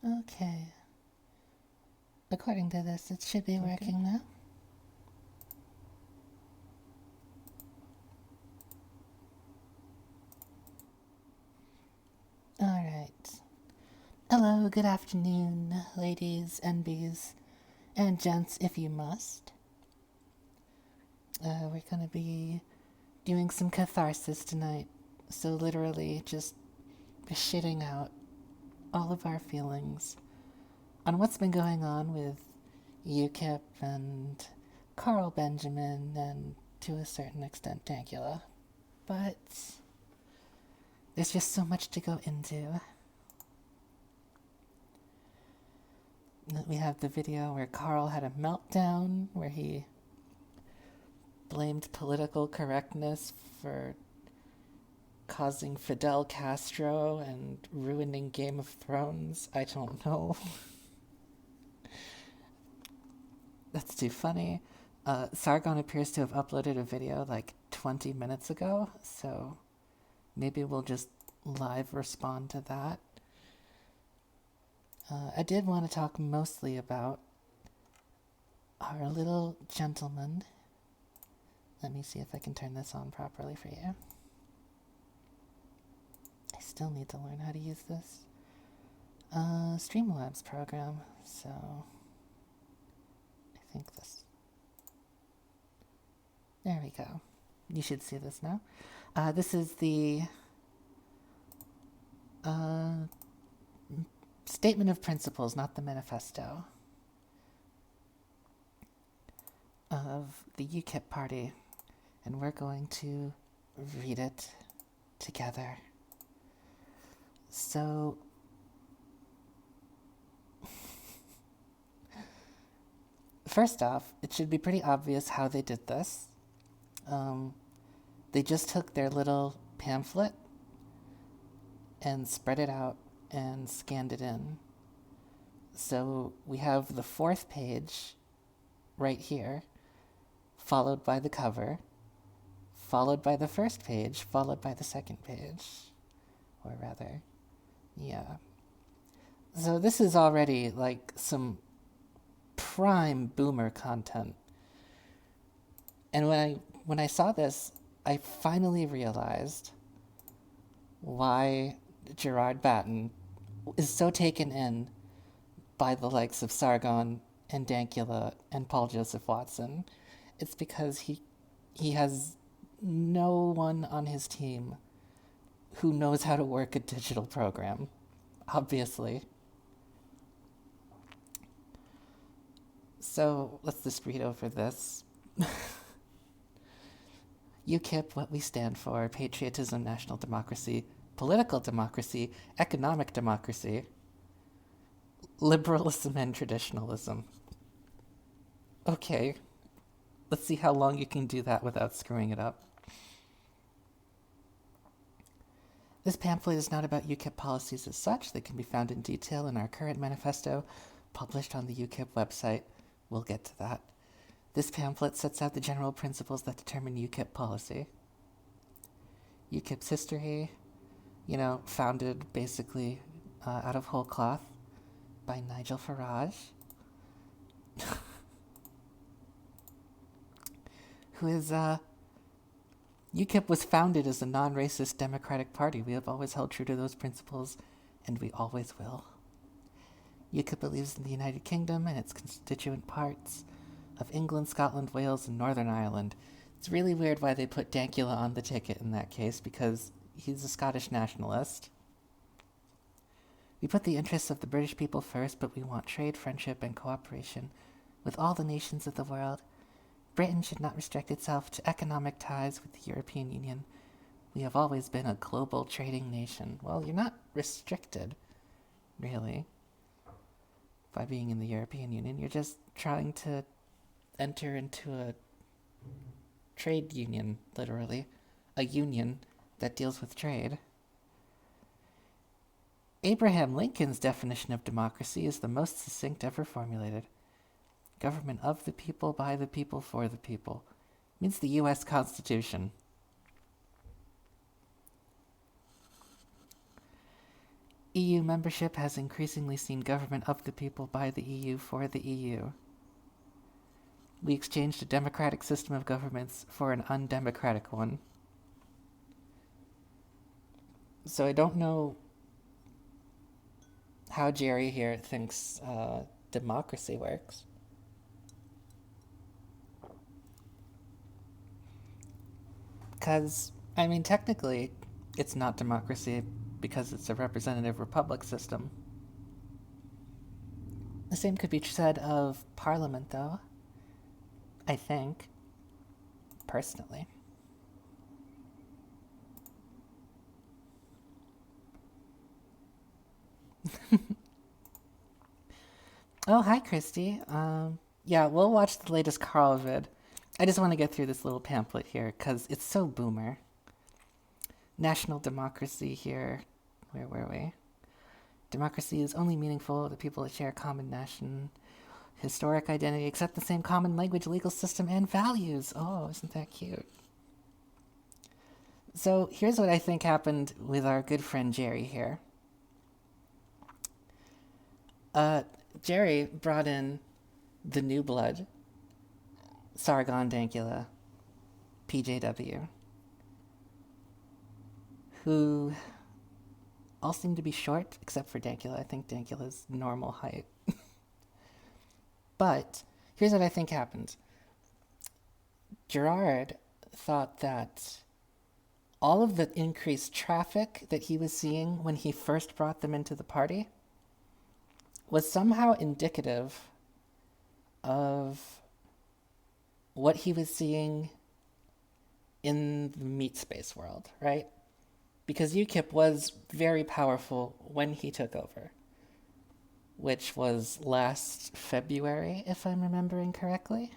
Okay. According to this, it should be working now. Alright. Hello, good afternoon, ladies and bees, and gents, if you must. We're gonna be doing some catharsis tonight. So, literally, just shitting out all of our feelings on what's been going on with UKIP and Carl Benjamin and to a certain extent Dankula. But there's just so much to go into. We have the video where Carl had a meltdown, where he blamed political correctness for causing Fidel Castro and ruining Game of Thrones. I don't know. That's too funny. Sargon appears to have uploaded a video like 20 minutes ago, so maybe we'll just live respond to that. I did want to talk mostly about our little gentleman. Let me see if I can turn this on properly for you. I still need to learn how to use this Streamlabs program, so I think this. There we go. You should see this now. This is the statement of principles, not the manifesto, of the UKIP party, and we're going to read it together. So, first off, it should be pretty obvious how they did this. They just took their little pamphlet and spread it out and scanned it in. So we have the fourth page right here, followed by the cover, followed by the first page, followed by the second page. Or rather, yeah. So this is already like some prime boomer content. And when I saw this, I finally realized why Gerard Batten is so taken in by the likes of Sargon and Dankula and Paul Joseph Watson. It's because he has no one on his team who knows how to work a digital program, obviously. So let's just read over this. UKIP, what we stand for: patriotism, national democracy, political democracy, economic democracy, liberalism, and traditionalism. Okay, let's see how long you can do that without screwing it up. This pamphlet is not about UKIP policies as such. They can be found in detail in our current manifesto, published on the UKIP website. We'll get to that. This pamphlet sets out the general principles that determine UKIP policy. UKIP's history, founded basically out of whole cloth by Nigel Farage, who is, UKIP was founded as a non-racist democratic party. We have always held true to those principles, and we always will. UKIP believes in the United Kingdom and its constituent parts of England, Scotland, Wales, and Northern Ireland. It's really weird why they put Dankula on the ticket in that case, because he's a Scottish nationalist. We put the interests of the British people first, but we want trade, friendship, and cooperation with all the nations of the world. Britain should not restrict itself to economic ties with the European Union. We have always been a global trading nation. Well, you're not restricted, really, by being in the European Union. You're just trying to enter into a trade union, literally. A union that deals with trade. Abraham Lincoln's definition of democracy is the most succinct ever formulated. Government of the people, by the people, for the people. Means the U.S. Constitution. EU membership has increasingly seen government of the people, by the EU, for the EU. We exchanged a democratic system of governments for an undemocratic one. So I don't know how Jerry here thinks democracy works. Because, I mean, technically, it's not democracy because it's a representative republic system. The same could be said of Parliament, though. I think. Personally. Oh, hi, Christy. Yeah, we'll watch the latest Carl vid. I just want to get through this little pamphlet here, because it's so boomer. National democracy here. Where were we? Democracy is only meaningful to people that share a common national historic identity, accept the same common language, legal system, and values. Oh, isn't that cute? So here's what I think happened with our good friend Jerry here. Jerry brought in the new blood, Sargon Dankula, PJW, who all seem to be short, except for Dankula. I think Dankula's normal height. But here's what I think happened. Gerard thought that all of the increased traffic that he was seeing when he first brought them into the party was somehow indicative of what he was seeing in the meat space world, right? Because UKIP was very powerful when he took over, which was last February, if I'm remembering correctly.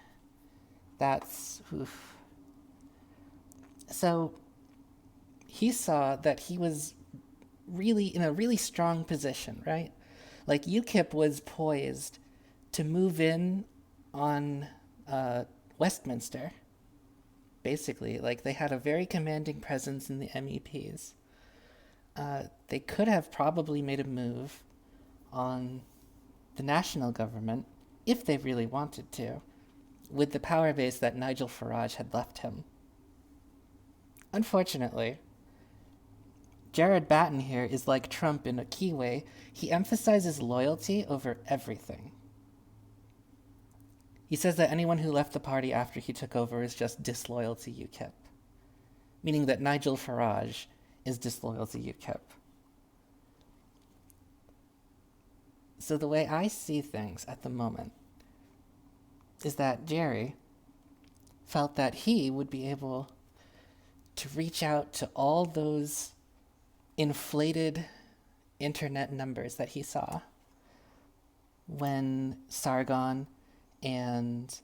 That's... oof. So he saw that he was really in a really strong position, right? Like UKIP was poised to move in on Westminster, basically. Like they had a very commanding presence in the MEPs. They could have probably made a move on the national government, if they really wanted to, with the power base that Nigel Farage had left him. Unfortunately, Gerard Batten here is like Trump in a key way. He emphasizes loyalty over everything. He says that anyone who left the party after he took over is just disloyal to UKIP, meaning that Nigel Farage is disloyal to UKIP. So the way I see things at the moment is that Jerry felt that he would be able to reach out to all those inflated internet numbers that he saw when Sargon and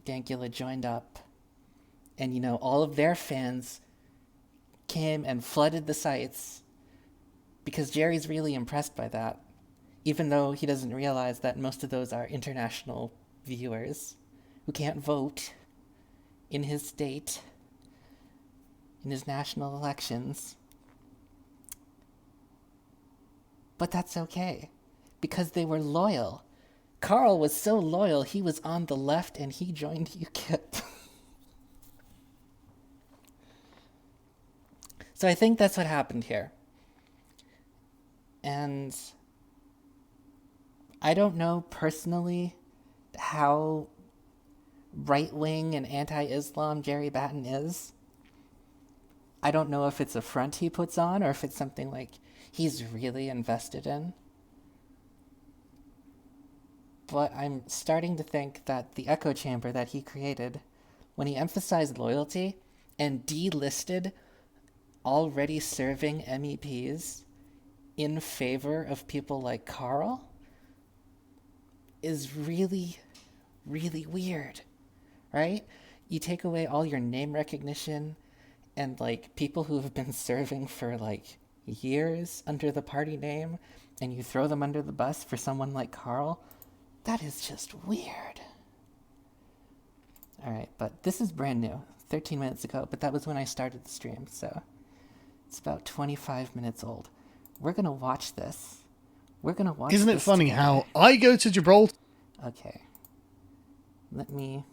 Dankula joined up, and you know, all of their fans came and flooded the sites, because Jerry's really impressed by that, even though he doesn't realize that most of those are international viewers who can't vote in his state, in his national elections. But that's okay, because they were loyal. Carl was so loyal, he was on the left and he joined UKIP. So I think that's what happened here. And I don't know personally how right-wing and anti-Islam Jerry Batten is. I don't know if it's a front he puts on or if it's something like he's really invested in. But I'm starting to think that the echo chamber that he created, when he emphasized loyalty and delisted already serving MEPs in favor of people like Carl, is really, really weird, right? You take away all your name recognition and like people who have been serving for like years under the party name, and you throw them under the bus for someone like Carl. That is just weird. All right, but this is brand new, 13 minutes ago, but that was when I started the stream, so It's about 25 minutes old. We're gonna watch this. We're gonna watch Isn't it this funny together. how I go to Gibraltar? Okay. Let me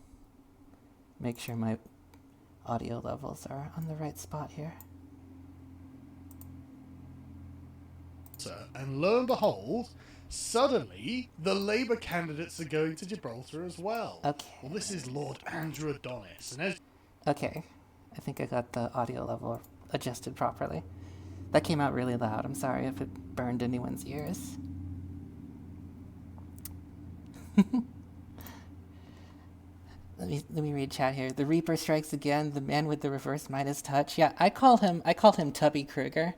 make sure my audio levels are on the right spot here. And lo and behold, suddenly the Labour candidates are going to Gibraltar as well. Okay. Well, this is Lord Andrew Adonis, and as Okay. I think I got the audio level adjusted properly. That came out really loud. I'm sorry if it burned anyone's ears. Let me read chat here. The Reaper strikes again. The man with the reverse Midas touch. Yeah, I call him Tubby Kruger,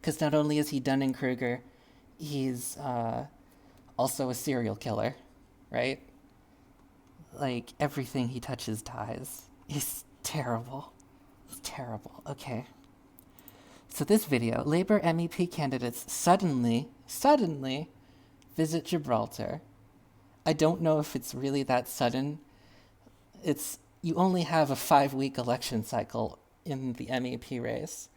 because not only is he Dunning-Kruger, he's also a serial killer, right? Like, everything he touches dies. He's terrible. It's terrible. Okay. So this video, Labour MEP candidates suddenly visit Gibraltar. I don't know if it's really that sudden. You only have a 5-week election cycle in the MEP race.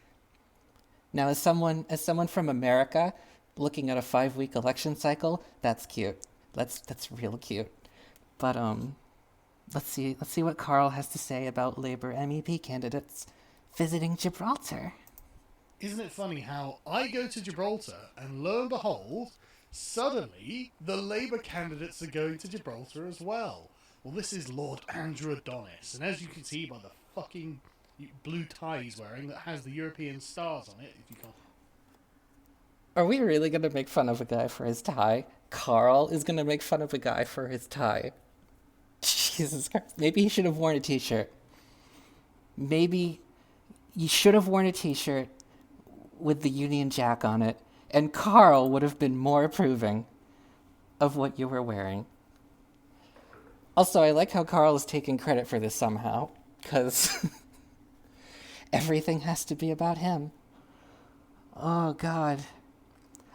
Now, as someone from America looking at a 5-week election cycle, that's cute. That's real cute. But let's see what Carl has to say about Labour MEP candidates visiting Gibraltar. isn't it funny how I go to Gibraltar, and lo and behold, suddenly the Labour candidates are going to Gibraltar as well. Well, this is Lord Andrew Adonis, and as you can see by the fucking blue tie he's wearing that has the European stars on it, if you can't... Are we really going to make fun of a guy for his tie? Carl is going to make fun of a guy for his tie. Jesus Christ. Maybe he should have worn a t-shirt. Maybe you should have worn a t-shirt with the Union Jack on it, and Carl would have been more approving of what you were wearing. Also, I like how Carl is taking credit for this somehow, because everything has to be about him. Oh, God.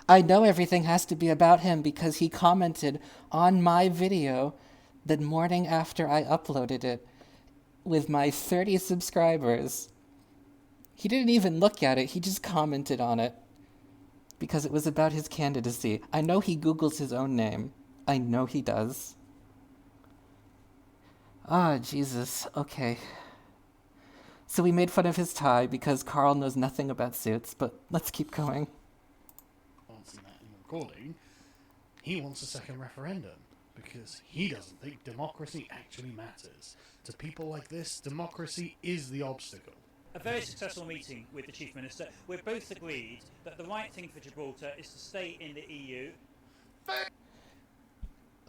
I know everything has to be about him because he commented on my video the morning after I uploaded it with my 30 subscribers. He didn't even look at it, he just commented on it because it was about his candidacy. I know he Googles his own name. I know he does. Ah, Jesus. Okay. So we made fun of his tie because Carl knows nothing about suits, but let's keep going. ...that in the recording, he wants a second referendum because he doesn't think democracy actually matters. To people like this, democracy is the obstacle. A very successful meeting with the Chief Minister. We're both agreed that the right thing for Gibraltar is to stay in the EU.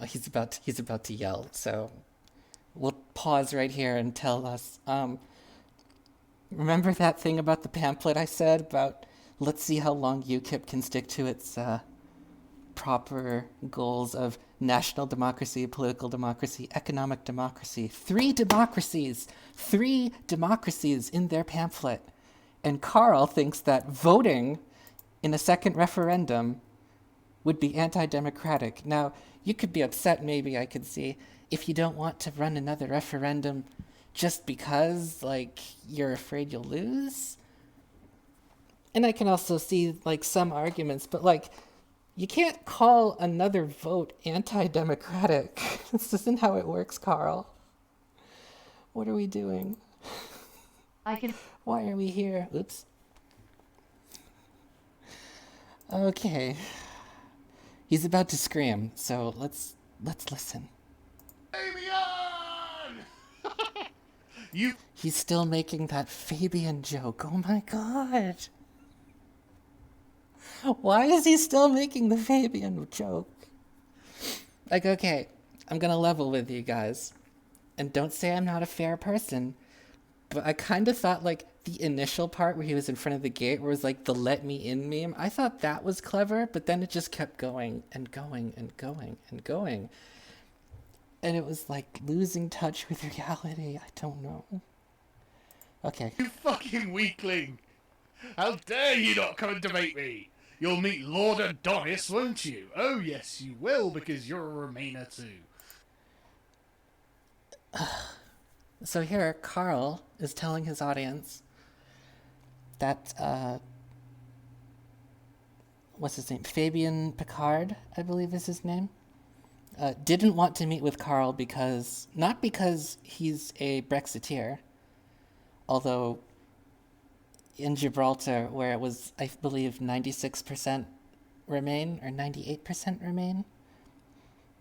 He's about to yell, so we'll pause right here and tell us. Remember that thing about the pamphlet I said about let's see how long UKIP can stick to its proper goals of national democracy, political democracy, economic democracy. 3 democracies in their pamphlet. And Carl thinks that voting in a second referendum would be anti-democratic. Now, you could be upset, maybe, I could see, if you don't want to run another referendum just because, like, you're afraid you'll lose. And I can also see, like, some arguments, but, like, you can't call another vote anti-democratic. This isn't how it works, Carl. What are we doing? Why are we here? Oops. Okay. He's about to scream, so let's listen. Fabian! He's still making that Fabian joke. Oh my god. Why is he still making the Fabian joke? Like, okay, I'm gonna level with you guys. And don't say I'm not a fair person. But I kind of thought, like, the initial part where he was in front of the gate where it was, like, the let me in meme, I thought that was clever, but then it just kept going and going and going and going. And it was, like, losing touch with reality. I don't know. Okay. You fucking weakling! How dare you not come and debate me! You'll meet Lord Adonis, won't you? Oh yes, you will, because you're a Remainer too. So here, Carl is telling his audience that what's his name? Fabian Picard, I believe is his name. Didn't want to meet with Carl because, not because he's a Brexiteer, although in Gibraltar, where it was, I believe, 96% Remain or 98% Remain,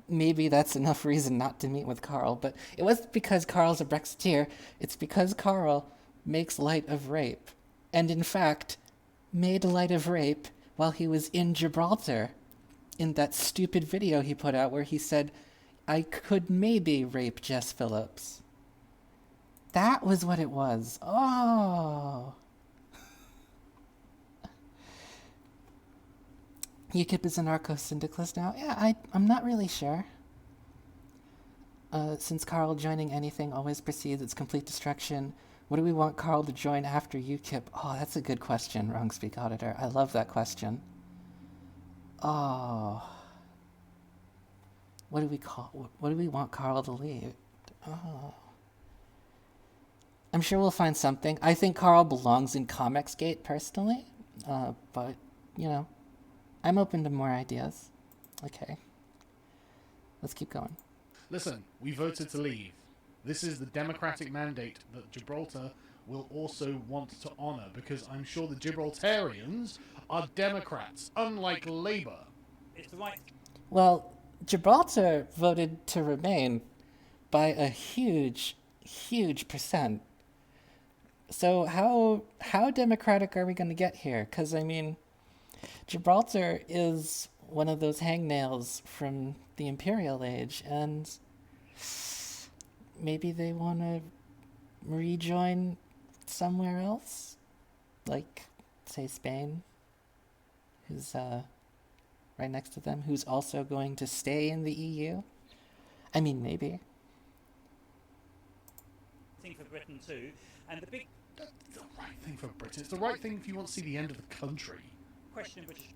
maybe that's enough reason not to meet with Carl. But it wasn't because Carl's a Brexiteer, it's because Carl makes light of rape. And in fact, made light of rape while he was in Gibraltar in that stupid video he put out where he said, I could maybe rape Jess Phillips. That was what it was. Oh. UKIP is anarcho-syndicalist now? Yeah, I'm not really sure. Since Carl joining anything always precedes its complete destruction, what do we want Carl to join after UKIP? Oh, that's a good question, Wrong Speak Auditor. I love that question. Oh. What do we want Carl to lead? Oh. I'm sure we'll find something. I think Carl belongs in Comicsgate, personally. But, you know, I'm open to more ideas. Okay. Let's keep going. Listen, we voted to leave. This is the democratic mandate that Gibraltar will also want to honour, because I'm sure the Gibraltarians are Democrats, unlike Labour. It's the right. Well, Gibraltar voted to remain by a huge, huge percent. So how democratic are we going to get here? Because, I mean, Gibraltar is one of those hangnails from the Imperial Age, and maybe they want to rejoin somewhere else, like, say, Spain, who's right next to them, who's also going to stay in the EU. I mean, maybe. Thing for Britain too, and the big That's the right thing for Britain. It's the right thing if you want to see the end of the country. question in British.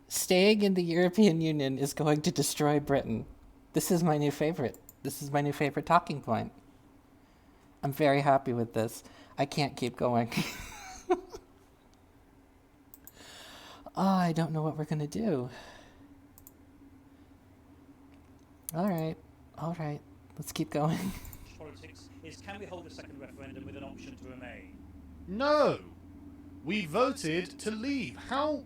Staying in the European Union is going to destroy Britain. This is my new favorite. This is my new favorite talking point. I'm very happy with this. I can't keep going. I don't know what we're going to do. All right. Let's keep going. Politics is, can we hold a second referendum with an option to remain? No! We voted to leave. How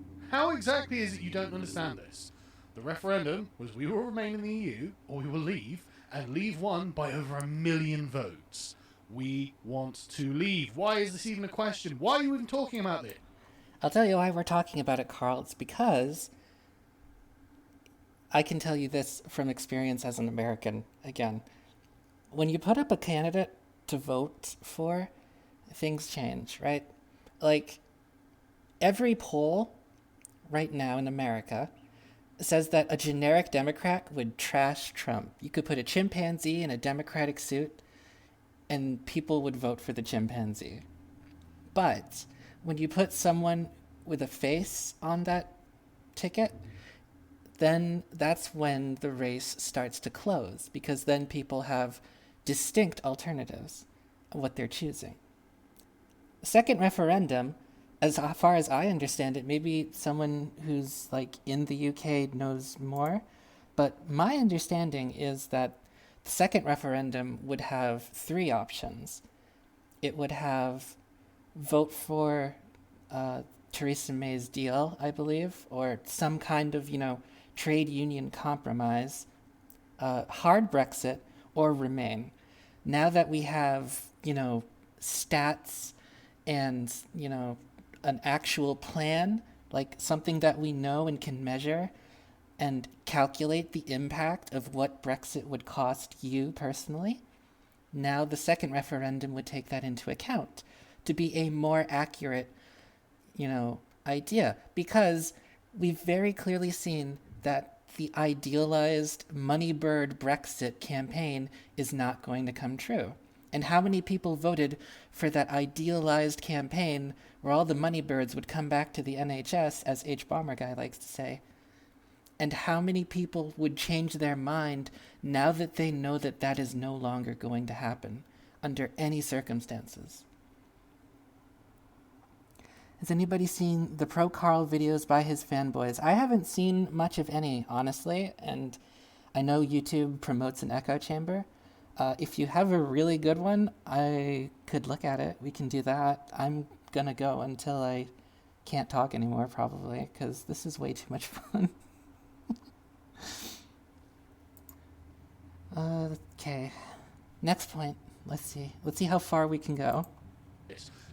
exactly is it you don't understand this? The referendum was we will remain in the EU or we will leave, and leave won by over 1 million votes. We want to leave. Why is this even a question? Why are you even talking about this? I'll tell you why we're talking about it, Carl. It's because I can tell you this from experience as an American, again. When you put up a candidate to vote for, things change, right? Like, every poll right now in America says that a generic Democrat would trash Trump. You could put a chimpanzee in a Democratic suit and people would vote for the chimpanzee. But when you put someone with a face on that ticket, then that's when the race starts to close, because then people have distinct alternatives of what they're choosing. Second referendum, as far as I understand it, maybe someone who's like in the UK knows more, but my understanding is that the second referendum would have 3 options. It would have vote for Theresa May's deal, I believe, or some kind of, trade union compromise, hard Brexit, or remain. Now that we have, stats and, an actual plan, like something that we know and can measure and calculate the impact of what Brexit would cost you personally, now the second referendum would take that into account to be a more accurate, idea. Because we've very clearly seen that the idealized money bird Brexit campaign is not going to come true. And how many people voted for that idealized campaign where all the money birds would come back to the NHS, as H. Bomber Guy likes to say? And how many people would change their mind now that they know that that is no longer going to happen under any circumstances? Has anybody seen the Pro Carl videos by his fanboys? I haven't seen much of any, honestly, and I know YouTube promotes an echo chamber. If you have a really good one, I could look at it. We can do that. I'm gonna go until I can't talk anymore, probably, because this is way too much fun. Okay. Next point. Let's see. Let's see how far we can go.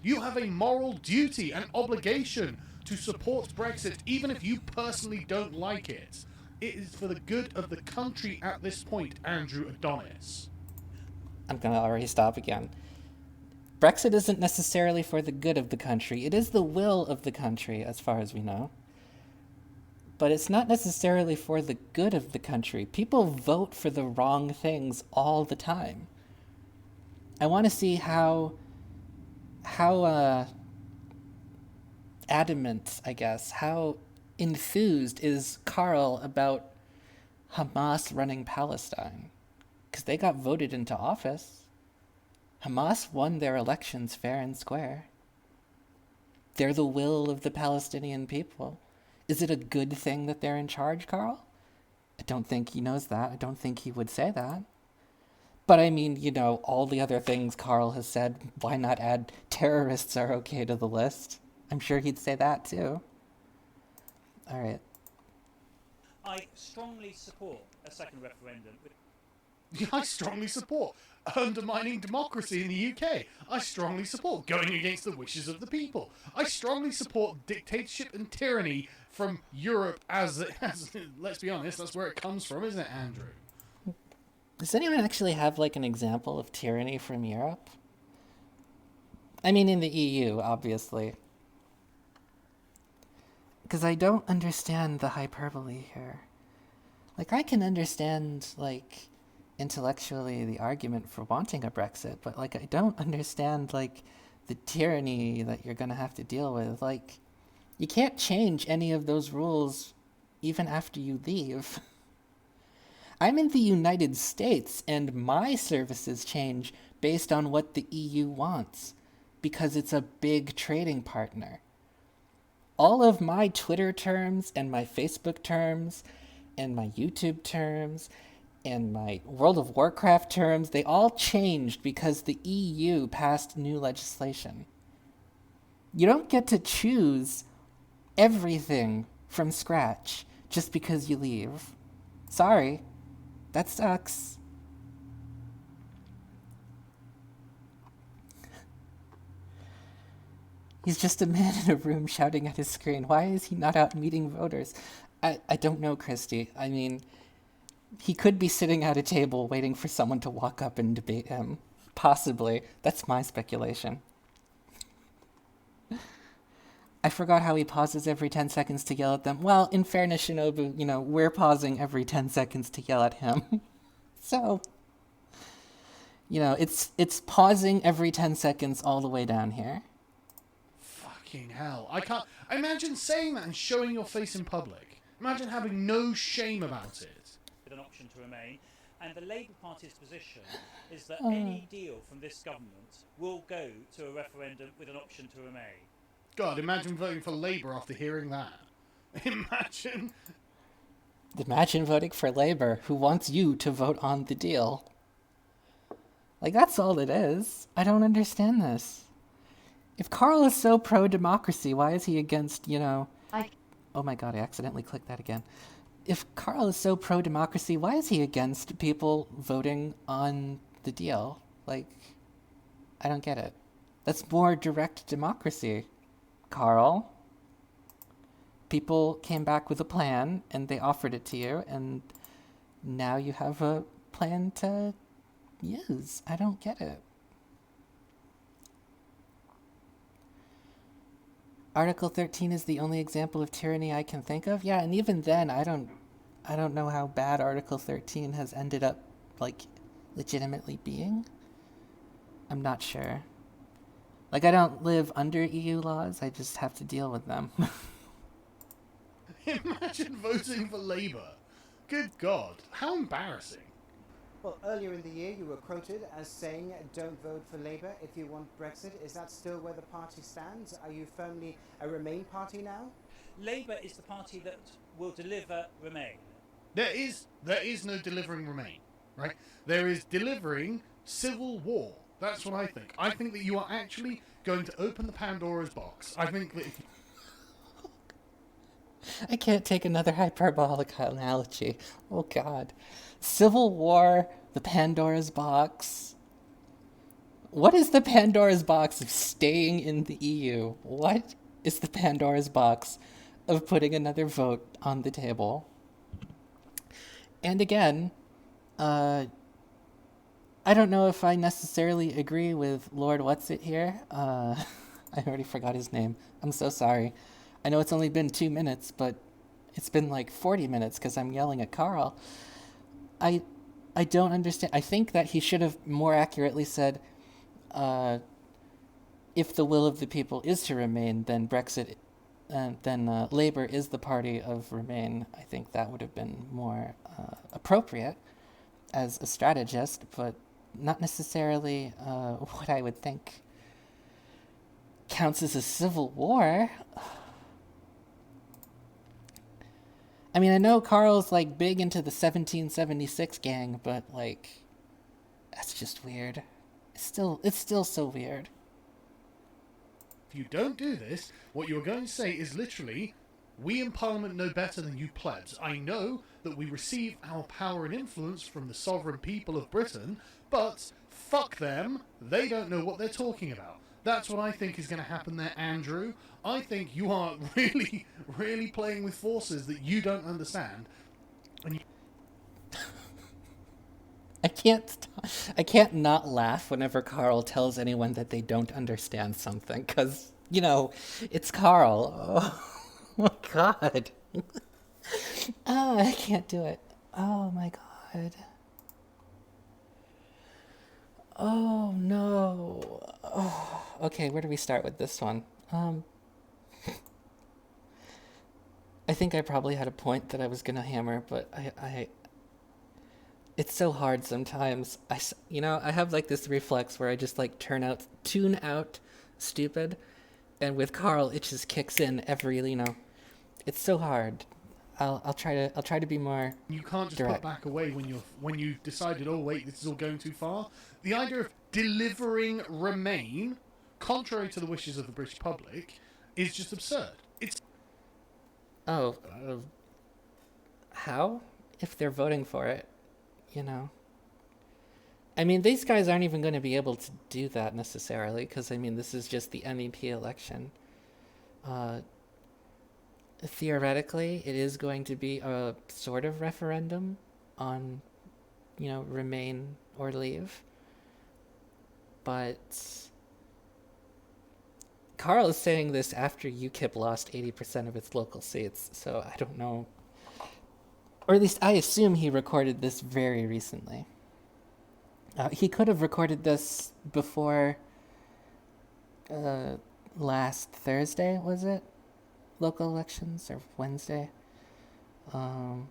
You have a moral duty and obligation to support Brexit, even if you personally don't like it. It is for the good of the country at this point, Andrew Adonis. I'm gonna already stop again. Brexit isn't necessarily for the good of the country. It is the will of the country, as far as we know. But it's not necessarily for the good of the country. People vote for the wrong things all the time. I want to see how adamant, I guess, how enthused is Carl about Hamas running Palestine? Because they got voted into office. Hamas won their elections fair and square. They're the will of the Palestinian people. Is it a good thing that they're in charge, Carl? I don't think he knows that. I don't think he would say that. But I mean, you know, all the other things Carl has said, why not add terrorists are okay to the list? I'm sure he'd say that too. All right. I strongly support a second referendum. I strongly support undermining democracy in the UK. I strongly support going against the wishes of the people. I strongly support dictatorship and tyranny from Europe as let's be honest, that's where it comes from, isn't it, Andrew? Does anyone actually have, like, an example of tyranny from Europe? I mean, in the EU, obviously. Because I don't understand the hyperbole here. Like, I can understand, like, intellectually the argument for wanting a Brexit, but, like, I don't understand, like, the tyranny that you're gonna have to deal with. Like, you can't change any of those rules even after you leave. I'm in the United States, and my services change based on what the EU wants, because it's a big trading partner. All of my Twitter terms, and my Facebook terms, and my YouTube terms, and my World of Warcraft terms, they all changed because the EU passed new legislation. You don't get to choose everything from scratch just because you leave. Sorry. That sucks. He's just a man in a room shouting at his screen. Why is he not out meeting voters? I don't know, Christy. I mean, he could be sitting at a table waiting for someone to walk up and debate him. Possibly. That's my speculation. I forgot how he pauses every 10 seconds to yell at them. Well, in fairness, Shinobu, you know, we're pausing every 10 seconds to yell at him. So, you know, it's pausing every 10 seconds all the way down here. Fucking hell. I can't imagine saying that and showing your face in public. Imagine having no shame about it. With an option to remain. And the Labour Party's position is that any deal from this government will go to a referendum with an option to remain. God, imagine voting for Labour after hearing that. Imagine voting for Labour, who wants you to vote on the deal. Like, that's all it is. I don't understand this. If Carl is so pro-democracy, why is he against, you know... Oh my god, I accidentally clicked that again. If Carl is so pro-democracy, why is he against people voting on the deal? Like, I don't get it. That's more direct democracy. Carl, people came back with a plan and they offered it to you, and now you have a plan to use. I don't get it. Article 13 is the only example of tyranny I can think of. Yeah, and even then, I don't know how bad Article 13 has ended up, like, legitimately being. I'm not sure. Like, I don't live under EU laws, I just have to deal with them. Imagine voting for Labour. Good God, how embarrassing. Well, earlier in the year you were quoted as saying don't vote for Labour if you want Brexit. Is that still where the party stands? Are you firmly a Remain party now? Labour is the party that will deliver Remain. There is no delivering Remain, right? There is delivering civil war. That's what I think. I think that you are actually going to open the Pandora's box. I think that if I can't take another hyperbolic analogy. Oh God. Civil War, the Pandora's box. What is the Pandora's box of staying in the EU? What is the Pandora's box of putting another vote on the table? And again, I don't know if I necessarily agree with Lord What's-It here. I already forgot his name. I'm so sorry. I know it's only been 2 minutes, but it's been like 40 minutes because I'm yelling at Carl. I don't understand. I think that he should have more accurately said, if the will of the people is to remain, then Brexit, then Labour is the party of Remain. I think that would have been more appropriate as a strategist, but not necessarily what I would think counts as a civil war. I mean, I know Carl's like big into the 1776 gang, but like, that's just weird. It's still so weird. If you don't do this, what you're going to say is literally, we in Parliament know better than you plebs. I know that we receive our power and influence from the sovereign people of Britain, but fuck them, they don't know what they're talking about. That's what I think is going to happen there, Andrew. I think you are really, really playing with forces that you don't understand. And I can't not laugh whenever Carl tells anyone that they don't understand something, because, you know, it's Carl. Oh, my God. Oh, I can't do it. Oh, my God. Oh, no. Oh. Okay, where do we start with this one? I think I probably had a point that I was going to hammer, but it's so hard sometimes. I have like this reflex where I just like tune out stupid, and with Carl it just kicks in every, it's so hard. I'll try to be more you can't just direct. put back away when you decided, oh wait, this is all going too far. The idea of delivering Remain, contrary to the wishes of the British public, is just absurd. It's how? If they're voting for it, I mean, these guys aren't even going to be able to do that necessarily, because, I mean, this is just the MEP election. Theoretically, it is going to be a sort of referendum on, remain or leave. But Carl is saying this after UKIP lost 80% of its local seats, so I don't know. Or at least I assume he recorded this very recently. He could have recorded this before last Thursday, was it? Local elections, or Wednesday. And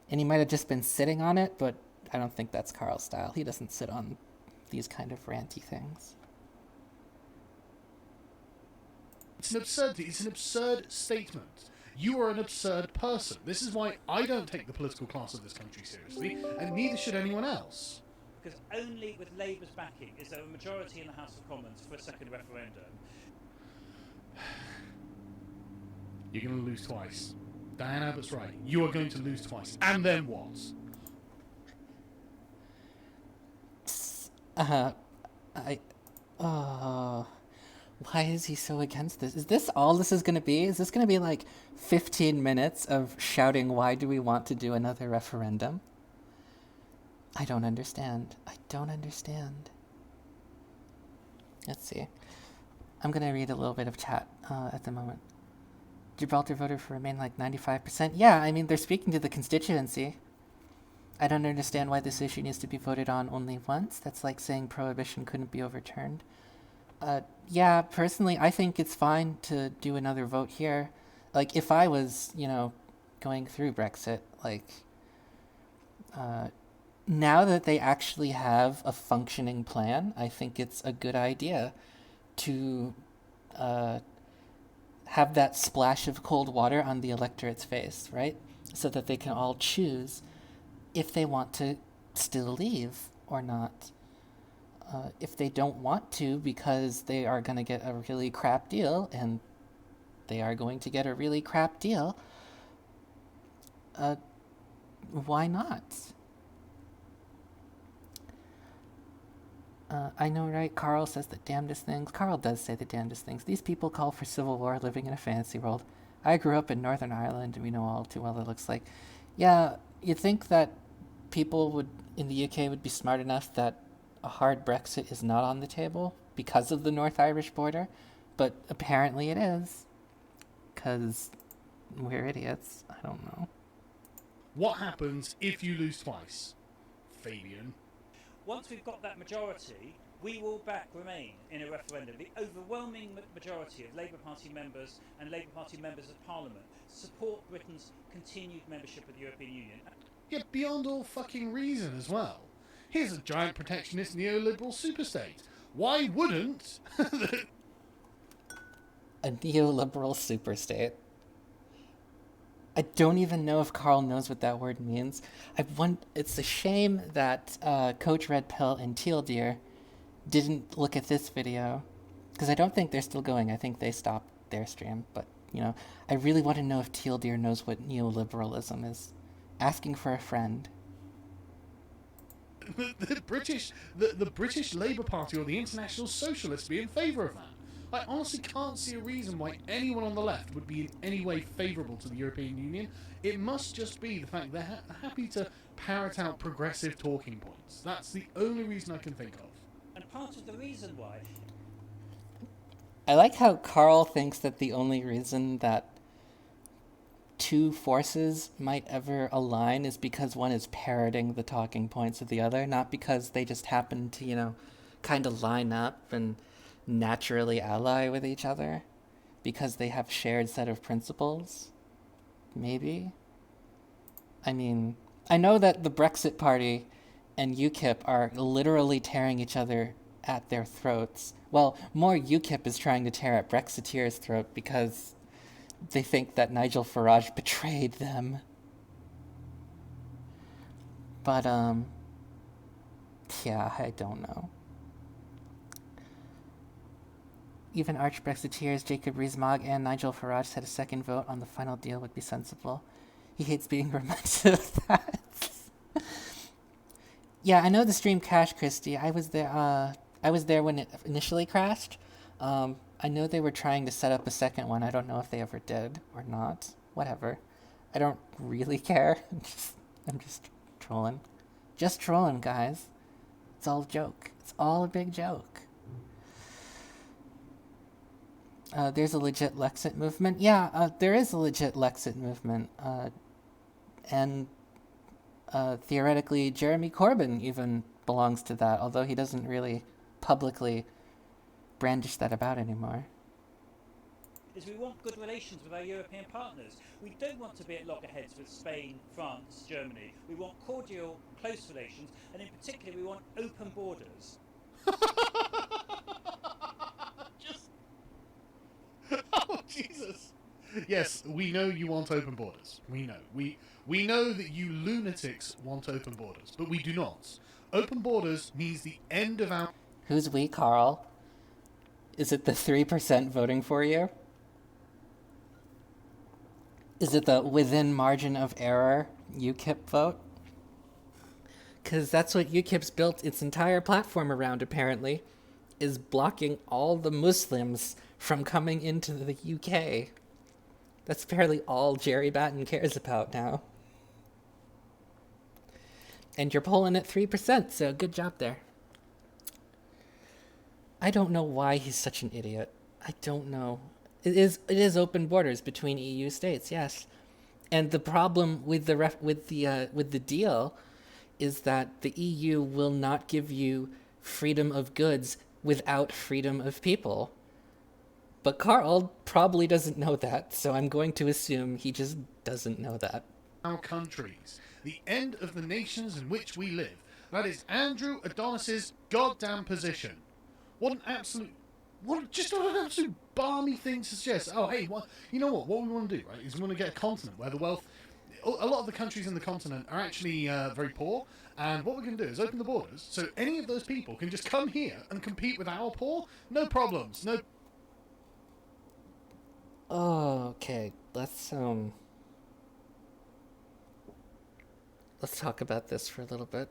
he might have just been sitting on it, but I don't think that's Carl's style. He doesn't sit on these kind of ranty things. It's an absurdity. It's an absurd statement. You are an absurd person. This is why I don't take the political class of this country seriously, and neither should anyone else. Because only with Labour's backing is there a majority in the House of Commons for a second referendum. You're going to lose twice. Diane Abbott's right. You are going to lose twice. And then what? Why is he so against this? Is this all this is going to be? Is this going to be like 15 minutes of shouting, why do we want to do another referendum? I don't understand. Let's see. I'm going to read a little bit of chat at the moment. Gibraltar voted for Remain like 95%. Yeah, I mean, they're speaking to the constituency. I don't understand why this issue needs to be voted on only once. That's like saying prohibition couldn't be overturned. Yeah, personally, I think it's fine to do another vote here. Like, if I was, going through Brexit, like, now that they actually have a functioning plan, I think it's a good idea to have that splash of cold water on the electorate's face, right? So that they can all choose if they want to still leave or not. If they don't want to because they are going to get a really crap deal, and they are going to get a really crap deal, why not? I know, right? Carl says the damnedest things. Carl does say the damnedest things. These people call for civil war living in a fantasy world. I grew up in Northern Ireland, and we know all too well what it looks like. Yeah, you'd think that people would in the UK would be smart enough that a hard Brexit is not on the table because of the North Irish border, but apparently it is, because we're idiots. I don't know. What happens if you lose twice, Fabian? Once we've got that majority, we will back Remain in a referendum. The overwhelming majority of Labour Party members and Labour Party members of Parliament support Britain's continued membership of the European Union. Yeah, beyond all fucking reason as well. Here's a giant protectionist neoliberal superstate. Why wouldn't... A neoliberal superstate. I don't even know if Carl knows what that word means. It's a shame that Coach Red Pill and Teal Deer didn't look at this video, because I don't think they're still going. I think they stopped their stream. But, I really want to know if Teal Deer knows what neoliberalism is. Asking for a friend. the British Labour Party or the International Socialists be in favour of that. I honestly can't see a reason why anyone on the left would be in any way favourable to the European Union. It must just be the fact they're happy to parrot out progressive talking points. That's the only reason I can think of. And part of the reason why... I like how Carl thinks that the only reason that two forces might ever align is because one is parroting the talking points of the other, not because they just happen to, kind of line up and naturally ally with each other because they have shared set of principles. Maybe. I mean, I know that the Brexit Party and UKIP are literally tearing each other at their throats. Well, more UKIP is trying to tear at Brexiteers' throat because they think that Nigel Farage betrayed them. But, yeah, I don't know. Even arch-Brexiteers Jacob Rees-Mogg and Nigel Farage said a second vote on the final deal would be sensible. He hates being reminded of that. Yeah, I know the stream crashed, Christy. I was there when it initially crashed. I know they were trying to set up a second one. I don't know if they ever did or not. Whatever. I don't really care. I'm just trolling. Just trolling, guys. It's all a joke. It's all a big joke. There's a legit Lexit movement. Yeah, there is a legit Lexit movement. And theoretically, Jeremy Corbyn even belongs to that, although he doesn't really publicly brandish that about anymore. Is we want good relations with our European partners. We don't want to be at loggerheads with Spain, France, Germany. We want cordial, close relations, and in particular, we want open borders. Oh, Jesus. Yes, we know you want open borders. We know. We know that you lunatics want open borders, but we do not. Open borders means the end of our... Who's we, Carl? Is it the 3% voting for you? Is it the within margin of error UKIP vote? Because that's what UKIP's built its entire platform around, apparently, is blocking all the Muslims from coming into the UK. That's apparently all Gerry Batten cares about now. And you're polling at 3%, so good job there. I don't know why he's such an idiot. I don't know. It is open borders between EU states, yes. And the problem with the deal is that the EU will not give you freedom of goods without freedom of people. But Carl probably doesn't know that, so I'm going to assume he just doesn't know that. our countries, the end of the nations in which we live. That is Andrew Adonis's goddamn position. What an absolute balmy thing to suggest. Oh, hey, you know what? What we want to do, right, is we want to get a continent where the wealth, a lot of the countries in the continent are actually very poor, and what we're going to do is open the borders so any of those people can just come here and compete with our poor. No problems. No. Oh, okay. Let's talk about this for a little bit.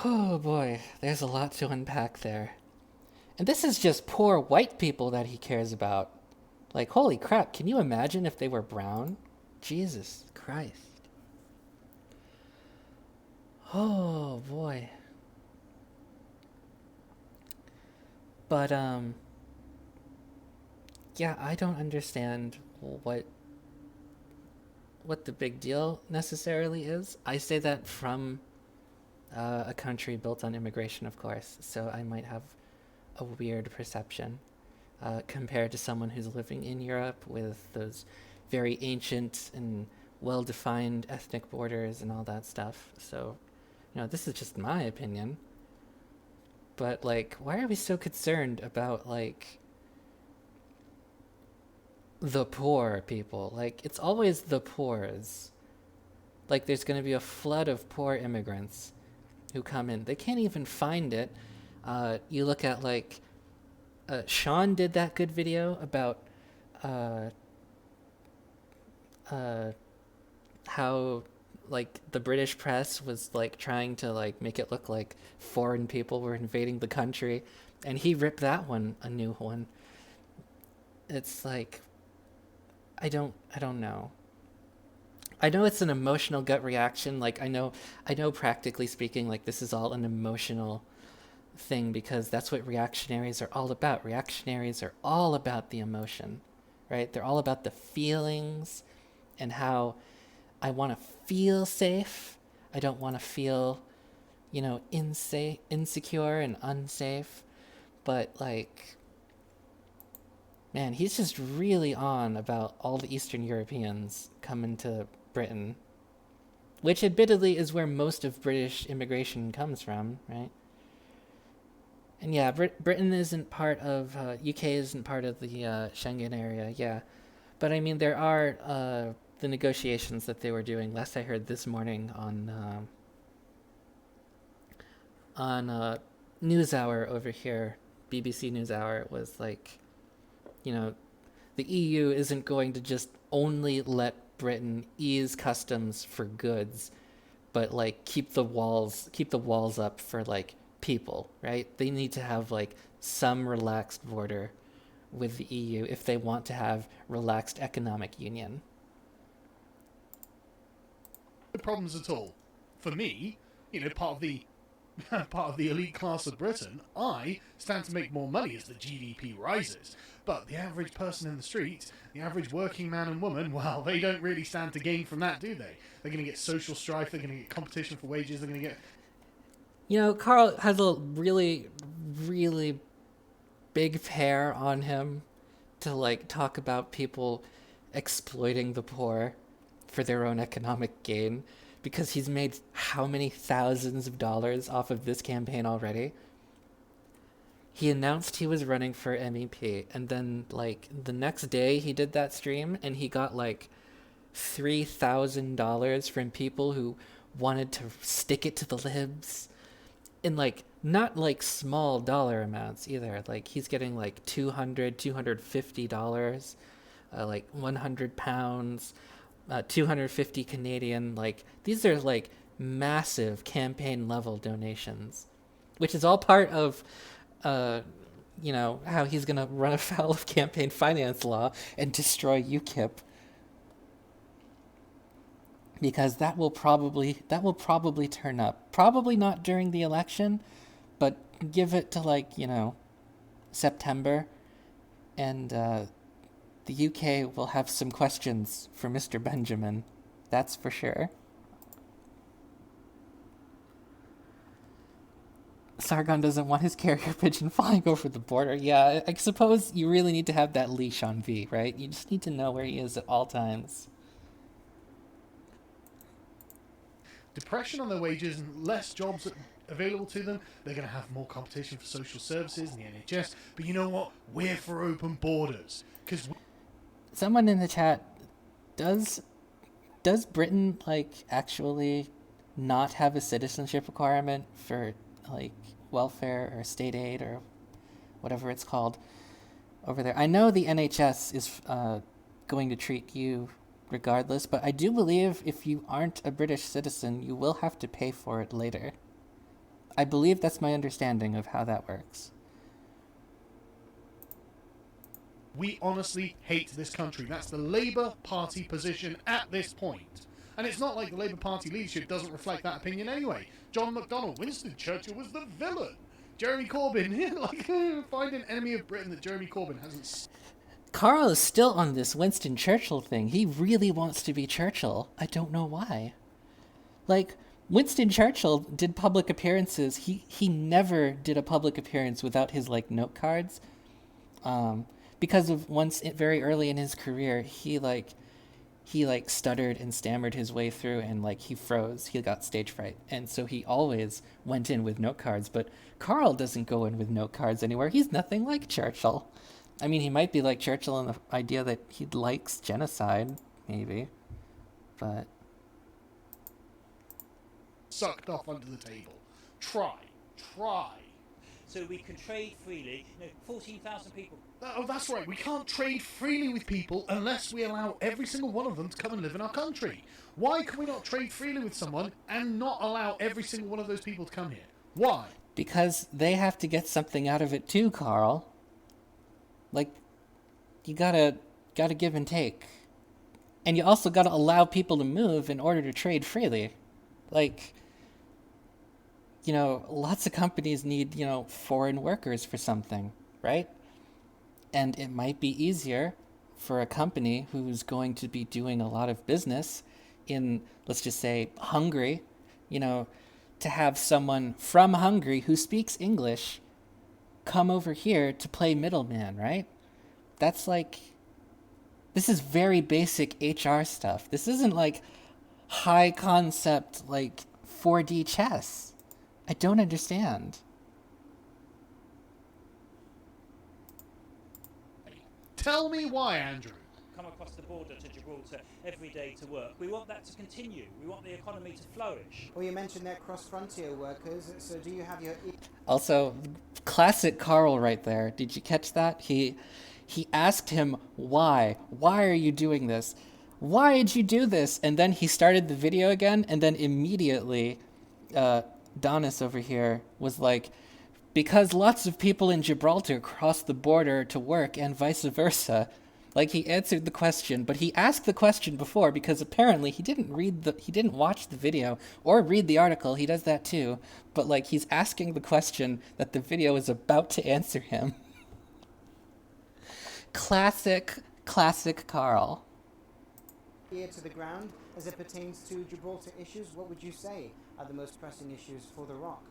Oh boy, there's a lot to unpack there. And this is just poor white people that he cares about. Like, holy crap, can you imagine if they were brown? Jesus Christ. Oh boy. But, yeah, I don't understand what the big deal necessarily is. I say that from a country built on immigration, of course, so I might have a weird perception compared to someone who's living in Europe with those very ancient and well-defined ethnic borders and all that stuff. So, this is just my opinion. But, like, why are we so concerned about, like, the poor people? Like, it's always the poors. Like, there's going to be a flood of poor immigrants who come in. They can't even find it. You look at, like, Sean did that good video about how, like, the British press was, like, trying to, like, make it look like foreign people were invading the country, and he ripped that one a new one. It's like, I don't know. I know it's an emotional gut reaction. Like, I know practically speaking, like, this is all an emotional thing because that's what reactionaries are all about. Reactionaries are all about the emotion, right? They're all about the feelings and how I want to feel safe. I don't want to feel, insecure and unsafe. But, like, man, he's just really on about all the Eastern Europeans coming to Britain, which admittedly is where most of British immigration comes from, right? And yeah, Britain isn't part of, UK isn't part of the Schengen area, yeah. But I mean, there are the negotiations that they were doing, last I heard this morning on NewsHour over here, BBC NewsHour, was like, the EU isn't going to just only let Britain ease customs for goods, but, like, keep the walls up for, like, people, right? They need to have, like, some relaxed border with the EU if they want to have relaxed economic union. No problems at all. For me, part of the elite class of Britain, I stand to make more money as the GDP rises. But the average person in the street, the average working man and woman, well, they don't really stand to gain from that, do they? They're going to get social strife, they're going to get competition for wages, they're going to get... Carl has a really, really big pair on him to, like, talk about people exploiting the poor for their own economic gain, because he's made how many thousands of dollars off of this campaign already? He announced he was running for MEP, and then, like, the next day he did that stream, and he got, like, $3,000 from people who wanted to stick it to the libs. In, like, not, like, small dollar amounts either. Like, he's getting, like, $250, like, 100 pounds, 250 Canadian. Like, these are, like, massive campaign level donations, which is all part of how he's gonna run afoul of campaign finance law and destroy UKIP, because that will probably turn up. Probably not during the election, but give it to, like, September, and the UK will have some questions for Mr. Benjamin. That's for sure. Sargon doesn't want his carrier pigeon flying over the border. Yeah, I suppose you really need to have that leash on V, right? You just need to know where he is at all times. Depression on their wages and less jobs available to them. They're going to have more competition for social services and the NHS. But you know what? We're for open borders. Because someone in the chat, does Britain, like, actually not have a citizenship requirement for, like, welfare or state aid or whatever it's called over there? I know the NHS is going to treat you regardless, but I do believe if you aren't a British citizen, you will have to pay for it later. I believe that's my understanding of how that works. we honestly hate this country. That's the Labour Party position at this point. And it's not like the Labour Party leadership doesn't reflect that opinion anyway. John McDonnell, Winston Churchill was the villain. Jeremy Corbyn, like, find an enemy of Britain that Jeremy Corbyn hasn't... Carl is still on this Winston Churchill thing. He really wants to be Churchill. I don't know why. Like, Winston Churchill did public appearances. He never did a public appearance without his, like, note cards. Because of once, very early in his career, he stuttered and stammered his way through, and, like, he froze. He got stage fright. And so he always went in with note cards. But Carl doesn't go in with note cards anywhere. He's nothing like Churchill. I mean, he might be like Churchill in the idea that he likes genocide, maybe. But... sucked off under the table. Try. So we can trade freely. 14,000 people. Oh, that's right. We can't trade freely with people unless we allow every single one of them to come and live in our country. Why can we not trade freely with someone and not allow every single one of those people to come here? Why? Because they have to get something out of it too, Carl. Like, you gotta give and take. And you also gotta allow people to move in order to trade freely. Like, lots of companies need, foreign workers for something, right? And it might be easier for a company who's going to be doing a lot of business in, let's just say, Hungary, to have someone from Hungary who speaks English come over here to play middleman, right? That's like, this is very basic HR stuff. This isn't like high concept, like 4D chess. I don't understand. Tell me why, Andrew. Come across the border to Gibraltar every day to work. We want that to continue. We want the economy to flourish. Well, you mentioned they're cross-frontier workers, so do you have your... Also, classic Carl right there. Did you catch that? He asked him, why? Why are you doing this? Why did you do this? And then he started the video again, and then immediately Donis over here was like, because lots of people in Gibraltar cross the border to work and vice versa. Like, he answered the question, but he asked the question before because apparently he didn't watch the video or read the article. He does that too. But, like, he's asking the question that the video is about to answer him. Classic Carl. Ear to the ground as it pertains to Gibraltar issues. What would you say are the most pressing issues for the Rock?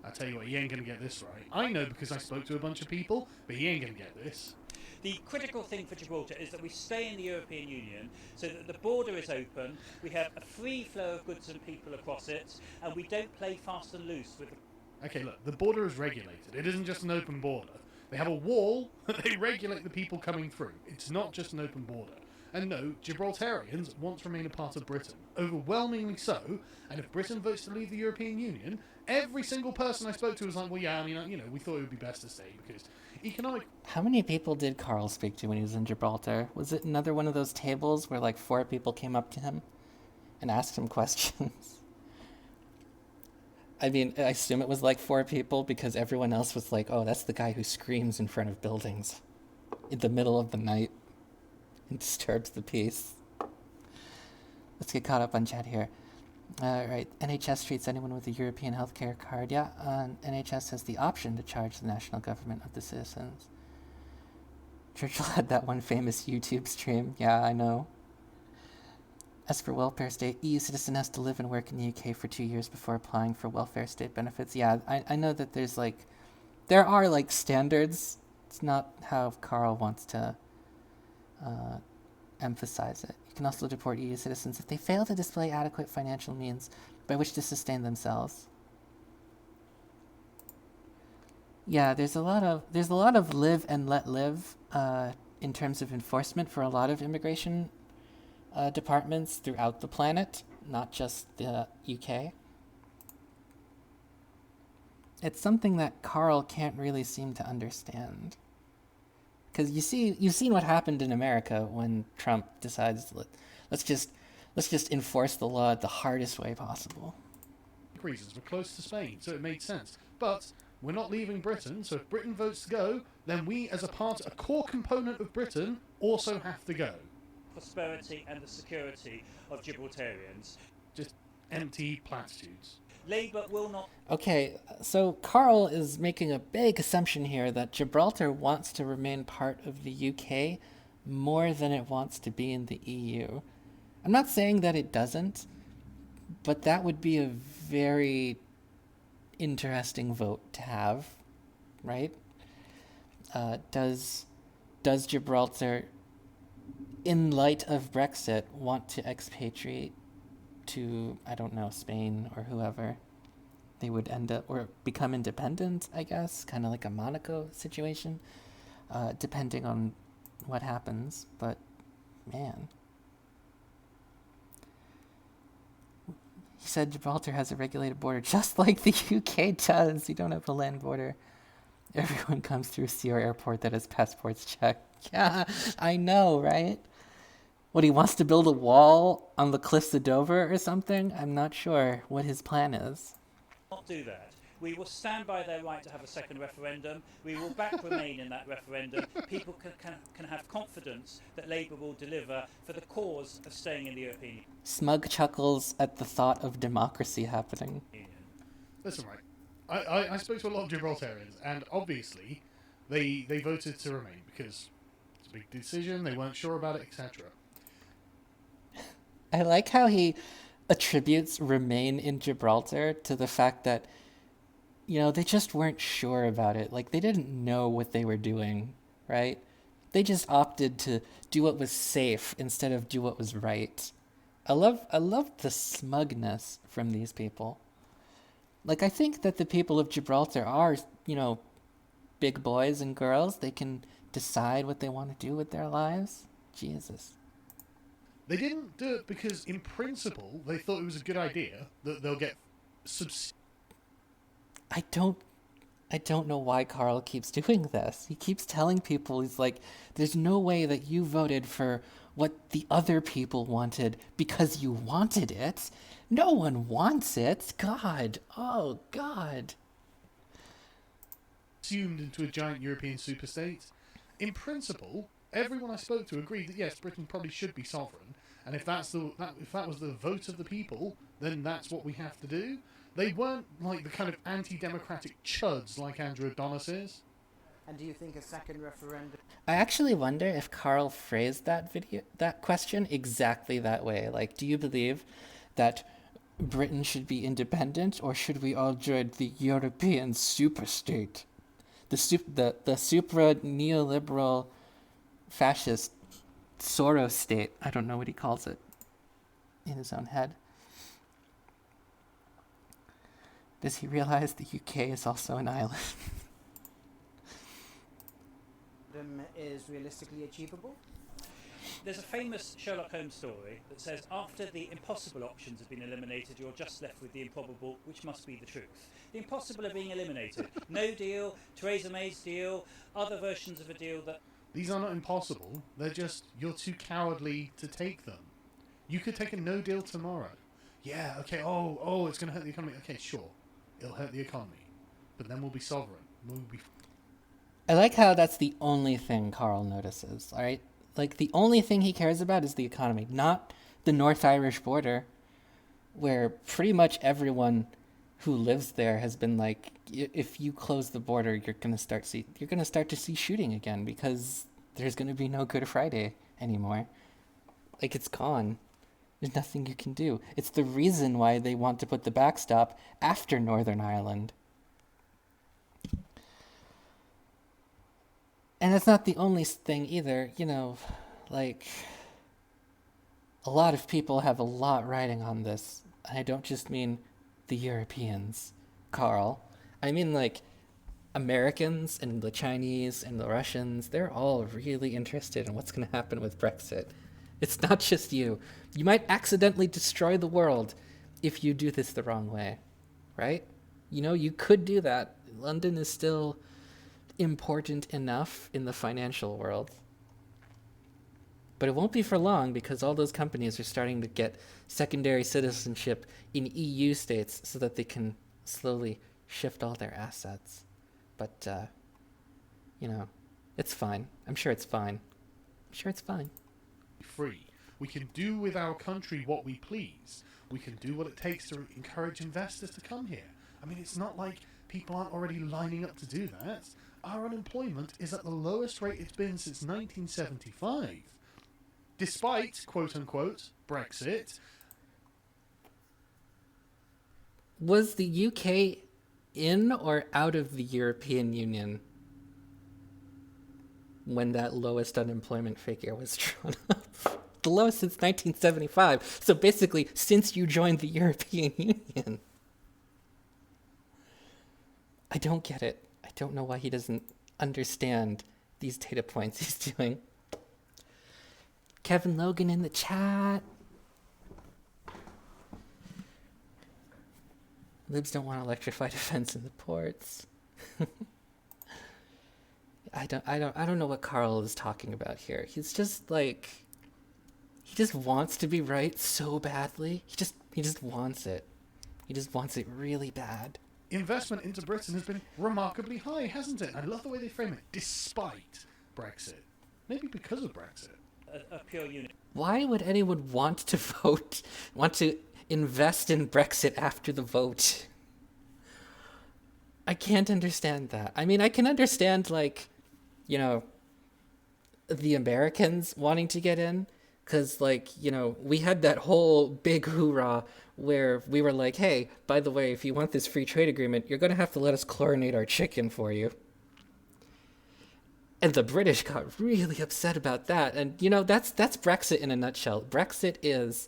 I tell you what, he ain't gonna get this right. I know because I spoke to a bunch of people, but he ain't gonna get this. The critical thing for Gibraltar is that we stay in the European Union so that the border is open, we have a free flow of goods and people across it, and we don't play fast and loose with the... Okay, look, the border is regulated. It isn't just an open border. They have a wall that they regulate the people coming through. It's not just an open border. And no, Gibraltarians want to remain a part of Britain. Overwhelmingly so. And if Britain votes to leave the European Union, every single person I spoke to was like, well, yeah, I mean, we thought it would be best to stay because economic... How many people did Carl speak to when he was in Gibraltar? Was it another one of those tables where, like, 4 people came up to him and asked him questions? I mean, I assume it was like 4 people because everyone else was like, oh, that's the guy who screams in front of buildings in the middle of the night and disturbs the peace. Let's get caught up on chat here. Right, NHS treats anyone with a European healthcare card. Yeah, NHS has the option to charge the national government of the citizens. Churchill had that one famous YouTube stream. Yeah, I know. As for welfare state, EU citizen has to live and work in the UK for 2 years before applying for welfare state benefits. Yeah, I know that there are standards. It's not how Carl wants to emphasize it. You can also deport EU citizens if they fail to display adequate financial means by which to sustain themselves. Yeah, there's a lot of live and let live in terms of enforcement for a lot of immigration departments throughout the planet, not just the UK. It's something that Carl can't really seem to understand. Because you've seen what happened in America when Trump decides let's just enforce the law the hardest way possible. Reasons, we're close to Spain, so it made sense. But we're not leaving Britain, so if Britain votes to go, then we, as a core component of Britain, also have to go. Prosperity and the security of Gibraltarians. Just empty platitudes. Labour will not... Okay, so Carl is making a big assumption here that Gibraltar wants to remain part of the UK more than it wants to be in the EU. I'm not saying that it doesn't, but that would be a very interesting vote to have, right? Does Gibraltar, in light of Brexit, want to expatriate to, I don't know, Spain or whoever? They would end up, or become independent, I guess, kind of like a Monaco situation, depending on what happens. But, man. He said Gibraltar has a regulated border, just like the UK does. You don't have a land border. Everyone comes through Seoul Airport that has passports checked. Yeah, I know, right? What, he wants to build a wall on the cliffs of Dover or something? I'm not sure what his plan is. Not do that. We will stand by their right to have a second referendum. We will back Remain in that referendum. People can have confidence that Labour will deliver for the cause of staying in the European Union. Smug chuckles at the thought of democracy happening. Listen, right. I spoke to a lot of Gibraltarians, and obviously they voted to remain because it's a big decision, they weren't sure about it, etc. I like how he attributes Remain in Gibraltar to the fact that, they just weren't sure about it. Like, they didn't know what they were doing, right? They just opted to do what was safe instead of do what was right. I love the smugness from these people. Like, I think that the people of Gibraltar are, big boys and girls. They can decide what they want to do with their lives. Jesus. They didn't do it because, in principle, they thought it was a good idea that they'll get I don't know why Carl keeps doing this. He keeps telling people, he's like, there's no way that you voted for what the other people wanted because you wanted it. No one wants it. God. Oh, God. Assumed into a giant European superstate. In principle, everyone I spoke to agreed that yes, Britain probably should be sovereign, and if that was the vote of the people, then that's what we have to do. They weren't like the kind of anti-democratic chuds like Andrew Adonis is. And do you think a second referendum... I actually wonder if Carl phrased that question exactly that way. Like, do you believe that Britain should be independent, or should we all join the European superstate? The supra-neoliberal fascist Soros state. I don't know what he calls it in his own head. Does he realize the UK is also an island? is realistically achievable? There's a famous Sherlock Holmes story that says after the impossible options have been eliminated, you're just left with the improbable, which must be the truth. The impossible are being eliminated. No deal, Theresa May's deal, other versions of a deal that... These are not impossible, they're just, you're too cowardly to take them. You could take a no deal tomorrow. Yeah, okay, oh, it's going to hurt the economy. Okay, sure, it'll hurt the economy. But then we'll be sovereign. I like how that's the only thing Carl notices, alright? Like, the only thing he cares about is the economy, not the North Irish border, where pretty much everyone who lives there has been like, if you close the border, you're gonna start to see shooting again because there's gonna be no Good Friday anymore. Like, it's gone. There's nothing you can do. It's the reason why they want to put the backstop after Northern Ireland. And it's not the only thing either. You know, like, a lot of people have a lot riding on this. And I don't just mean the Europeans, Carl. I mean, like, Americans and the Chinese and the Russians, they're all really interested in what's going to happen with Brexit. It's not just you. You might accidentally destroy the world if you do this the wrong way, right? You know, you could do that. London is still important enough in the financial world. But it won't be for long because all those companies are starting to get secondary citizenship in EU states so that they can slowly shift all their assets. But, you know, it's fine. I'm sure it's fine. I'm sure it's fine. Free. We can do with our country what we please. We can do what it takes to encourage investors to come here. I mean, it's not like people aren't already lining up to do that. Our unemployment is at the lowest rate it's been since 1975. Despite, quote-unquote, Brexit. Was the UK in or out of the European Union when that lowest unemployment figure was drawn up? The lowest since 1975. So basically, since you joined the European Union. I don't get it. I don't know why he doesn't understand these data points he's doing. Kevin Logan in the chat. Libs don't want to electrify defense in the ports. I don't know what Carl is talking about here. He's just like, he just wants to be right so badly. He just wants it. He just wants it really bad. Investment into Britain has been remarkably high, hasn't it? I love the way they frame it. Despite Brexit. Maybe because of Brexit. A pure unit. Why would anyone want to vote, want to invest in Brexit after the vote? I can't understand that. I mean, I can understand, like, you know, the Americans wanting to get in, because, like, you know, we had that whole big hoorah where we were like, hey, by the way, if you want this free trade agreement, you're going to have to let us chlorinate our chicken for you. And the British got really upset about that. And, you know, that's Brexit in a nutshell. Brexit is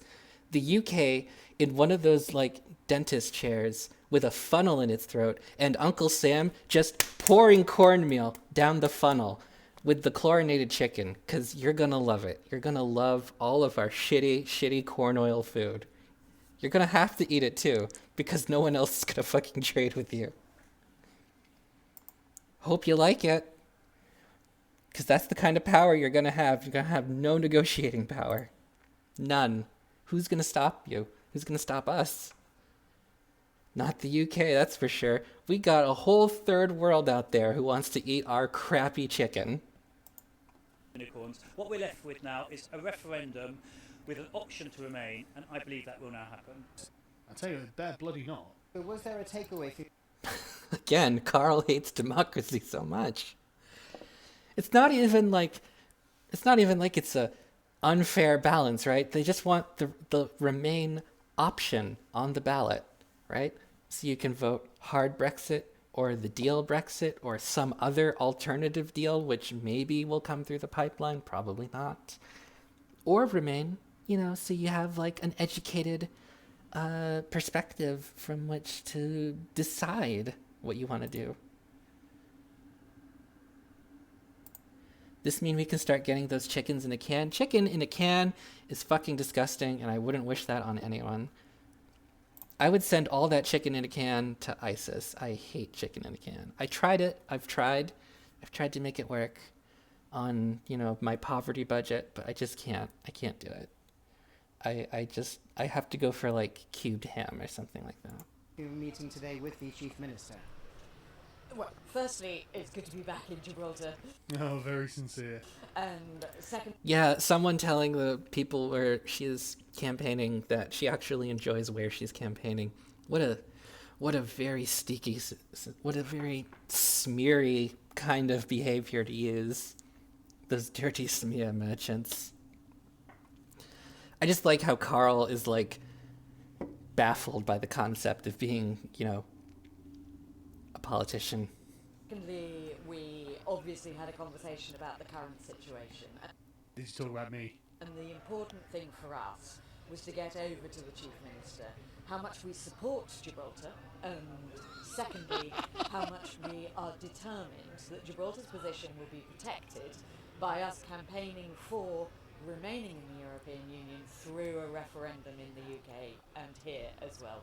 the UK in one of those, like, dentist chairs with a funnel in its throat and Uncle Sam just pouring cornmeal down the funnel with the chlorinated chicken, because you're going to love it. You're going to love all of our shitty corn oil food. You're going to have to eat it, too, because no one else is going to fucking trade with you. Hope you like it. Because that's the kind of power you're going to have. You're going to have no negotiating power. None. Who's going to stop you? Who's going to stop us? Not the UK, that's for sure. We got a whole third world out there who wants to eat our crappy chicken. Unicorns. What we're left with now is a referendum with an option to remain, and I believe that will now happen. I tell you, they're bloody not. But was there a takeaway for Again, Carl hates democracy so much. It's not even like it's a unfair balance, right? They just want the remain option on the ballot, right? So you can vote hard Brexit or the deal Brexit or some other alternative deal, which maybe will come through the pipeline, probably not. Or remain, you know, so you have like an educated perspective from which to decide what you want to do. This mean we can start getting those chickens in a can? Chicken in a can is fucking disgusting, and I wouldn't wish that on anyone. I would send all that chicken in a can to ISIS. I hate chicken in a can. I tried it. I've tried to make it work on, you know, my poverty budget, but I just can't. I can't do it. I have to go for like cubed ham or something like that. your meeting today with the Chief Minister? Well, firstly, it's good to be back in Gibraltar. Oh, very sincere. And second... Yeah, someone telling the people where she is campaigning that she actually enjoys where she's campaigning. What a very sticky, what a very smeary kind of behavior to use. Those dirty smear merchants. I just like how Carl is like baffled by the concept of being, a politician. Secondly, we obviously had a conversation about the current situation. Did you talk about me? And the important thing for us was to get over to the Chief Minister how much we support Gibraltar, and secondly, how much we are determined that Gibraltar's position will be protected by us campaigning for remaining in the European Union through a referendum in the UK and here as well.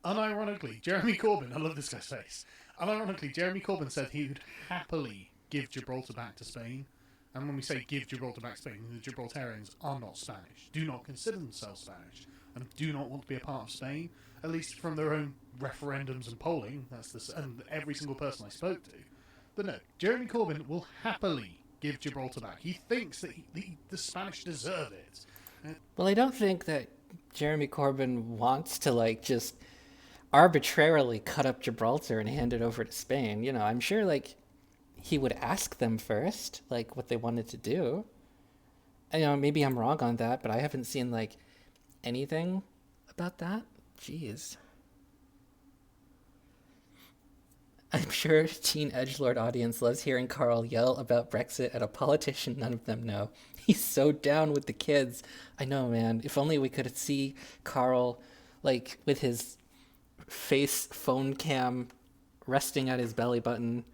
Unironically, Jeremy Corbyn, I love this guy's face. Unironically, Jeremy Corbyn said he would happily give Gibraltar back to Spain. And when we say give Gibraltar back to Spain, the Gibraltarians are not Spanish, do not consider themselves Spanish, and do not want to be a part of Spain, at least from their own referendums and polling. And every single person I spoke to. But no, Jeremy Corbyn will happily give Gibraltar back. He thinks that the Spanish deserve it. Well, I don't think that Jeremy Corbyn wants to, just arbitrarily cut up Gibraltar and hand it over to Spain. I'm sure, he would ask them first, what they wanted to do. Maybe I'm wrong on that, but I haven't seen, anything about that. Jeez. I'm sure teen edgelord audience loves hearing Carl yell about Brexit at a politician none of them know. He's so down with the kids. I know, man. If only we could see Carl, with his face phone cam resting at his belly button,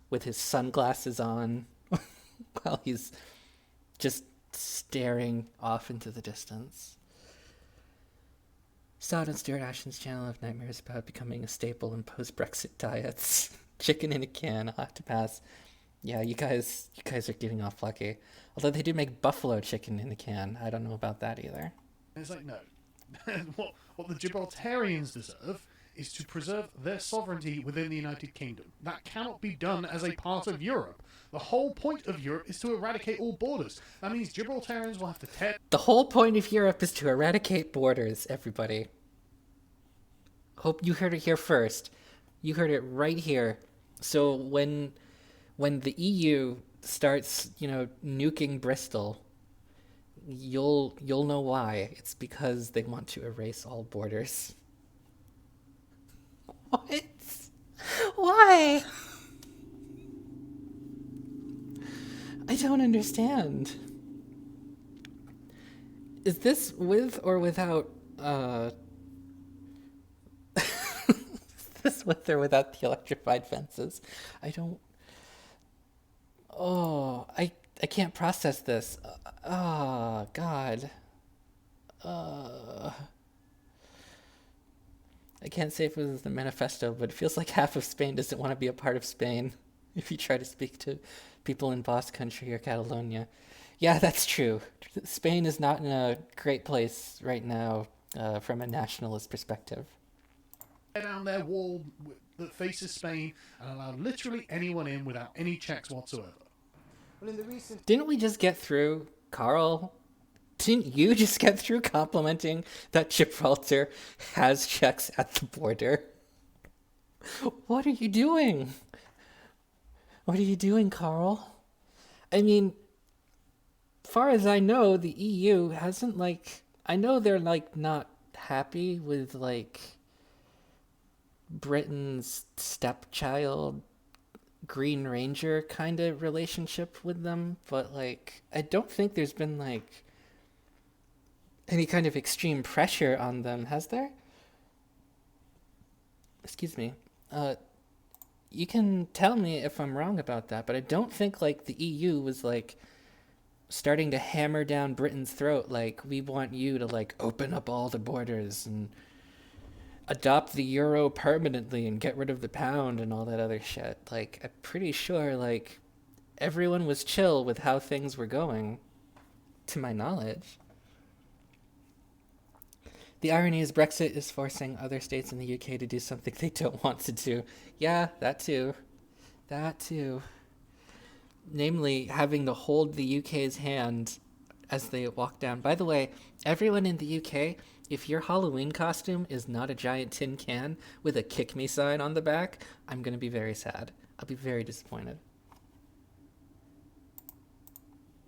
with his sunglasses on, while he's just staring off into the distance. Saw it on Stuart Ashton's channel of nightmares about becoming a staple in post-Brexit diets. Chicken in a can, I'll have to pass. Yeah, you guys are getting off lucky. Although they do make buffalo chicken in a can. I don't know about that either. It's no. what the Gibraltarians deserve is to preserve their sovereignty within the United Kingdom. That cannot be done as a part of Europe. The whole point of Europe is to eradicate all borders. That means Gibraltarians will have to tear... The whole point of Europe is to eradicate borders, everybody. Hope you heard it here first. You heard it right here. So when the EU starts, nuking Bristol, you'll know why. It's because they want to erase all borders. What? Why? I don't understand. Is this with or without, is this with or without the electrified fences? I can't process this. Oh, God. I can't say if it was the manifesto, but it feels like half of Spain doesn't want to be a part of Spain if you try to speak to people in Basque Country or Catalonia. Yeah, that's true. Spain is not in a great place right now from a nationalist perspective. Down their wall that faces Spain and allow literally anyone in without any checks whatsoever. Well, in the recent... Didn't we just get through, Carl? Didn't you just get through complimenting that Gibraltar has checks at the border? What are you doing? What are you doing, Carl? I mean, far as I know, the EU hasn't, I know they're, not happy with, Britain's stepchild Green Ranger kind of relationship with them, but, I don't think there's been, any kind of extreme pressure on them, has there? Excuse me. You can tell me if I'm wrong about that, but I don't think, the EU was, starting to hammer down Britain's throat, we want you to, open up all the borders and adopt the euro permanently and get rid of the pound and all that other shit. I'm pretty sure, everyone was chill with how things were going, to my knowledge. The irony is Brexit is forcing other states in the UK to do something they don't want to do. Yeah, that too. That too. Namely, having to hold the UK's hand as they walk down. By the way, everyone in the UK, if your Halloween costume is not a giant tin can with a kick me sign on the back, I'm going to be very sad. I'll be very disappointed.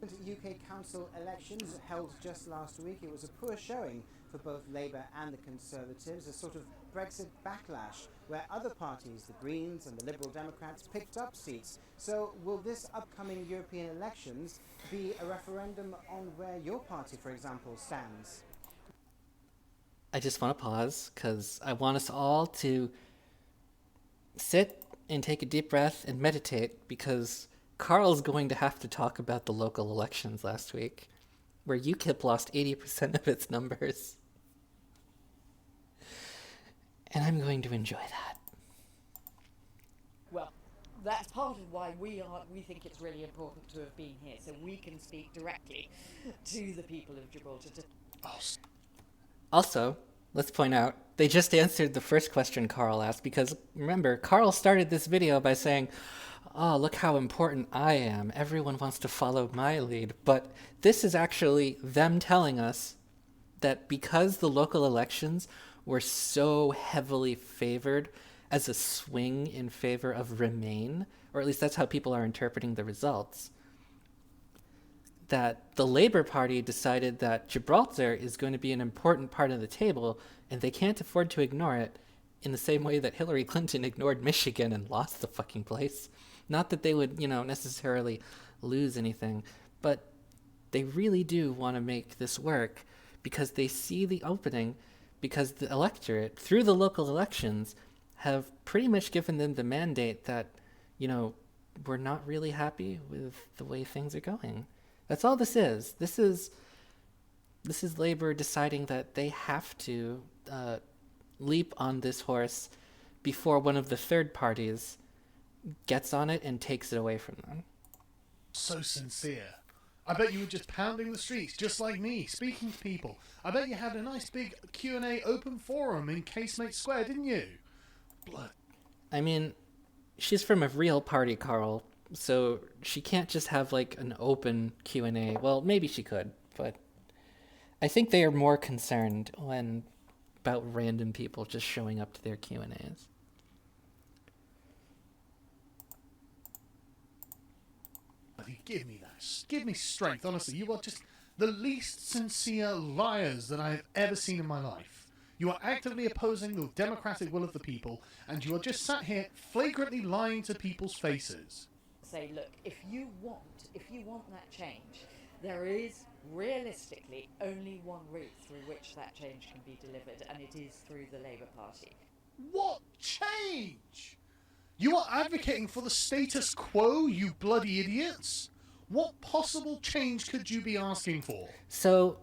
UK council elections held just last week. It was a poor showing for both Labour and the Conservatives, a sort of Brexit backlash where other parties, the Greens and the Liberal Democrats, picked up seats. So will this upcoming European elections be a referendum on where your party, for example, stands? I just want to pause because I want us all to sit and take a deep breath and meditate, because Carl's going to have to talk about the local elections last week, where UKIP lost 80% of its numbers. And I'm going to enjoy that. Well, that's part of why we think it's really important to have been here, so we can speak directly to the people of Gibraltar. Also, let's point out, they just answered the first question Carl asked, because remember, Carl started this video by saying, oh, look how important I am. Everyone wants to follow my lead. But this is actually them telling us that because the local elections were so heavily favored as a swing in favor of Remain, or at least that's how people are interpreting the results, that the Labour Party decided that Gibraltar is going to be an important part of the table, and they can't afford to ignore it, in the same way that Hillary Clinton ignored Michigan and lost the fucking place. Not that they would, necessarily lose anything, but they really do want to make this work because they see the opening, because the electorate, through the local elections, have pretty much given them the mandate that, we're not really happy with the way things are going. That's all this is. This is Labour deciding that they have to leap on this horse before one of the third parties gets on it and takes it away from them. So sincere. I bet you were just pounding the streets, just like me, speaking to people. I bet you had a nice big Q&A open forum in Casemate Square, didn't you? Blood. I mean, she's from a real party, Carl, so she can't just have, an open Q&A. Well, maybe she could, but I think they are more concerned about random people just showing up to their Q&As. Give me that. Give me strength, honestly. You are just the least sincere liars that I have ever seen in my life. You are actively opposing the democratic will of the people, and you are just sat here flagrantly lying to people's faces. Say, look, if you want that change, there is realistically only one route through which that change can be delivered, and it is through the Labour Party. What change? You are advocating for the status quo, you bloody idiots? What possible change could you be asking for? So,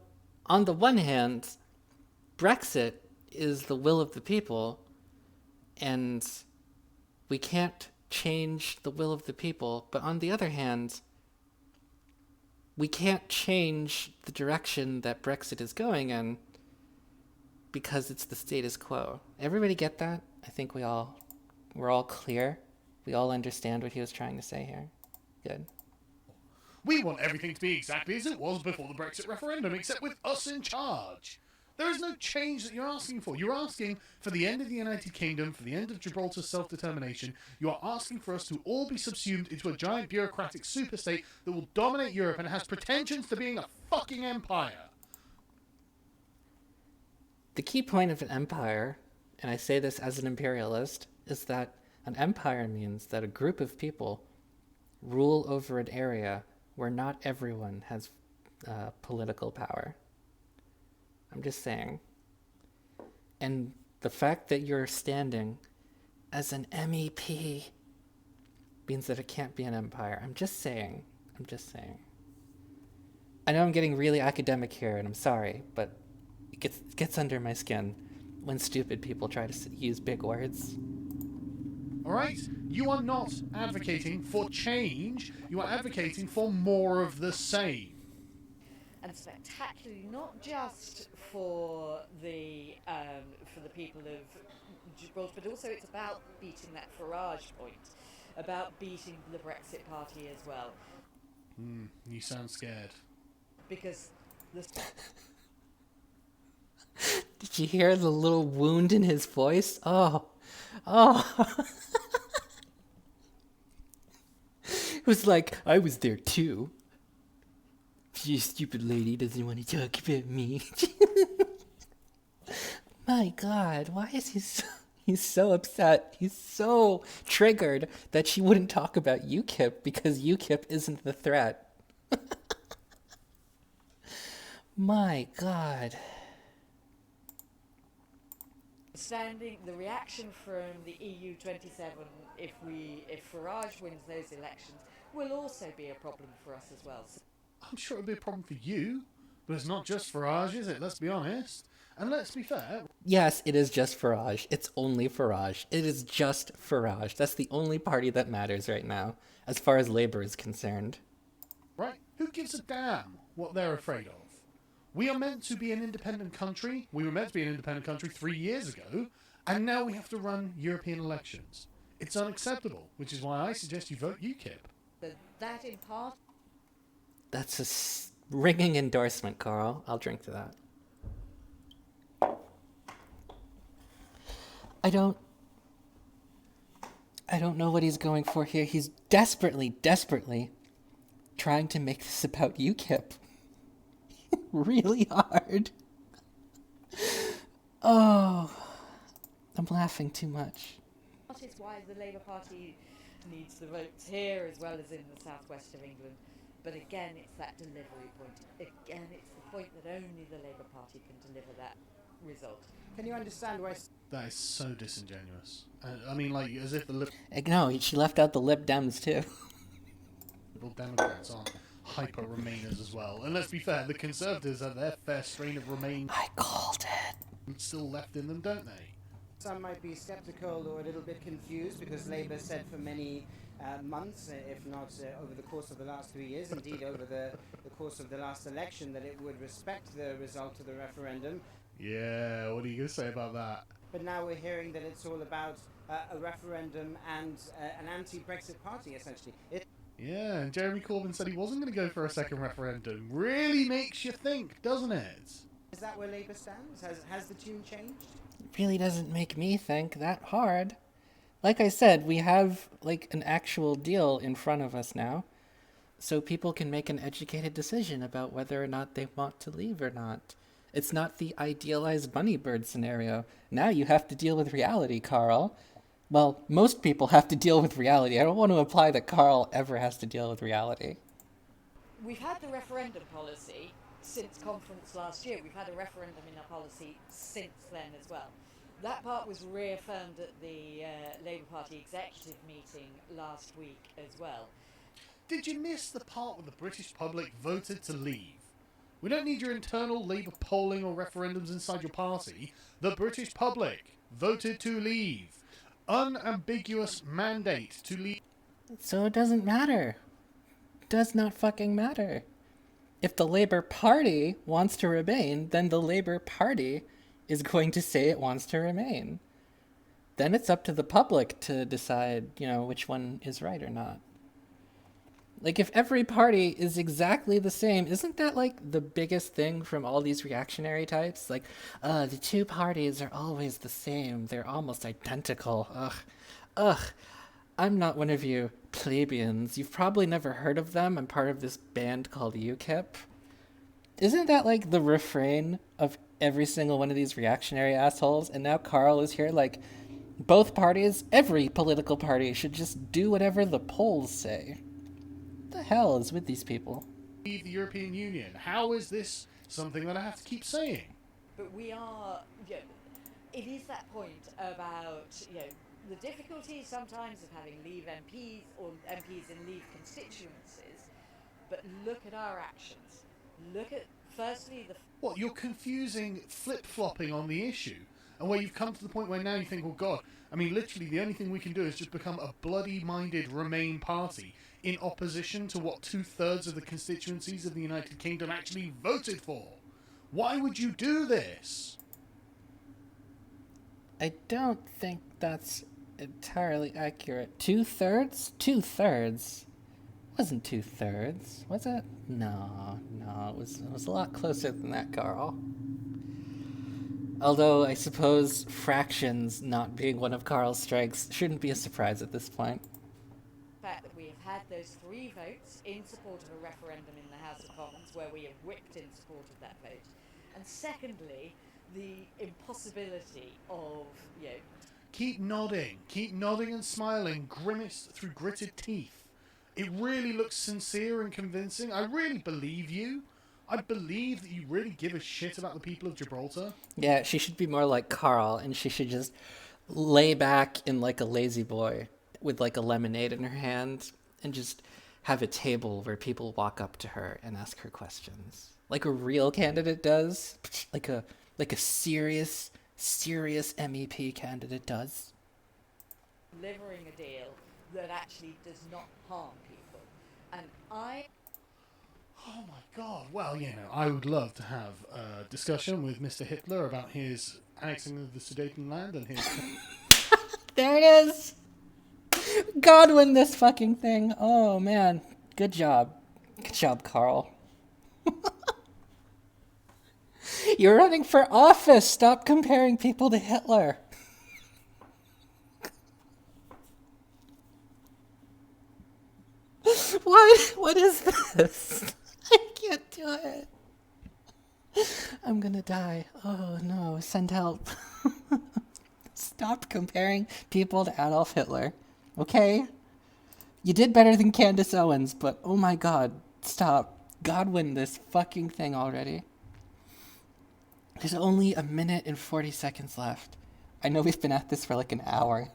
on the one hand, Brexit is the will of the people, and we can't change the will of the people. But on the other hand, we can't change the direction that Brexit is going in because it's the status quo. Everybody get that? I think we're all clear. We all understand what he was trying to say here. Good. We want everything to be exactly as it was before the Brexit referendum, except with us in charge. There is no change that you're asking for. You're asking for the end of the United Kingdom, for the end of Gibraltar's self-determination. You are asking for us to all be subsumed into a giant bureaucratic superstate that will dominate Europe and has pretensions to being a fucking empire. The key point of an empire, and I say this as an imperialist, is that an empire means that a group of people rule over an area where not everyone has political power. I'm just saying. And the fact that you're standing as an MEP means that it can't be an empire. I'm just saying. I know I'm getting really academic here, and I'm sorry, but it gets under my skin when stupid people try to use big words. Alright? You are not advocating for change. You are advocating for more of the same. And spectacularly, not just for the people of Gibraltar, but also it's about beating that Farage point, about beating the Brexit Party as well. You sound scared. Because Did you hear the little wound in his voice? Oh. It was like, I was there too. You stupid lady doesn't want to talk about me. My God, why is he's so upset? He's so triggered that she wouldn't talk about UKIP because UKIP isn't the threat. My God. The reaction from the EU 27, if Farage wins those elections, will also be a problem for us as well. So I'm sure it'll be a problem for you, but it's not just Farage, is it? Let's be honest. And let's be fair. Yes, it is just Farage. It's only Farage. It is just Farage. That's the only party that matters right now, as far as Labour is concerned. Right? Who gives a damn what they're afraid of? We are meant to be an independent country. We were meant to be an independent country 3 years ago, and now we have to run European elections. It's unacceptable, which is why I suggest you vote UKIP. that in part That's a ringing endorsement, Carl. I'll drink to that. I don't know what he's going for here. He's desperately trying to make this about UKIP. Really hard. Oh, I'm laughing too much. that is why the Labour Party needs the votes here as well as in the southwest of England. But again, it's that delivery point. Again, it's the point that only the Labour Party can deliver that result. Can you understand why? That is so disingenuous. I mean, like, as if the No, she left out the Lib Dems too. Liberal Democrats aren't hyper-Remainers as well. And let's be fair, the Conservatives have their fair strain of Remain I called it. still left in them, don't they? Some might be sceptical or a little bit confused because Labour said for many months, if not over the course of the last 3 years, indeed over the course of the last election, that it would respect the result of the referendum. Yeah, what are you going to say about that? But now we're hearing that it's all about a referendum and an anti-Brexit party, essentially. Yeah, and Jeremy Corbyn said he wasn't going to go for a second referendum. Really makes you think, doesn't it? Is that where Labour stands? Has the tune changed? It really doesn't make me think that hard. Like I said, we have like an actual deal in front of us now, so people can make an educated decision about whether or not they want to leave or not. It's not the idealized bunny bird scenario. Now you have to deal with reality, Carl. Well, most people have to deal with reality. I don't want to imply that Carl ever has to deal with reality. We've had the referendum policy since conference last year. We've had a referendum in our policy since then as well. That part was reaffirmed at the Labour Party executive meeting last week as well. Did you miss the part where the British public voted to leave? We don't need your internal Labour polling or referendums inside your party. The British public voted to leave. Unambiguous mandate to leave. So it doesn't matter. Does not fucking matter. If the Labour Party wants to remain, then the Labour Party is going to say it wants to remain. Then it's up to the public to decide, which one is right or not. Like, if every party is exactly the same, isn't that, like, the biggest thing from all these reactionary types? Like, the two parties are always the same. They're almost identical. Ugh. I'm not one of you plebeians. You've probably never heard of them. I'm part of this band called UKIP. Isn't that, like, the refrain of every single one of these reactionary assholes? And now Carl is here, like, both parties, every political party should just do whatever the polls say. What the hell is with these people? Leave the European Union. How is this something that I have to keep saying? But we are, it is that point about, the difficulty sometimes of having Leave MPs or MPs in Leave constituencies. But look at our actions. Look at, firstly, What, you're confusing flip-flopping on the issue? And where you've come to the point where now you think, well, God, I mean, literally the only thing we can do is just become a bloody-minded Remain party in opposition to what 2/3 of the constituencies of the United Kingdom actually voted for. Why would you do this? I don't think that's entirely accurate. 2/3? 2/3? Wasn't 2/3, was it? No, it was a lot closer than that, Carl. Although I suppose fractions not being one of Carl's strengths shouldn't be a surprise at this point. fact that we have had those 3 votes in support of a referendum in the House of Commons, where we have whipped in support of that vote. And secondly, the impossibility of, Keep nodding and smiling, grimaced through gritted teeth. It really looks sincere and convincing. I really believe you. I believe that you really give a shit about the people of Gibraltar. Yeah, she should be more like Carl, and she should just lay back in like a lazy boy with like a lemonade in her hand and just have a table where people walk up to her and ask her questions. Like a real candidate does. Like a serious MEP candidate does. delivering a deal that actually does not harm people. And Oh my god. Well, I would love to have a discussion with Mr. Hitler about his annexing of the Sudetenland and his... There it is! God win this fucking thing. Oh man. Good job. Good job, Carl. You're running for office. Stop comparing people to Hitler. What is this? I can't do it. I'm gonna die. Oh no, send help. Stop comparing people to Adolf Hitler. Okay? You did better than Candace Owens, but oh my god, stop. God win this fucking thing already. There's only 1 minute and 40 seconds left. I know we've been at this for like an hour.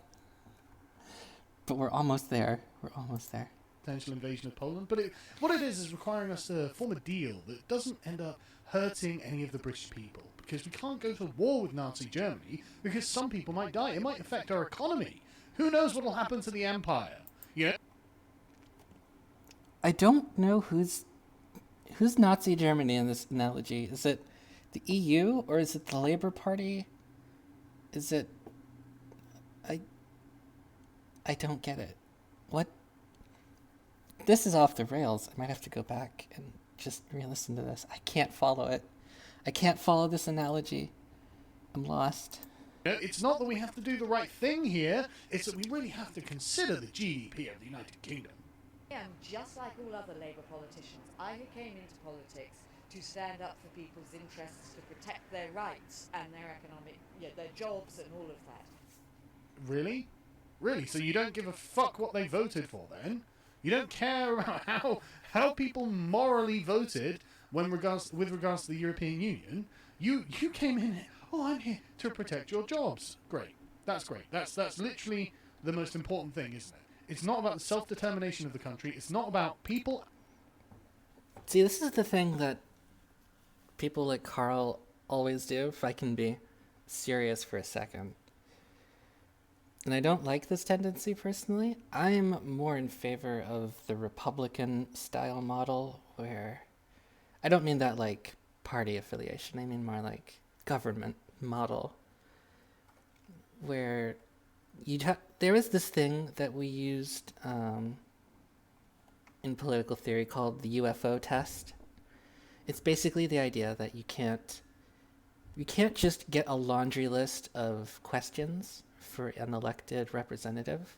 But we're almost there. We're almost there. Potential invasion of Poland. But what it is requiring us to form a deal that doesn't end up hurting any of the British people. Because we can't go to war with Nazi Germany because some people might die. It might affect our economy. Who knows what will happen to the empire? I don't know who's Nazi Germany in this analogy. Is it the EU or is it the Labour Party? Is it... I don't get it. What? This is off the rails. I might have to go back and just re-listen to this. I can't follow it. I can't follow this analogy. I'm lost. It's not that we have to do the right thing here. It's that we really have to consider the GDP of the United Kingdom. am just like all other Labour politicians. I came into politics to stand up for people's interests, to protect their rights and their economic, their jobs and all of that. Really? Really? So you don't give a fuck what they voted for then? You don't care about how people morally voted with regards to the European Union? You came in, I'm here to protect your jobs. Great. That's great. That's literally the most important thing, isn't it? It's not about the self-determination of the country. It's not about people. See, this is the thing that people like Carl always do, if I can be serious for a second. And I don't like this tendency personally. I'm more in favor of the Republican style model where, I don't mean that like party affiliation, I mean more like government model, where there is this thing that we used in political theory called the UFO test. It's basically the idea that you can't just get a laundry list of questions for an elected representative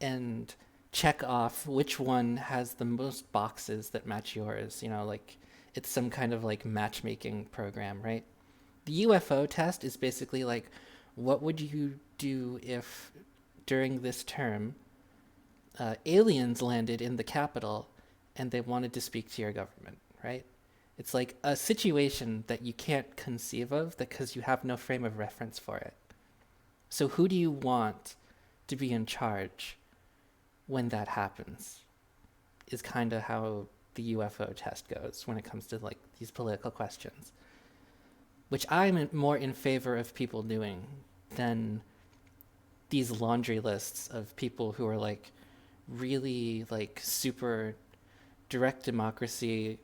and check off which one has the most boxes that match yours, like it's some kind of like matchmaking program, right? The UFO test is basically like, what would you do if during this term aliens landed in the Capitol and they wanted to speak to your government, right? It's like a situation that you can't conceive of because you have no frame of reference for it. So who do you want to be in charge when that happens is kind of how the UFO test goes when it comes to like these political questions, which I'm more in favor of people doing than these laundry lists of people who are like really like super direct democracy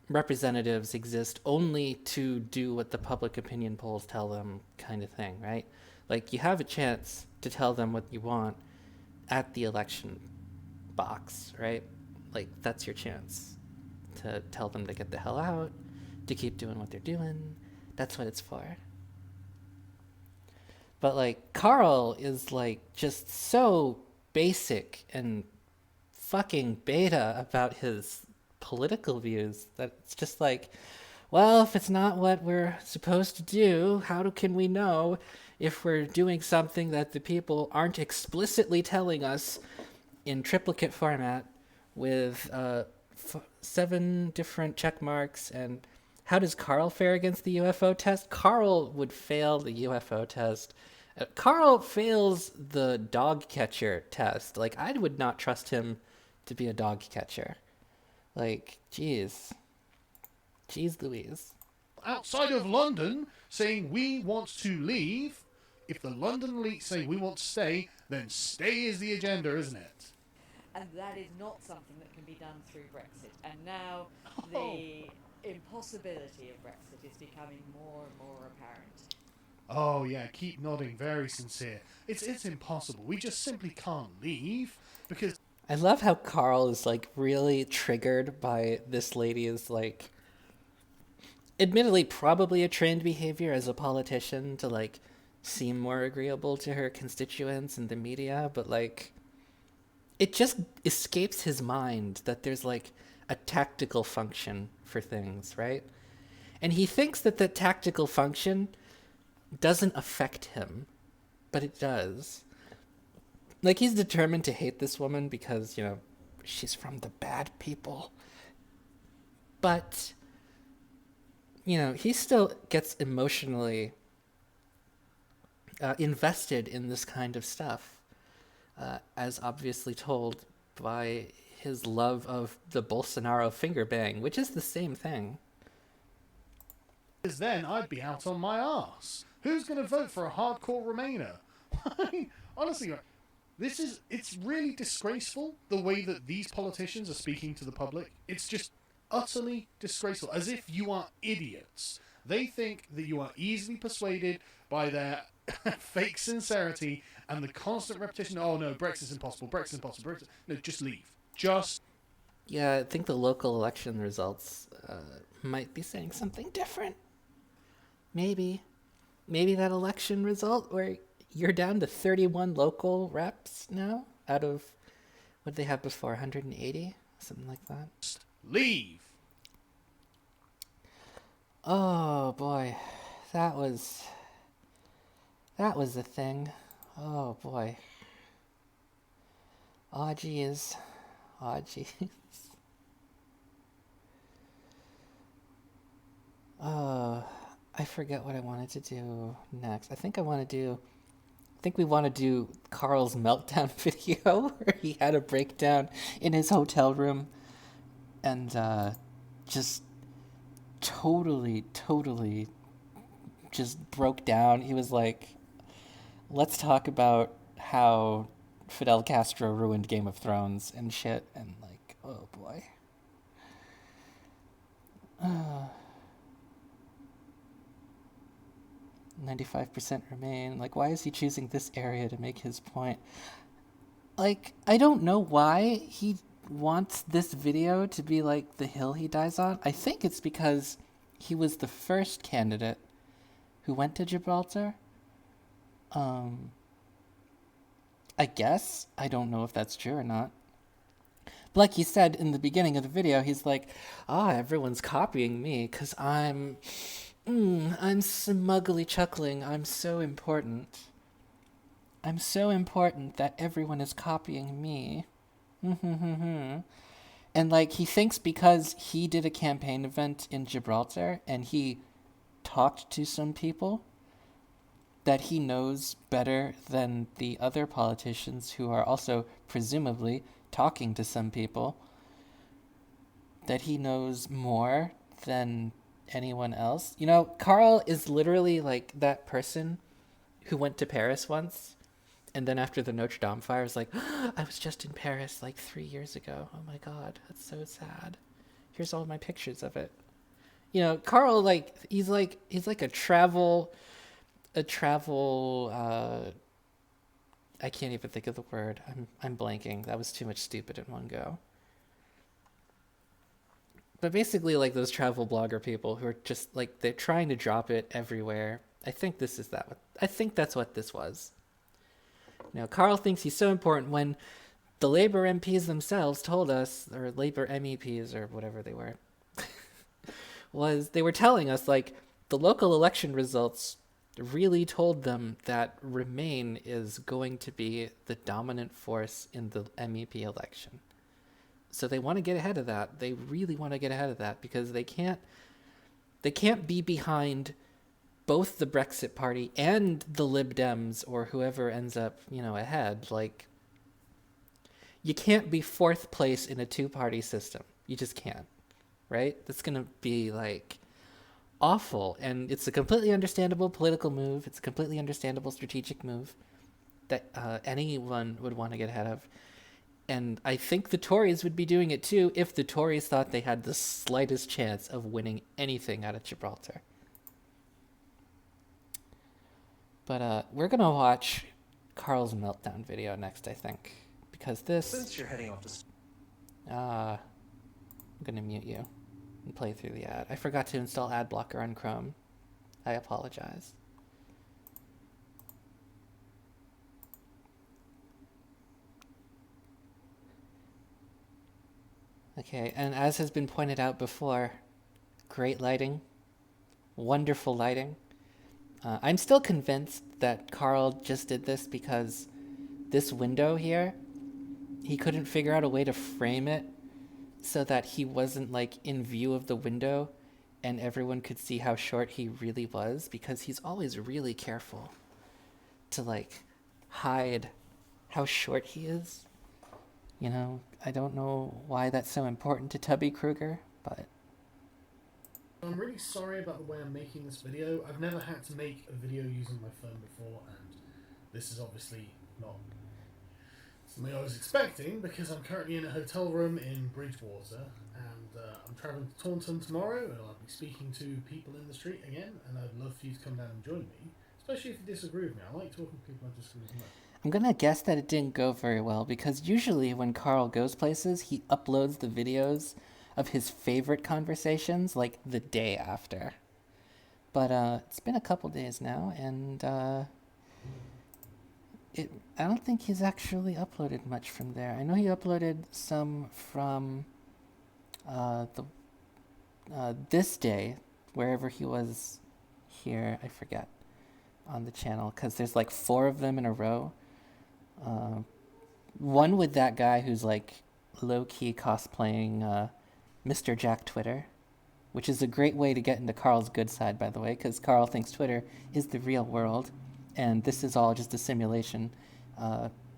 representatives exist only to do what the public opinion polls tell them kind of thing, right? Like you have a chance to tell them what you want at the election box, right? Like that's your chance to tell them to get the hell out, to keep doing what they're doing. That's what it's for. But like Carl is like just so basic and fucking beta about his political views that it's just like, well, if it's not what we're supposed to do, how can we know if we're doing something that the people aren't explicitly telling us in triplicate format with 7 different check marks? And how does Carl fare against the UFO test? Carl would fail the UFO test. Carl fails the dog catcher test. Like, I would not trust him to be a dog catcher. Like, Jeez Louise. Outside of London saying we want to leave, if the London elite say we want to stay, then stay is the agenda, isn't it? And that is not something that can be done through Brexit. And now the impossibility of Brexit is becoming more and more apparent. Oh yeah, keep nodding, very sincere. It's impossible. We just simply can't leave because... I love how Carl is like really triggered by this lady's like, admittedly probably a trained behavior as a politician to like seem more agreeable to her constituents and the media, but like it just escapes his mind that there's like a tactical function for things, right? And he thinks that the tactical function doesn't affect him, but it does. Like, he's determined to hate this woman because, you know, she's from the bad people. But, you know, he still gets emotionally invested in this kind of stuff, as obviously told by his love of the Bolsonaro finger bang, which is the same thing. Because then I'd be out on my arse. Who's going to vote for a hardcore Remainer? Honestly, it's really disgraceful the way that these politicians are speaking to the public. It's just utterly disgraceful, as if you are idiots. They think that you are easily persuaded by their fake sincerity and the constant repetition, oh no, Brexit's impossible, Brexit's impossible, Brexit. No, just leave. Yeah, I think the local election results might be saying something different. Maybe that election result where you're down to 31 local reps now out of, what did they have before, 180? Something like that. Just leave. Oh boy, that was the thing. Oh boy. Aw geez. I forget what I wanted to do next. I think we want to do Carl's meltdown video where he had a breakdown in his hotel room and just totally just broke down. He was like, let's talk about how Fidel Castro ruined Game of Thrones and shit, and like, oh boy. 95% remain. Like, why is he choosing this area to make his point? Like, I don't know why he wants this video to be like the hill he dies on. I think it's because he was the first candidate who went to Gibraltar. I guess. I don't know if that's true or not. But like he said in the beginning of the video, he's like, everyone's copying me because I'm smugly chuckling. I'm so important. I'm so important that everyone is copying me. And like, he thinks because he did a campaign event in Gibraltar and he talked to some people that he knows better than the other politicians who are also presumably talking to some people, that he knows more than anyone else. You know, Carl is literally like that person who went to Paris once and then after the Notre Dame fire was like, I was just in Paris like 3 years ago. Oh my God, that's so sad. Here's all my pictures of it. You know, Carl, like, he's like a travel, I can't even think of the word. I'm blanking. That was too much stupid in one go. But basically, like, those travel blogger people who are just like, they're trying to drop it everywhere. I think that's what this was. Carl thinks he's so important when the Labour MPs themselves told us, or Labour MEPs or whatever they were, they were telling us, like, the local election results really told them that Remain is going to be the dominant force in the MEP election. So they want to get ahead of that. They really want to get ahead of that because they can't be behind both the Brexit Party and the Lib Dems or whoever ends up, ahead. Like, you can't be fourth place in a two-party system. You just can't, right? That's going to be, like, awful. And it's a completely understandable political move. It's a completely understandable strategic move that anyone would want to get ahead of. And I think the Tories would be doing it too if the Tories thought they had the slightest chance of winning anything out of Gibraltar. But we're going to watch Carl's meltdown video next, I think. Because this... Since you're heading off to... I'm going to mute you and play through the ad. I forgot to install ad blocker on Chrome. I apologize. Okay, and as has been pointed out before, great lighting, wonderful lighting. I'm still convinced that Carl just did this because this window here, he couldn't figure out a way to frame it so that he wasn't, like, in view of the window and everyone could see how short he really was, because he's always really careful to, like, hide how short he is. I don't know why that's so important to Tubby Kruger, but... I'm really sorry about the way I'm making this video. I've never had to make a video using my phone before, and this is obviously not something I was expecting, because I'm currently in a hotel room in Bridgewater, and I'm travelling to Taunton tomorrow, and I'll be speaking to people in the street again, and I'd love for you to come down and join me, especially if you disagree with me. I like talking to people I disagree with most. I'm going to guess that it didn't go very well, because usually when Carl goes places, he uploads the videos of his favorite conversations, like, the day after. But it's been a couple days now, and I don't think he's actually uploaded much from there. I know he uploaded some from this day, wherever he was here, I forget, on the channel, because there's, like, 4 of them in a row. One with that guy who's, like, low-key cosplaying Mr. Jack Twitter, which is a great way to get into Carl's good side, by the way, because Carl thinks Twitter is the real world, and this is all just a simulation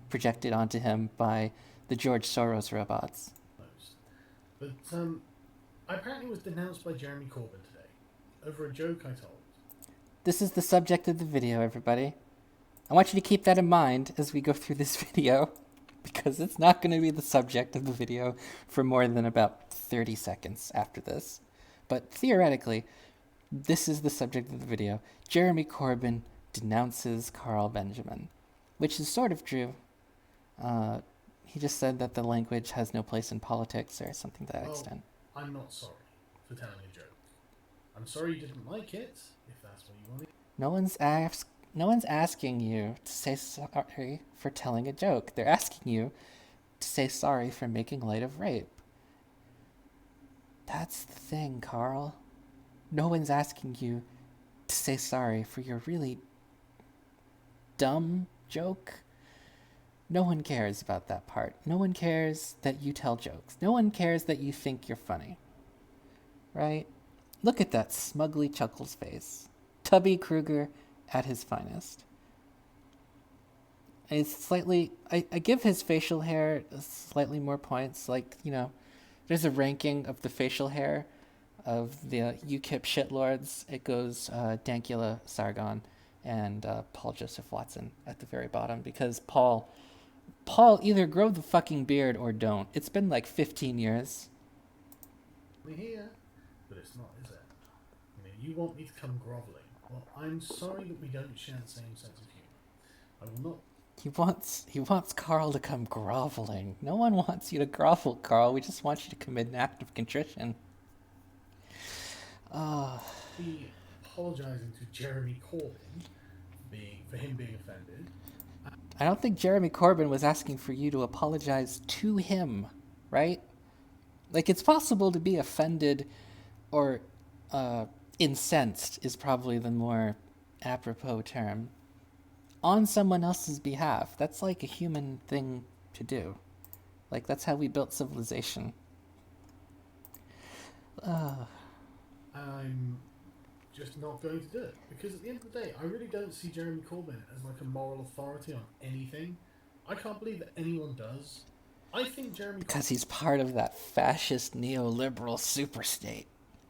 projected onto him by the George Soros robots. But I apparently was denounced by Jeremy Corbyn today over a joke I told. This is the subject of the video, everybody. I want you to keep that in mind as we go through this video, because it's not going to be the subject of the video for more than about 30 seconds after this. But theoretically, this is the subject of the video. Jeremy Corbyn denounces Carl Benjamin, which is sort of true. He just said that the language has no place in politics or something to that extent. I'm not sorry for telling a joke. I'm sorry you didn't like it, if that's what you wanted. No one's asking you to say sorry for telling a joke. They're asking you to say sorry for making light of rape. That's the thing, Carl. No one's asking you to say sorry for your really dumb joke. No one cares about that part. No one cares that you tell jokes. No one cares that you think you're funny. Right? Look at that smugly chuckles face. Tubby Kruger at his finest. It's slightly... I give his facial hair slightly more points. Like, there's a ranking of the facial hair of the UKIP shitlords. It goes Dankula Sargon and Paul Joseph Watson at the very bottom, because Paul either grow the fucking beard or don't. It's been like 15 years. We're here, but it's not, is it? You want me to come grovelling. Well, I'm sorry that we don't share the same sense of humour. I will not. He wants Carl to come groveling. No one wants you to grovel, Carl. We just want you to commit an act of contrition. Be apologising to Jeremy Corbyn for him being offended. I don't think Jeremy Corbyn was asking for you to apologize to him, right? Like, it's possible to be offended or incensed is probably the more apropos term on someone else's behalf. That's like a human thing to do. Like, that's how we built civilization. I'm just not going to do it. Because at the end of the day, I really don't see Jeremy Corbyn as like a moral authority on anything. I can't believe that anyone does. I think Jeremy Because he's part of that fascist neoliberal superstate,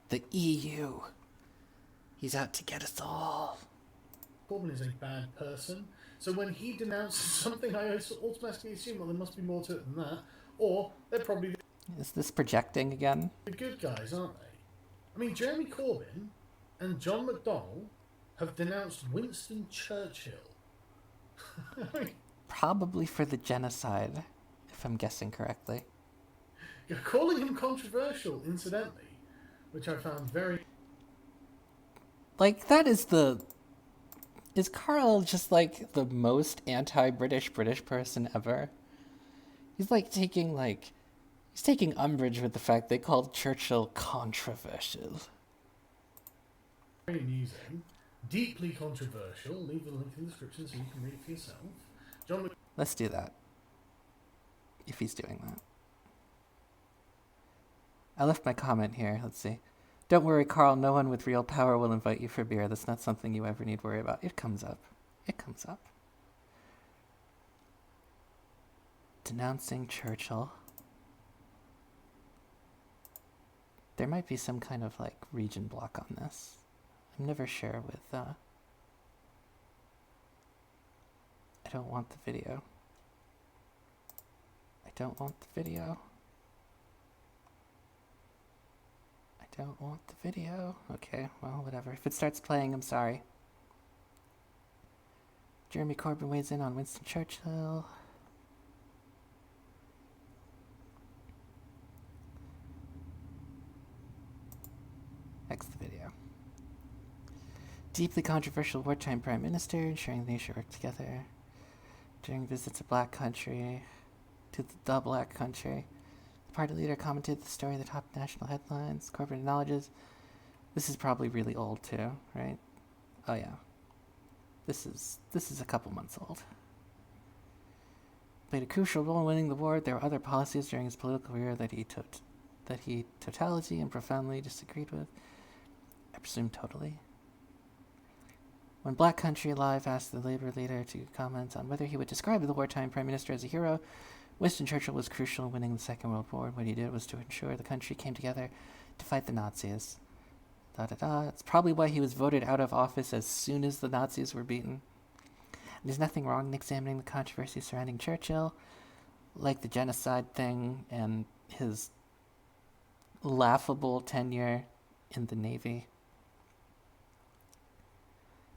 the EU. He's out to get us all. Corbyn is a bad person. So when he denounces something, I automatically assume, well, there must be more to it than that. Or they're probably Is this projecting again? the good guys, aren't they? I mean, Jeremy Corbyn and John McDonnell have denounced Winston Churchill. Probably for the genocide, if I'm guessing correctly. You're calling him controversial, incidentally, which I found very... Like, that is the... Is Carl just, like, the most anti-British person ever? He's, taking umbrage with the fact they called Churchill controversial. very amusing, deeply controversial. Leave the link in the description so you can read it for yourself. John Let's do that. If he's doing that. I left my comment here. Let's see. Don't worry, Carl. No one with real power will invite you for beer. That's not something you ever need to worry about. It comes up. It comes up. Denouncing Churchill. There might be some kind of, region block on this. I'm never sure with, I don't want the video. I don't want the video. I don't want the video. Okay, well, whatever. If it starts playing, I'm sorry. Jeremy Corbyn weighs in on Winston Churchill. X the video. Deeply controversial wartime prime minister, ensuring the nation work together. During visits to the black country, the party leader commented the story at the top national headlines. Corbyn acknowledges. This is probably really old too, right? Oh yeah. This is a couple months old. Played a crucial role in winning the war. There were other policies during his political career that he totally and profoundly disagreed with. I presume totally. When Black Country Live asked the Labour leader to comment on whether he would describe the wartime prime minister as a hero, Winston Churchill was crucial in winning the Second World War. What he did was to ensure the country came together to fight the Nazis. It's probably why he was voted out of office as soon as the Nazis were beaten. And there's nothing wrong in examining the controversy surrounding Churchill, like the genocide thing and his laughable tenure in the Navy.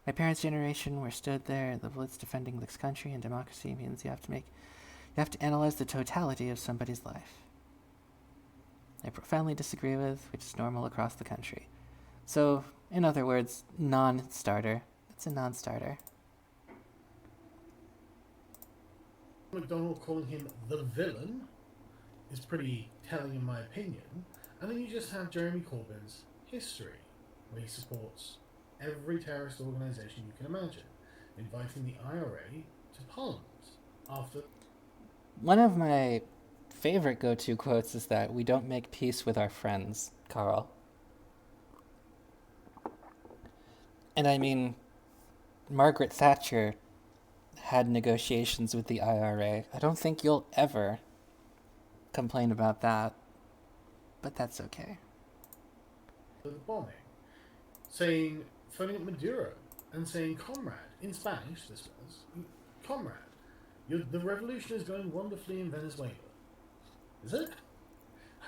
My parents' generation were stood there in the bullets defending this country, and democracy means you have to analyze the totality of somebody's life. I profoundly disagree with, which is normal across the country. So, in other words, non-starter. It's a non-starter. McDonnell calling him the villain is pretty telling in my opinion. And then you just have Jeremy Corbyn's history, where he supports every terrorist organisation you can imagine, inviting the IRA to Parliament after... One of my favorite go-to quotes is that we don't make peace with our friends, Carl. And I mean, Margaret Thatcher had negotiations with the IRA. I don't think you'll ever complain about that, but that's okay. The bombing, saying, phoning up Maduro and saying, comrade, in Spanish this was, comrade, the revolution is going wonderfully in Venezuela. Is it?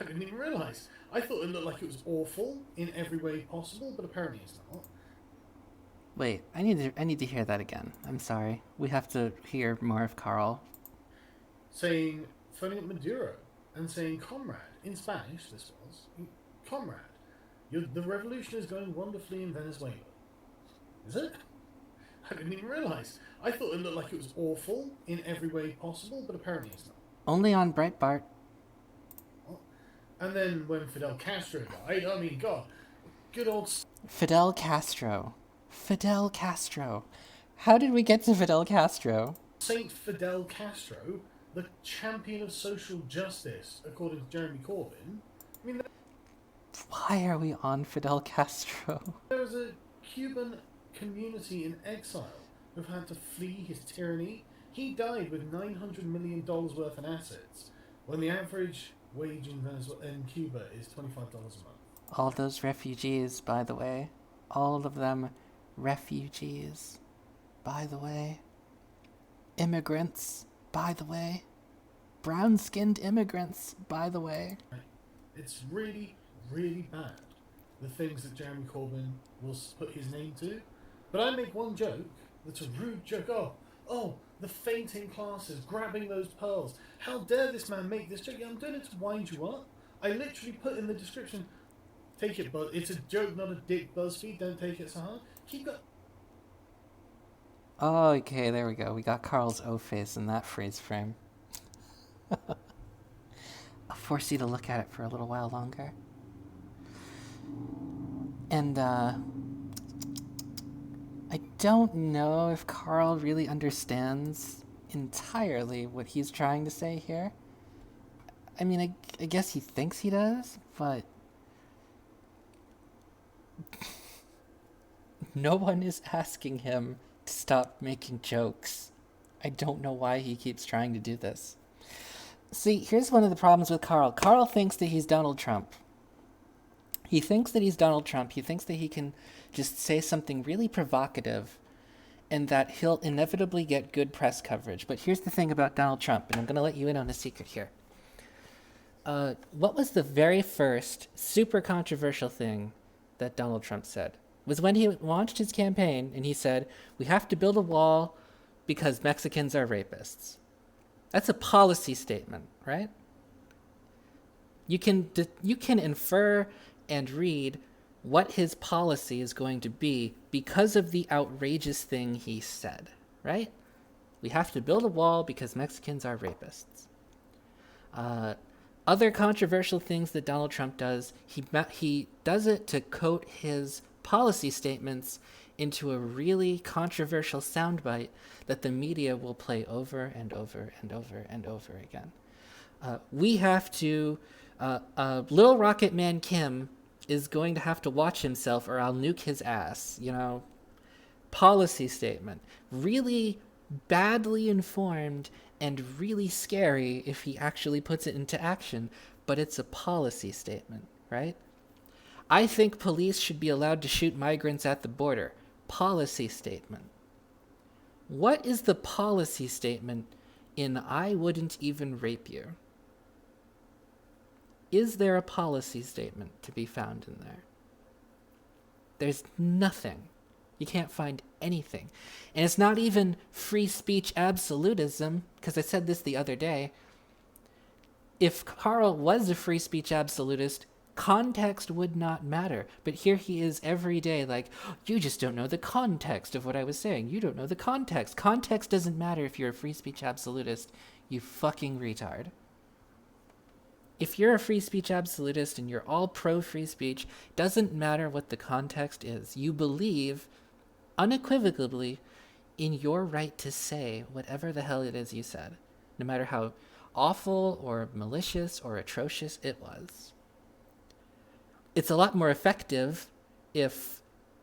I didn't even realise. I thought it looked like it was awful in every way possible, but apparently it's not. Wait, I need to hear that again. I'm sorry. We have to hear more of Carl. Saying, phoning up Maduro and saying, comrade, in Spanish this was, comrade, the revolution is going wonderfully in Venezuela. Is it? I didn't even realise. I thought it looked like it was awful in every way possible, but apparently it's not. Only on Breitbart. And then when Fidel Castro died, I mean, God, good old Fidel Castro. Fidel Castro. How did we get to Fidel Castro? Saint Fidel Castro, the champion of social justice, according to Jeremy Corbyn. I mean, Why are we on Fidel Castro? there was a Cuban community in exile who've had to flee his tyranny. He died with $900 million worth in assets, when the average wage in Cuba is $25 a month. All those refugees, by the way. All of them refugees, by the way. Immigrants, by the way. Brown-skinned immigrants, by the way. It's really, really bad, the things that Jeremy Corbyn will put his name to. But I make one joke that's a rude joke. Oh, the fainting classes, grabbing those pearls. How dare this man make this joke? I'm doing it to wind you up. I literally put in the description, take it, but it's a joke, not a dick, BuzzFeed. Don't take it so hard. Keep going. Oh, okay, there we go. We got Carl's O-face in that phrase frame. I'll force you to look at it for a little while longer. And, I don't know if Carl really understands entirely what he's trying to say here. I mean, I guess he thinks he does, but no one is asking him to stop making jokes. I don't know why he keeps trying to do this. See, here's one of the problems with Carl. Carl thinks that he's Donald Trump. He thinks that he's Donald Trump. He thinks that he can just say something really provocative and that he'll inevitably get good press coverage. But here's the thing about Donald Trump, and I'm going to let you in on a secret here. What was the very first super controversial thing that Donald Trump said? It was when he launched his campaign and he said, we have to build a wall because Mexicans are rapists. That's a policy statement, right? You can infer and read what his policy is going to be because of the outrageous thing he said, right? We have to build a wall because Mexicans are rapists. Other controversial things that Donald Trump does, he does it to coat his policy statements into a really controversial soundbite that the media will play over and over and over and over again. We have to... Little Rocket Man Kim is going to have to watch himself or I'll nuke his ass, policy statement. Really badly informed and really scary if he actually puts it into action, but it's a policy statement, right? I think police should be allowed to shoot migrants at the border. Policy statement. What is the policy statement in I wouldn't even rape you? Is there a policy statement to be found in there? There's nothing. You can't find anything. And it's not even free speech absolutism, because I said this the other day. If Carl was a free speech absolutist, context would not matter. But here he is every day like, you just don't know the context of what I was saying. You don't know the context. Context doesn't matter if you're a free speech absolutist, you fucking retard. If you're a free speech absolutist and you're all pro free speech, doesn't matter what the context is. You believe unequivocally in your right to say whatever the hell it is you said, no matter how awful or malicious or atrocious it was. It's a lot more effective if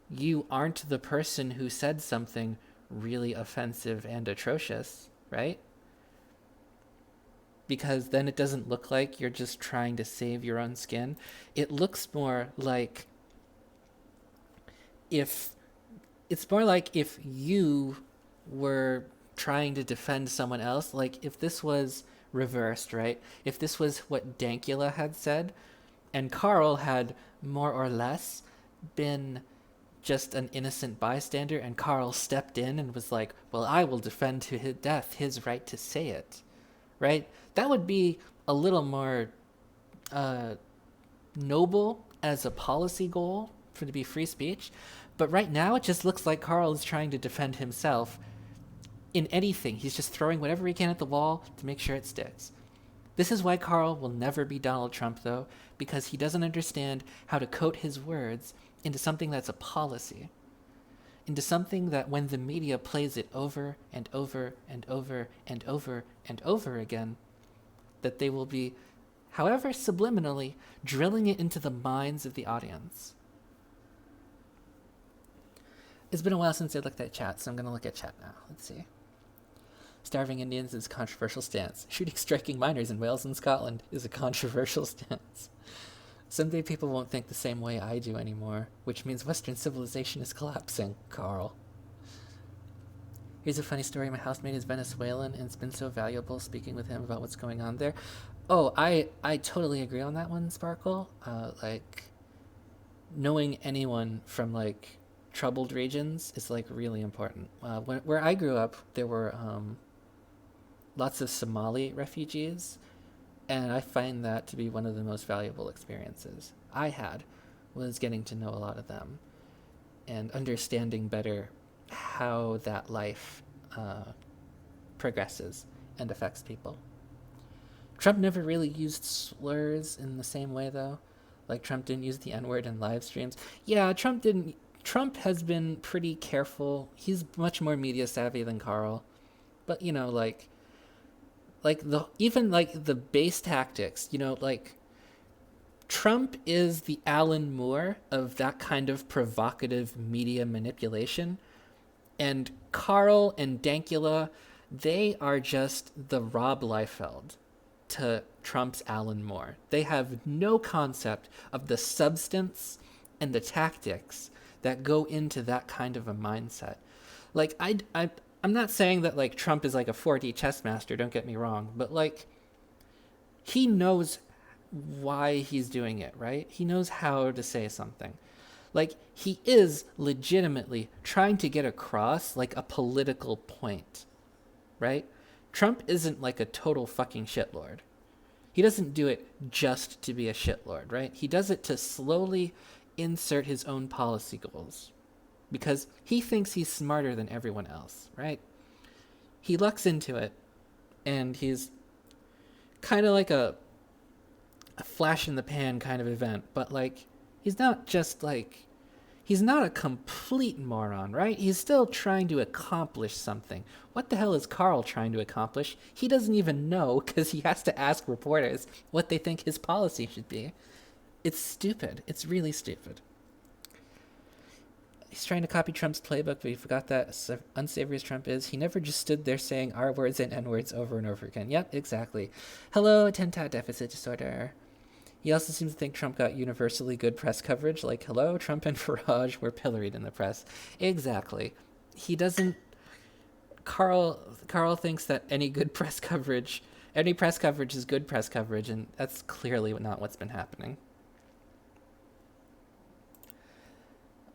you aren't the person who said something really offensive and atrocious, right? Because then it doesn't look like you're just trying to save your own skin. It looks more like if you were trying to defend someone else, like if this was reversed, right? If this was what Dankula had said, and Carl had more or less been just an innocent bystander, and Carl stepped in and was like, well, I will defend to his death his right to say it, right? That would be a little more noble as a policy goal for to be free speech. But right now, it just looks like Carl is trying to defend himself in anything. He's just throwing whatever he can at the wall to make sure it sticks. This is why Carl will never be Donald Trump, though, because he doesn't understand how to coat his words into something that's a policy, into something that when the media plays it over and over and over and over and over again, that they will be, however subliminally, drilling it into the minds of the audience. It's been a while since I looked at chat, so I'm going to look at chat now. Let's see. Starving Indians is a controversial stance. Shooting striking minors in Wales and Scotland is a controversial stance. Someday people won't think the same way I do anymore, which means Western civilization is collapsing, Carl. Here's a funny story. My housemate is Venezuelan, and it's been so valuable speaking with him about what's going on there. Oh, I totally agree on that one, Sparkle. Knowing anyone from, troubled regions is, really important. Where I grew up, there were lots of Somali refugees, and I find that to be one of the most valuable experiences I had, was getting to know a lot of them and understanding better how that life progresses and affects people. Trump never really used slurs in the same way, though. Trump didn't use the N-word in live streams. Yeah, Trump has been pretty careful. He's much more media savvy than Carl. But, the base tactics, Trump is the Alan Moore of that kind of provocative media manipulation. And Carl and Dankula, they are just the Rob Liefeld to Trump's Alan Moore. They have no concept of the substance and the tactics that go into that kind of a mindset. I'm not saying that Trump is a 4D chess master, don't get me wrong, but he knows why he's doing it, right? He knows how to say something. He is legitimately trying to get across a political point, right? Trump isn't a total fucking shitlord. He doesn't do it just to be a shitlord, right? He does it to slowly insert his own policy goals because he thinks he's smarter than everyone else, right? He lucks into it, and he's kind of like a flash in the pan kind of event, but he's not just he's not a complete moron, right? He's still trying to accomplish something. What the hell is Carl trying to accomplish? He doesn't even know because he has to ask reporters what they think his policy should be. It's stupid. It's really stupid. He's trying to copy Trump's playbook, but he forgot that unsavory as Trump is, he never just stood there saying R words and N words over and over again. Yep, exactly. Hello, attentat deficit disorder. He also seems to think Trump got universally good press coverage. Hello, Trump and Farage were pilloried in the press. Exactly. He doesn't... Carl thinks that any press coverage is good press coverage, and that's clearly not what's been happening.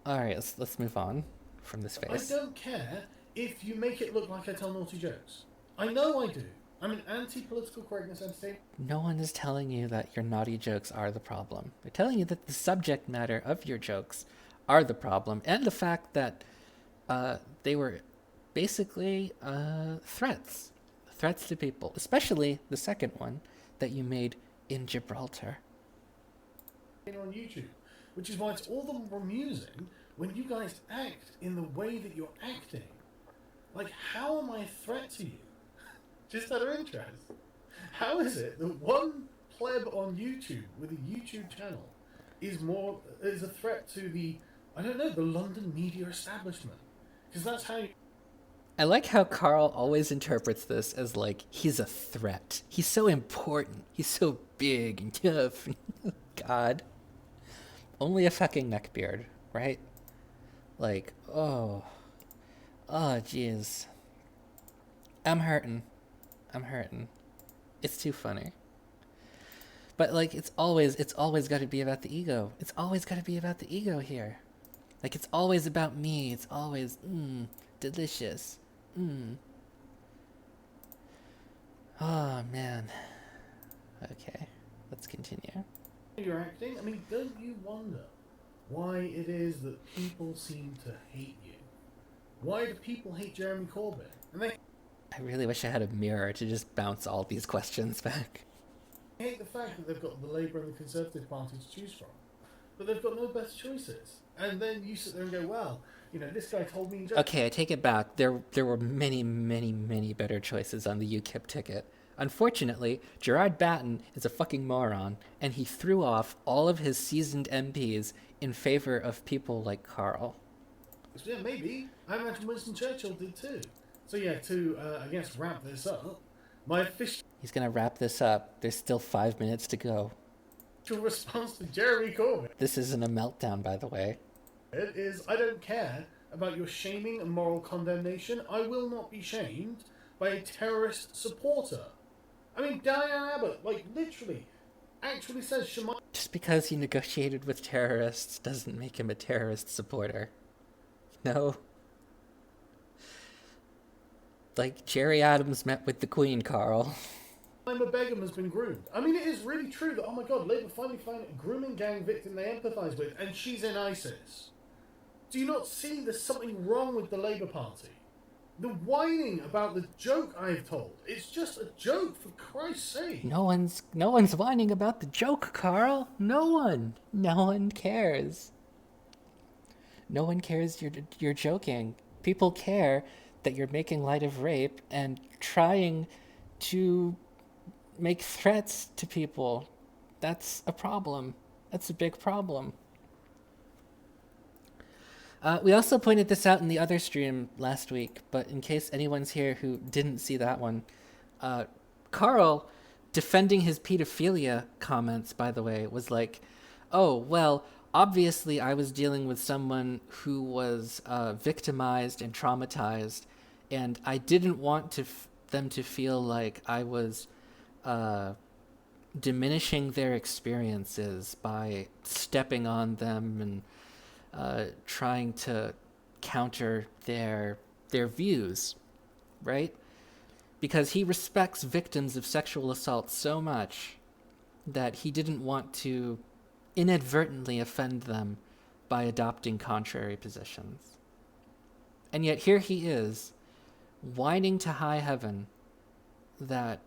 All right, let's move on from this face. I don't care if you make it look like I tell naughty jokes. I know I do. I'm an anti-political correctness entity. No one is telling you that your naughty jokes are the problem. They're telling you that the subject matter of your jokes are the problem, and the fact that they were basically threats to people, especially the second one that you made in Gibraltar. On YouTube, which is why it's all the more amusing when you guys act in the way that you're acting. How am I a threat to you? Just out of interest. How is it that one pleb on YouTube with a YouTube channel is a threat to the London media establishment? Because that's how you... I like how Carl always interprets this as he's a threat. He's so important. He's so big and tough. God. Only a fucking neckbeard, right? Oh jeez. I'm hurting. It's too funny. But it's always got to be about the ego. It's always got to be about the ego here. It's always about me. It's always delicious. Oh man. Okay, let's continue. You're acting. Don't you wonder why it is that people seem to hate you. Why do people hate Jeremy Corbyn? And they I really wish I had a mirror to just bounce all these questions back. hate the fact that they've got the Labour and the Conservative Party to choose from, but they've got no better choices. And then you sit there and go, well, this guy told me... Okay, I take it back. There were many, many, many better choices on the UKIP ticket. Unfortunately, Gerard Batten is a fucking moron, and he threw off all of his seasoned MPs in favor of people like Carl. Yeah, maybe. I imagine Winston Churchill did too. So yeah, I guess wrap this up, my official... He's gonna wrap this up. There's still 5 minutes to go. response to Jeremy Corbyn... This isn't a meltdown, by the way. It is, I don't care about your shaming and moral condemnation. I will not be shamed by a terrorist supporter. I mean, Diane Abbott, literally, actually says Shemai... Just because he negotiated with terrorists doesn't make him a terrorist supporter. No. Jerry Adams met with the Queen, Carl. Jemima Begum has been groomed. I mean, it is really true that, oh my god, Labour finally find a grooming gang victim they empathise with, and she's in ISIS. Do you not see there's something wrong with the Labour Party? The whining about the joke I've told, it's just a joke, for Christ's sake. No one's whining about the joke, Carl. No one cares. No one cares you're joking. People care that you're making light of rape and trying to make threats to people. That's a problem. That's a big problem. We also pointed this out in the other stream last week, but in case anyone's here who didn't see that one, Carl, defending his pedophilia comments, by the way, was like, oh, well, obviously I was dealing with someone who was victimized and traumatized, and I didn't want them to feel like I was diminishing their experiences by stepping on them and trying to counter their views, right? Because he respects victims of sexual assault so much that he didn't want to inadvertently offend them by adopting contrary positions. And yet here he is, whining to high heaven that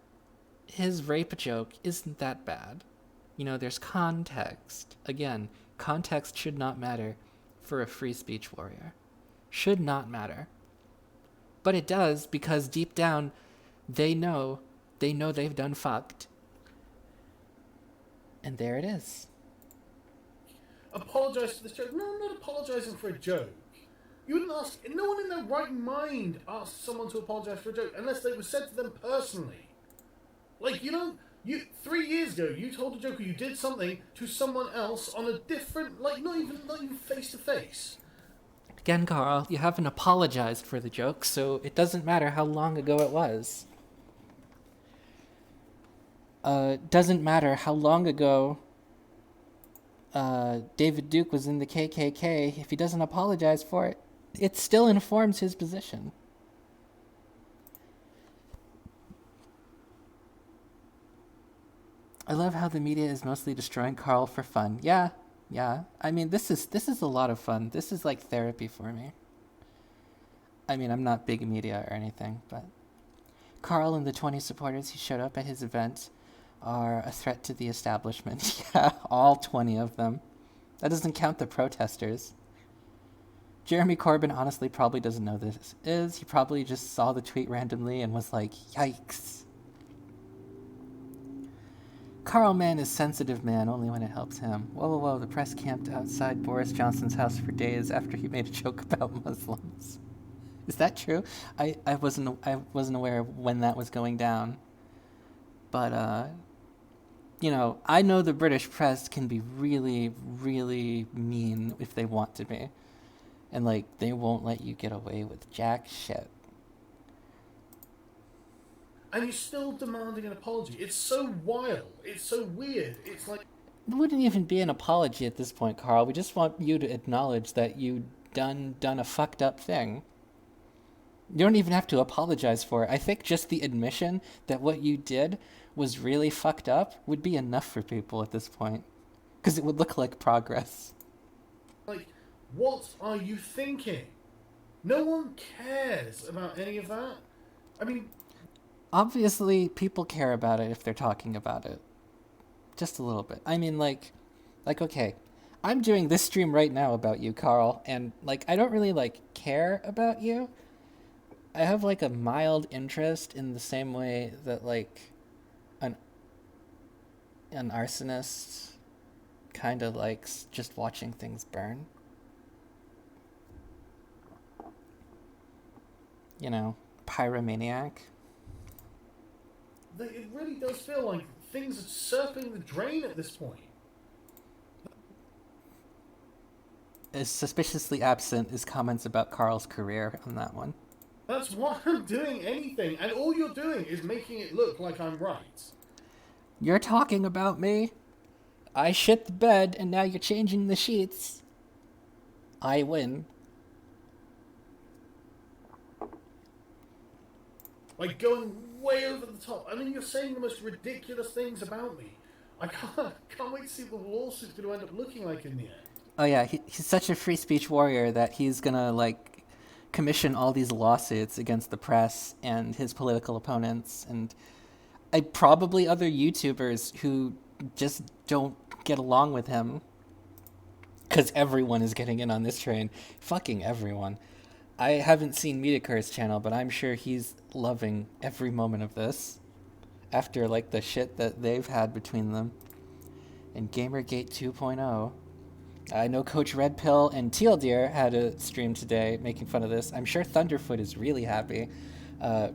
his rape joke isn't that bad. There's context. Again, context should not matter for a free speech warrior. Should not matter. But it does, because deep down, they know they've done fucked. And there it is. Apologise for this joke. No, I'm not apologising for a joke. You wouldn't ask... No one in their right mind asks someone to apologise for a joke unless they were said to them personally. 3 years ago, you told a joke or you did something to someone else on a different... not even face-to-face. Again, Carl, you haven't apologized for the joke, so it doesn't matter how long ago it was. Doesn't matter how long ago David Duke was in the KKK. If he doesn't apologize for it, it still informs his position. I love how the media is mostly destroying Carl for fun. Yeah. I mean, this is a lot of fun. This is like therapy for me. I mean, I'm not big media or anything, but Carl and the 20 supporters who showed up at his event are a threat to the establishment. Yeah, all 20 of them. That doesn't count the protesters. Jeremy Corbyn honestly probably doesn't know this is. He probably just saw the tweet randomly and was like, yikes. Carl Mann is sensitive man only when it helps him. Whoa, the press camped outside Boris Johnson's house for days after he made a joke about Muslims. Is that true? I wasn't aware of when that was going down. But I know the British press can be really, really mean if they want to be. And they won't let you get away with jack shit. And you're still demanding an apology. It's so wild. It's so weird. It's like... It wouldn't even be an apology at this point, Carl. We just want you to acknowledge that you done a fucked up thing. You don't even have to apologize for it. I think just the admission that what you did was really fucked up would be enough for people at this point. Because it would look like progress. What are you thinking? No one cares about any of that. I mean, Obviously, people care about it if they're talking about it. Just a little bit. I mean, okay, I'm doing this stream right now about you, Carl, and, like, I don't really, like, care about you. I have, like, a mild interest in the same way that, like, an arsonist kind of likes just watching things burn. You know, pyromaniac. it really does feel like things are circling the drain at this point. Is suspiciously absent is comments about Carl's career on that one. That's why I'm doing anything, and all you're doing is making it look like I'm right. You're talking about me. I shit the bed, and now you're changing the sheets. I win. Like, going way over the top. I mean, you're saying the most ridiculous things about me. I can't wait to see what the lawsuit's going to end up looking like in the end. Oh yeah, he's such a free speech warrior that he's gonna, like, commission all these lawsuits against the press and his political opponents and probably other YouTubers who just don't get along with him. Because everyone is getting in on this train. Fucking everyone. I haven't seen Mediacor's channel, but I'm sure he's loving every moment of this. After, like, the shit that they've had between them. And Gamergate 2.0. I know Coach Red Pill and Teal Deer had a stream today making fun of this. I'm sure Thunderfoot is really happy.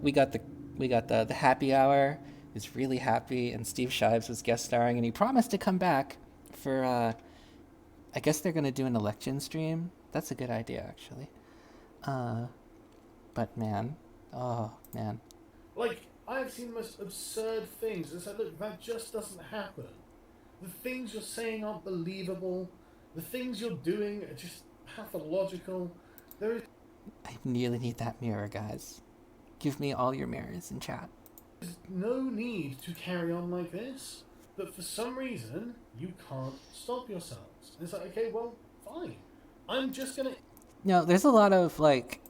We got the happy hour is really happy, and Steve Shives was guest starring, and he promised to come back for. I guess they're gonna do an election stream. That's a good idea, actually. But man, oh man. Like, I've seen the most absurd things. It's like, look, that just doesn't happen. The things you're saying aren't believable. The things you're doing are just pathological. There is I really need that mirror, guys. Give me all your mirrors in chat. no need to carry on like this, but for some reason, you can't stop yourselves. And it's like, okay, well, fine. I'm just gonna... No, there's a lot of, like,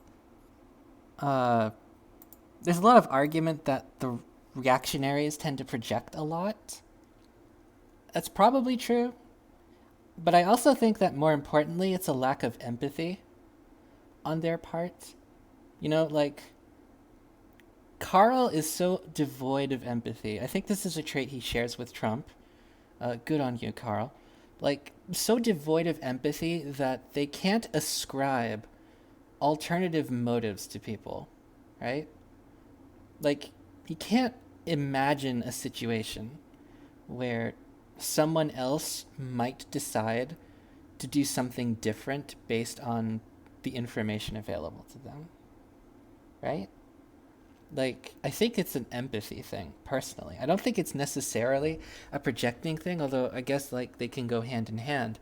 there's a lot of argument that the reactionaries tend to project a lot. That's probably true. But I also think that, more importantly, it's a lack of empathy on their part. You know, like, Carl is so devoid of empathy. I think this is a trait he shares with Trump. Good on you, Carl. Like, so devoid of empathy that they can't ascribe alternative motives to people, right? Like, you can't imagine a situation where someone else might decide to do something different based on the information available to them, right? Like, I think it's an empathy thing, personally. I don't think it's necessarily a projecting thing, although I guess, like, they can go hand in hand.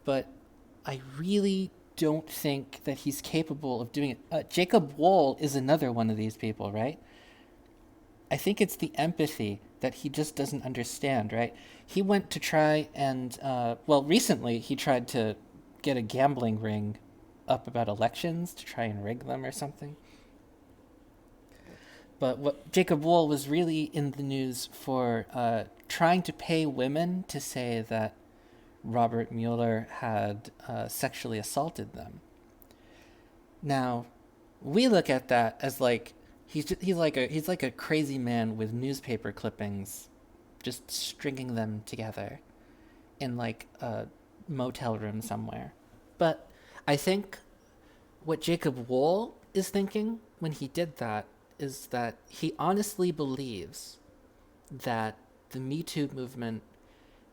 But I really don't think that he's capable of doing it. Jacob Wohl is another one of these people, right? I think it's the empathy that he just doesn't understand, right? He went to try and, recently he tried to get a gambling ring up about elections to try and rig them or something. But what Jacob Wohl was really in the news for trying to pay women to say that Robert Mueller had sexually assaulted them. Now, we look at that as, like, he's like a crazy man with newspaper clippings, just stringing them together in, like, a motel room somewhere. But I think what Jacob Wohl is thinking when he did that is that he honestly believes that the Me Too movement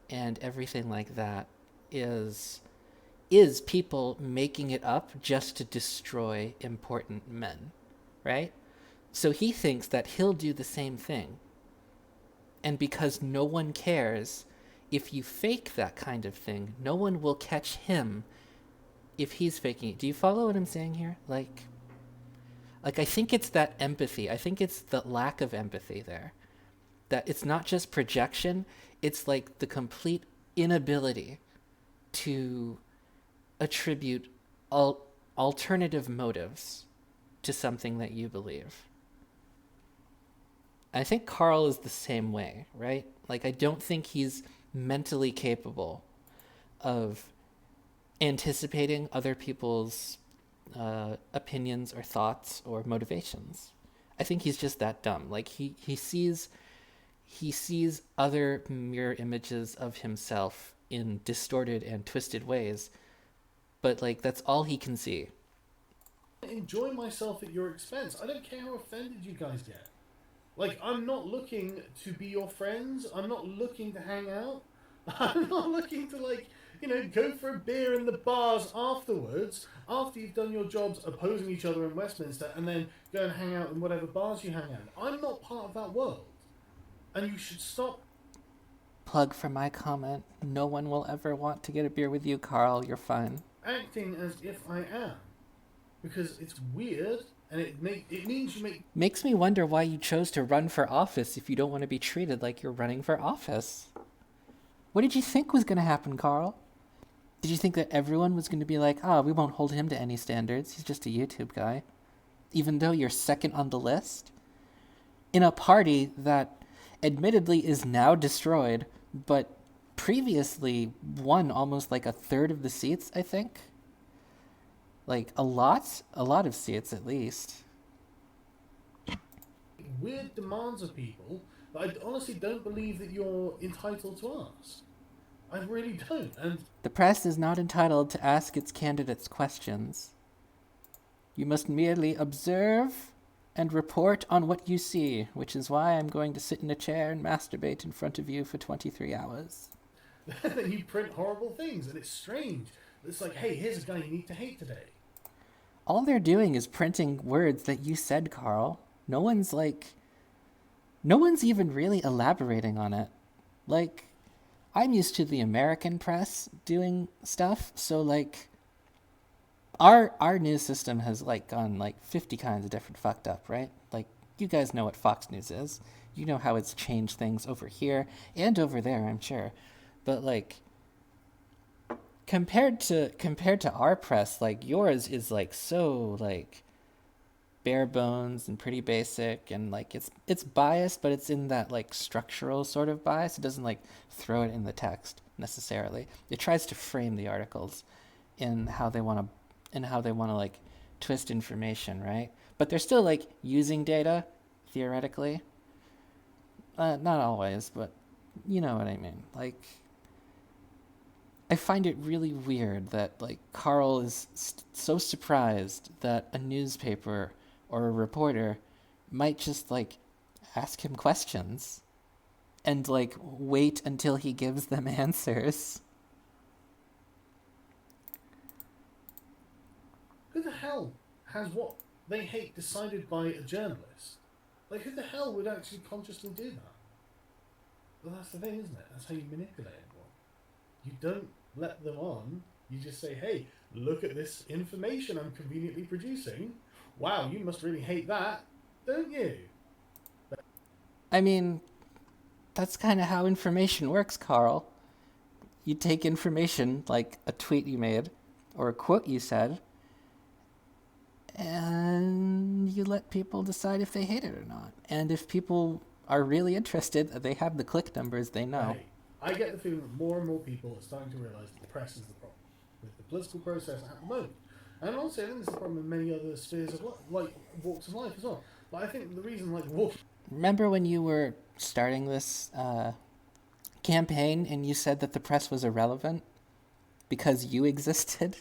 and everything like that is people making it up just to destroy important men, right? So he thinks that he'll do the same thing. And because no one cares, if you fake that kind of thing, no one will catch him if he's faking it. Do you follow what I'm saying here? Like, I think it's that empathy. I think it's the lack of empathy there. That it's not just projection, it's like the complete inability to attribute alternative motives to something that you believe. I think Carl is the same way, right? Like, I don't think he's mentally capable of anticipating other people's opinions or thoughts or motivations. I think he's just that dumb. Like, he sees other mirror images of himself in distorted and twisted ways, but like that's all he can see. Enjoy myself at your expense. I don't care how offended you guys get. Like, I'm not looking to be your friends. I'm not looking to hang out. I'm not looking to, like, you know, go for a beer in the bars afterwards, after you've done your jobs opposing each other in Westminster, and then go and hang out in whatever bars you hang out in. I'm not part of that world. And you should stop. Plug for my comment. No one will ever want to get a beer with you, Carl. You're fine. Acting as if I am. Because it's weird, and it means you make... Makes me wonder why you chose to run for office if you don't want to be treated like you're running for office. What did you think was going to happen, Carl? Did you think that everyone was going to be like, we won't hold him to any standards, he's just a YouTube guy? Even though you're second on the list? In a party that admittedly is now destroyed, but previously won almost like a third of the seats, I think. Like, a lot of seats at least. Weird demands of people that I honestly don't believe that you're entitled to ask. I really don't. And the press is not entitled to ask its candidates questions. You must merely observe and report on what you see, which is why I'm going to sit in a chair and masturbate in front of you for 23 hours. Then you print horrible things, and it's strange. It's like, hey, here's a guy you need to hate today. All they're doing is printing words that you said, Carl. No one's even really elaborating on it. Like, I'm used to the American press doing stuff, so like, our news system has like gone like 50 kinds of different fucked up, right? Like, you guys know what Fox News is. You know how it's changed things over here and over there, I'm sure. But like, compared to our press, like, yours is like so like bare bones and pretty basic, and like it's biased, but it's in that like structural sort of bias. It doesn't like throw it in the text necessarily. It tries to frame the articles in how they want to like twist information, right? But they're still like using data theoretically. Not always, but you know what I mean. Like, I find it really weird that like Carl is so surprised that a newspaper or a reporter might just like ask him questions and like wait until he gives them answers. Who the hell has what they hate decided by a journalist? Like, who the hell would actually consciously do that? Well, that's the thing, isn't it? That's how you manipulate everyone. You don't let them on. You just say, hey, look at this information I'm conveniently producing. Wow, you must really hate that, don't you? I mean, that's kind of how information works, Carl. You take information, like a tweet you made, or a quote you said, and you let people decide if they hate it or not. And if people are really interested, they have the click numbers, they know. Hey, I get the feeling that more and more people are starting to realise that the press is the problem with the political process at the moment. And also, I think there's a problem in many other spheres of like walks of life as well. But I think the reason, like, remember when you were starting this campaign and you said that the press was irrelevant because you existed?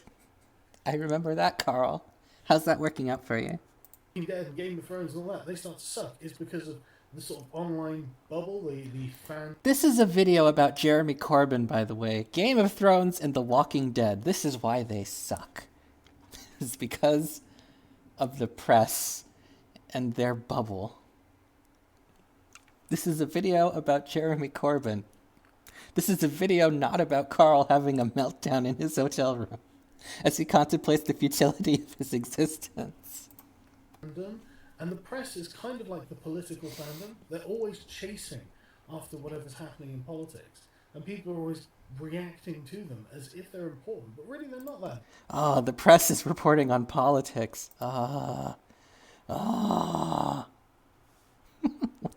I remember that, Carl. How's that working out for you? Dead and Game of Thrones and all that, they start to suck. It's because of the sort of online bubble, the fan... This is a video about Jeremy Corbyn, by the way. Game of Thrones and The Walking Dead. This is why they suck. It's because of the press and their bubble. This is a video about Jeremy Corbyn. This is a video not about Carl having a meltdown in his hotel room as he contemplates the futility of his existence. And the press is kind of like the political fandom. They're always chasing after whatever's happening in politics. And people are always reacting to them as if they're important, but really they're not that. Oh, the press is reporting on politics. What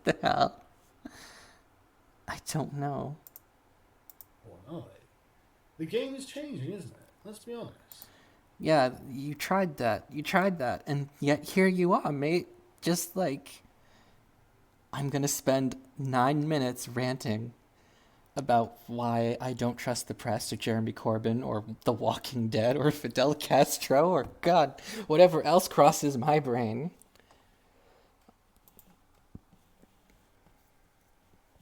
the hell? I don't know. Or are they? The game is changing, isn't it? Let's be honest. Yeah, you tried that, and yet here you are, mate. Just like, I'm gonna spend 9 minutes ranting about why I don't trust the press or Jeremy Corbyn or The Walking Dead or Fidel Castro or, God, whatever else crosses my brain.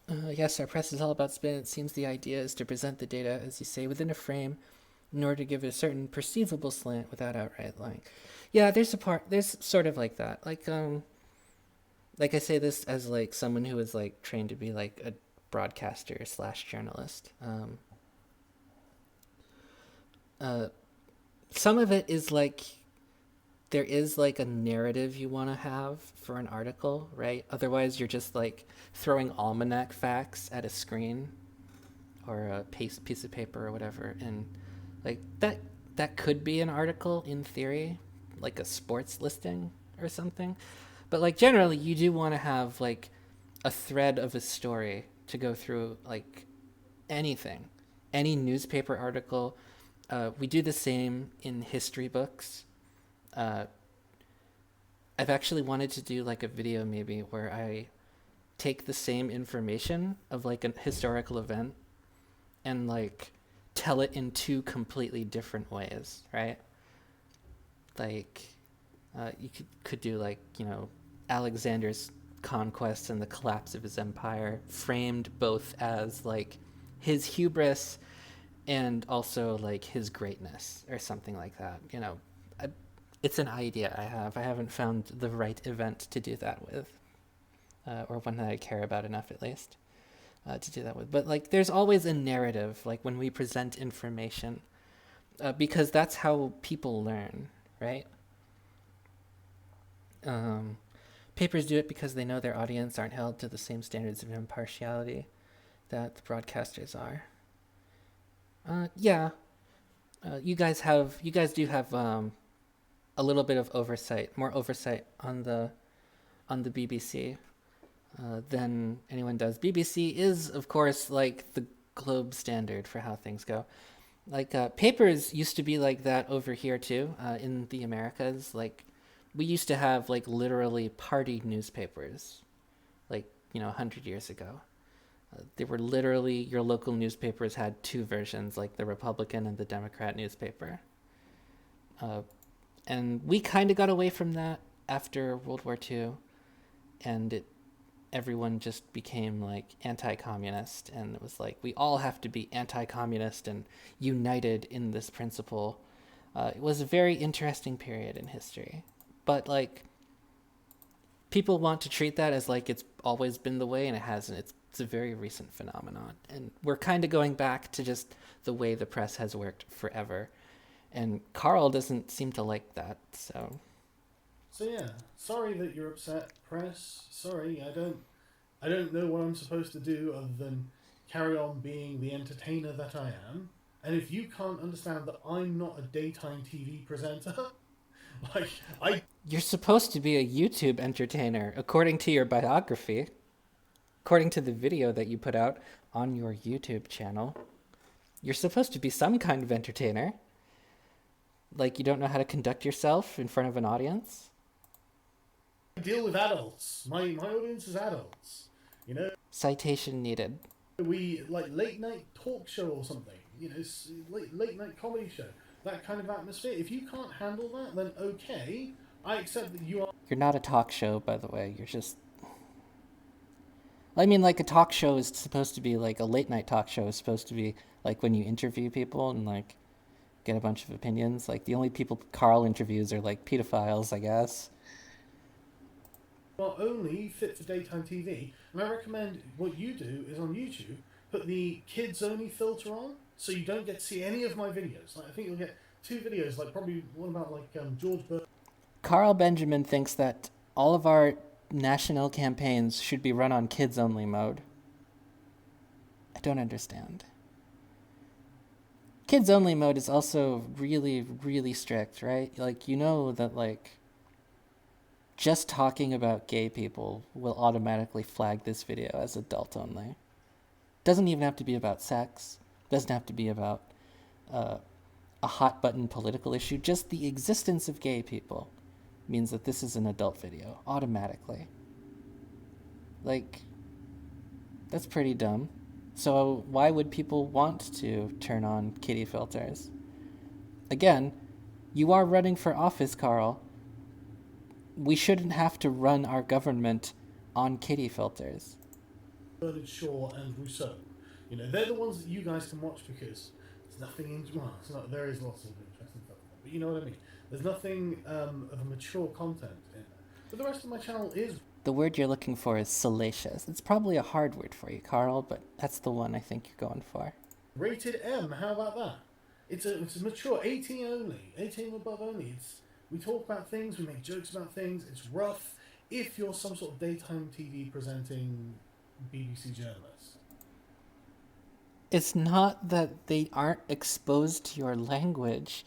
Yes, our press is all about spin. It seems the idea is to present the data, as you say, within a frame in order to give it a certain perceivable slant without outright lying. Yeah, there's sort of like that. Like I say this as like someone who is like trained to be like a broadcaster / journalist. Some of it is like, there is like a narrative you want to have for an article, right? Otherwise you're just like throwing almanac facts at a screen or a piece of paper or whatever, and like that could be an article in theory, like a sports listing or something. But like generally you do want to have like a thread of a story to go through, like anything, any newspaper article. We do the same in history books. I've actually wanted to do like a video maybe where I take the same information of like a historical event and like tell it in 2 completely different ways, right? Like you could do like, Alexander's conquest and the collapse of his empire framed both as like his hubris and also like his greatness or something like that. It's an idea I have. I haven't found the right event to do that with, or one that I care about enough at least to do that with. But like, there's always a narrative, like when we present information, because that's how people learn, right? Papers do it because they know their audience aren't held to the same standards of impartiality that the broadcasters are. You guys do have a little bit of more oversight on the BBC than anyone does. BBC is, of course, like the globe standard for how things go. Like papers used to be like that over here too, in the Americas. Like we used to have like literally party newspapers, like 100 years ago. They were literally, your local newspapers had 2 versions, like the Republican and the Democrat newspaper. And we kind of got away from that after World War II, and everyone just became like anti-communist, and it was like we all have to be anti-communist and united in this principle. It was a very interesting period in history, but like people want to treat that as like it's always been the way, and it hasn't. It's a very recent phenomenon, and we're kind of going back to just the way the press has worked forever. And Carl doesn't seem to like that, so yeah, sorry that you're upset, press. Sorry, I don't know what I'm supposed to do other than carry on being the entertainer that I am. And if you can't understand that I'm not a daytime TV presenter, You're supposed to be a YouTube entertainer, according to your biography. According to the video that you put out on your YouTube channel. You're supposed to be some kind of entertainer. Like you don't know how to conduct yourself in front of an audience? I deal with adults. My audience is adults. Citation needed. We like late night talk show or something. Late night comedy show. That kind of atmosphere. If you can't handle that, then okay. I accept that you are. You're not a talk show, by the way. You're just... I mean, like a talk show is supposed to be like a late night talk show is supposed to be like when you interview people and like get a bunch of opinions. Like the only people Carl interviews are like pedophiles, I guess. Are only fit for daytime TV, and I recommend what you do is on YouTube, put the kids only filter on, so you don't get to see any of my videos. Like I think you'll get 2 videos, like probably one about like George Bush. Carl Benjamin thinks that all of our national campaigns should be run on kids only mode. I don't understand. Kids only mode is also really, really strict, right? Like, you know that, like, just talking about gay people will automatically flag this video as adult only. Doesn't even have to be about sex. Doesn't have to be about a hot button political issue. Just the existence of gay people means that this is an adult video, automatically. Like, that's pretty dumb. So why would people want to turn on kitty filters? Again, you are running for office, Carl. We shouldn't have to run our government on kitty filters. Bernard Shaw and Rousseau. You know, they're the ones that you guys can watch because there's nothing in. Well, it's not, there is lots of interesting stuff, but you know what I mean. There's nothing of a mature content in it. But the rest of my channel is. The word you're looking for is salacious. It's probably a hard word for you, Carl, but that's the one I think you're going for. Rated M. How about that? It's a mature 18 only, 18 above only. We talk about things, we make jokes about things. It's rough if you're some sort of daytime TV presenting BBC journalist. It's not that they aren't exposed to your language.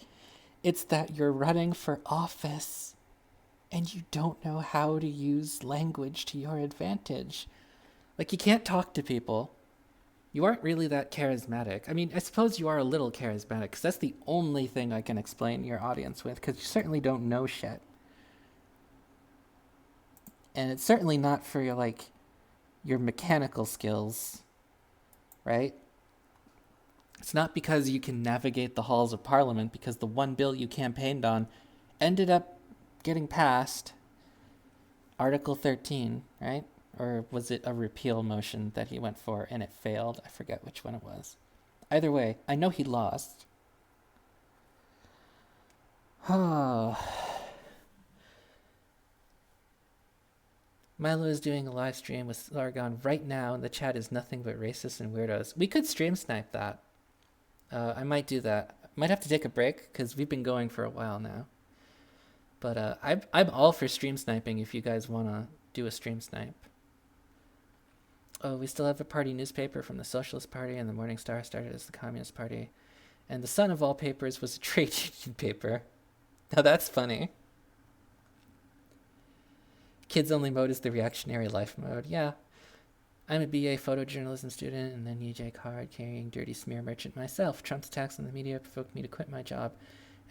It's that you're running for office and you don't know how to use language to your advantage. Like, you can't talk to people. You aren't really that charismatic. I mean, I suppose you are a little charismatic, because that's the only thing I can explain your audience with, because you certainly don't know shit. And it's certainly not for your, like, your mechanical skills, right? It's not because you can navigate the halls of Parliament, because the one bill you campaigned on ended up getting passed. Article 13, right? Or was it a repeal motion that he went for and it failed? I forget which one it was. Either way, I know he lost. Oh. Milo is doing a live stream with Largon right now, and the chat is nothing but racists and weirdos. We could stream snipe that. I might do that. Might have to take a break, because we've been going for a while now. But I'm all for stream sniping if you guys want to do a stream snipe. Oh, we still have a party newspaper from the Socialist Party, and the Morning Star started as the Communist Party. And the Sun of all papers was a trade union paper. Now that's funny. Kids only mode is the reactionary life mode. Yeah. I'm a BA photojournalism student and an EJ card carrying dirty smear merchant myself. Trump's attacks on the media provoked me to quit my job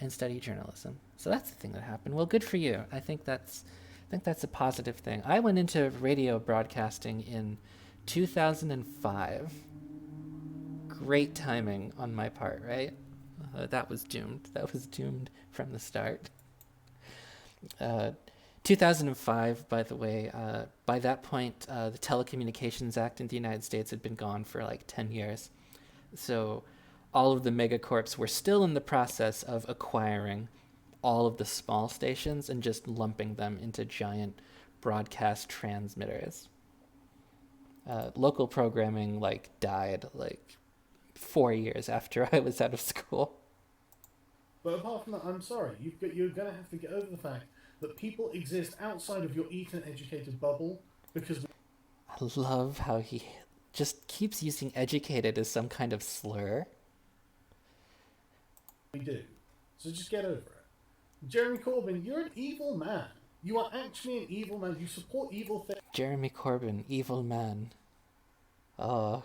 and study journalism. So that's the thing that happened. Well, good for you. I think that's a positive thing. I went into radio broadcasting in 2005. Great timing on my part, right? That was doomed. That was doomed from the start. 2005, by the way, by that point, the Telecommunications Act in the United States had been gone for like 10 years. So all of the megacorps were still in the process of acquiring all of the small stations and just lumping them into giant broadcast transmitters. Local programming like died like 4 years after I was out of school. But apart from that, I'm sorry, you're going to have to get over the fact that people exist outside of your Eton-educated bubble because... I love how he just keeps using educated as some kind of slur. We do. So just get over it. Jeremy Corbyn, you're an evil man. You are actually an evil man. You support evil things. Jeremy Corbyn, evil man. Oh.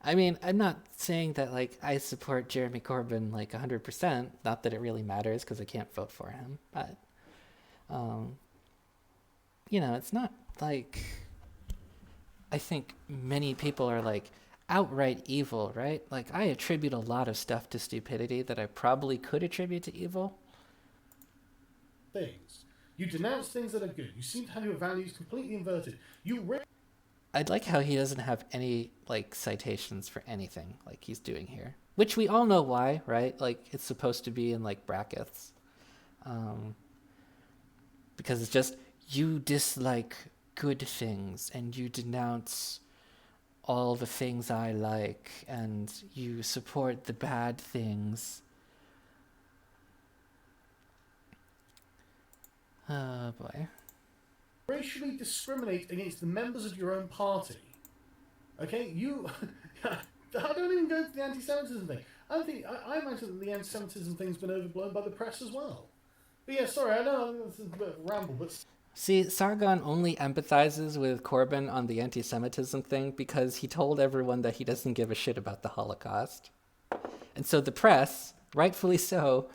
I mean, I'm not saying that, like, I support Jeremy Corbyn, like, 100%. Not that it really matters, because I can't vote for him. But, you know, it's not like... I think many people are, like, outright evil, right? Like, I attribute a lot of stuff to stupidity that I probably could attribute to evil. Things. You denounce things that are good. You seem to have your values completely inverted. I'd like how he doesn't have any, like, citations for anything like he's doing here. Which we all know why, right? Like, it's supposed to be in, like, brackets. Because it's just, you dislike good things, and you denounce all the things I like, and you support the bad things. Oh, boy. Racially discriminate against the members of your own party. Okay, you I don't even go to the anti-Semitism thing. I imagine that the anti-Semitism thing's been overblown by the press as well. But yeah, sorry, I know this is a bit of a ramble, but See, Sargon only empathizes with Corbyn on the anti-Semitism thing because he told everyone that he doesn't give a shit about the Holocaust. And so the press, rightfully so,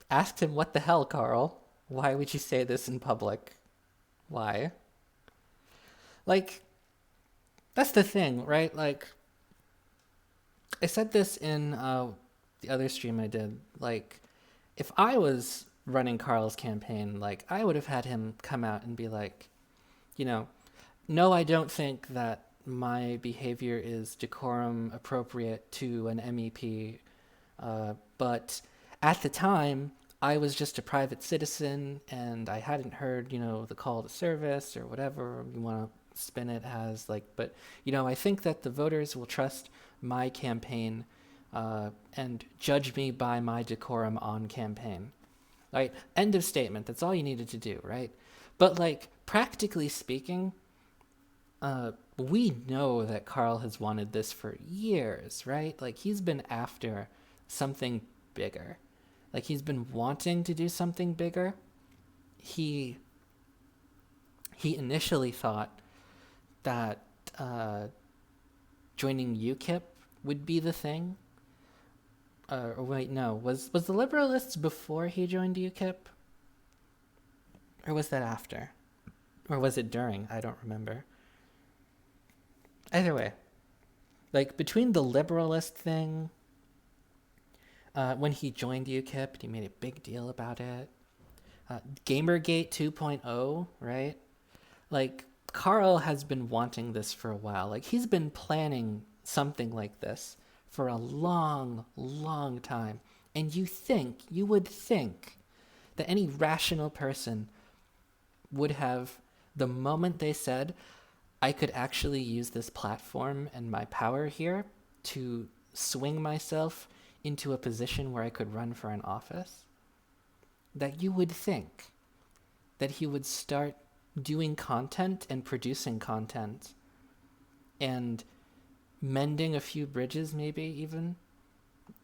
asked him, "What the hell, Carl? Why would you say this in public? Why?" Like, that's the thing, right? Like, I said this in the other stream I did. Like, if I was running Carl's campaign, like, I would have had him come out and be like, you know, no, I don't think that my behavior is decorum appropriate to an MEP, but at the time, I was just a private citizen and I hadn't heard, the call to service or whatever you want to spin it as. Like, but, I think that the voters will trust my campaign and judge me by my decorum on campaign. Right? End of statement. That's all you needed to do, right? But, like, practically speaking, we know that Carl has wanted this for years, right? Like, he's been after something bigger. Like, he's been wanting to do something bigger. He initially thought that joining UKIP would be the thing. Or wait, no. Was the Liberalists before he joined UKIP? Or was that after? Or was it during? I don't remember. Either way, like, between the Liberalist thing, when he joined UKIP, he made a big deal about it. Gamergate 2.0, right? Like, Carl has been wanting this for a while. Like, he's been planning something like this for a long, long time. And you would think that any rational person would have, the moment they said, I could actually use this platform and my power here to swing myself into a position where I could run for an office, that you would think that he would start doing content and producing content and mending a few bridges, maybe even,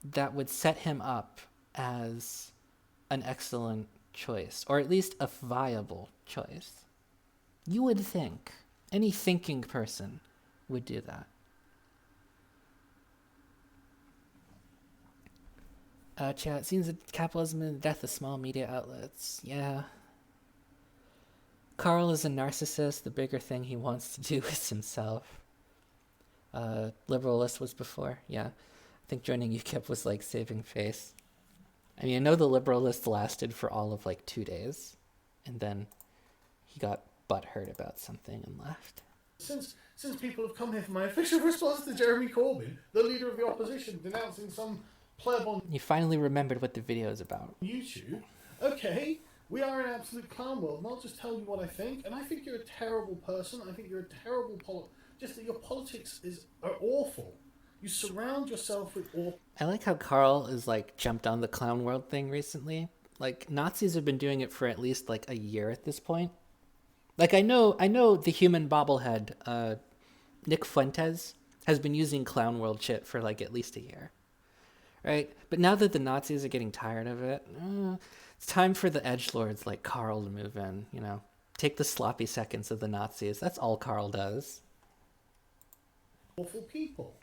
that would set him up as an excellent choice, or at least a viable choice. You would think. Any thinking person would do that. Chat, it seems that capitalism and the death of small media outlets. Yeah. Carl is a narcissist. The bigger thing he wants to do is himself. Liberalist was before. Yeah. I think joining UKIP was like saving face. I mean, I know the Liberalist lasted for all of like 2 days. And then he got butthurt about something and left. Since people have come here for my official response to Jeremy Corbyn, the leader of the opposition, denouncing some pleb on You finally remembered what the video is about. YouTube, okay, we are an absolute clown world, and I'll just tell you what I think, and I think you're a terrible person. I think you're a terrible just that your politics are awful. You surround yourself with awful. I like how Carl is like jumped on the clown world thing recently. Like, Nazis have been doing it for at least like a year at this point. Like, I know the human bobblehead, Nick Fuentes, has been using clown world shit for like at least a year. Right? But now that the Nazis are getting tired of it, it's time for the edgelords like Carl to move in, Take the sloppy seconds of the Nazis. That's all Carl does. Awful people.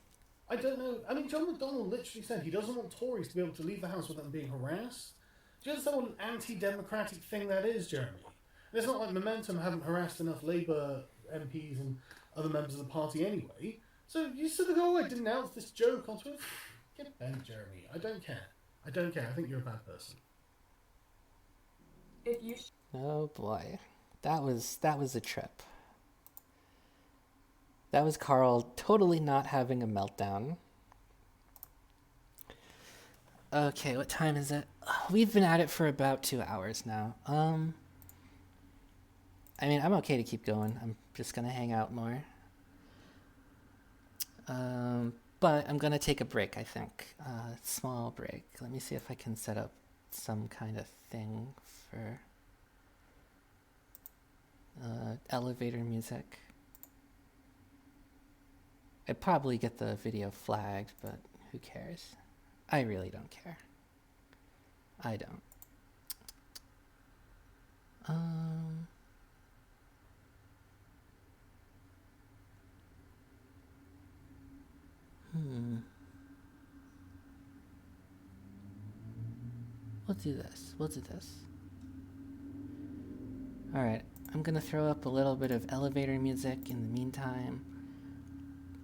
I don't know. I mean, John McDonnell literally said he doesn't want Tories to be able to leave the House without them being harassed. Do you understand what an anti-democratic thing that is, Jeremy? And it's not like Momentum haven't harassed enough Labour MPs and other members of the party anyway. So you sort of go, I denounce this joke on Twitter. Get bent, Jeremy. I don't care. I think you're a bad person. Oh boy. That was a trip. That was Carl totally not having a meltdown. Okay, what time is it? We've been at it for about 2 hours now. I mean, I'm okay to keep going. I'm just gonna hang out more. But I'm gonna take a break, I think. Small break. Let me see if I can set up some kind of thing for elevator music. I'd probably get the video flagged, but who cares? I really don't care. I don't. We'll do this. We'll do this. Alright, I'm gonna throw up a little bit of elevator music in the meantime.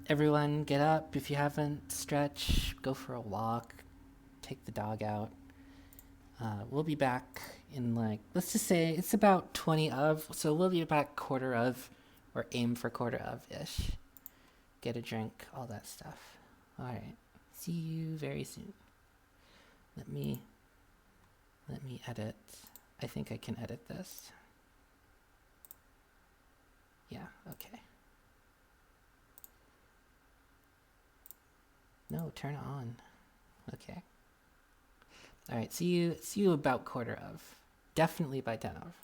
Everyone get up if you haven't. Stretch, go for a walk, take the dog out. We'll be back in like, let's just say it's about 20 of, so we'll be back quarter of, or aim for quarter of-ish. Get a drink, all that stuff. Alright, see you very soon. Let me edit. I think I can edit this. Yeah, okay. No, turn it on. Okay. Alright, see you about quarter of. Definitely by 10 of.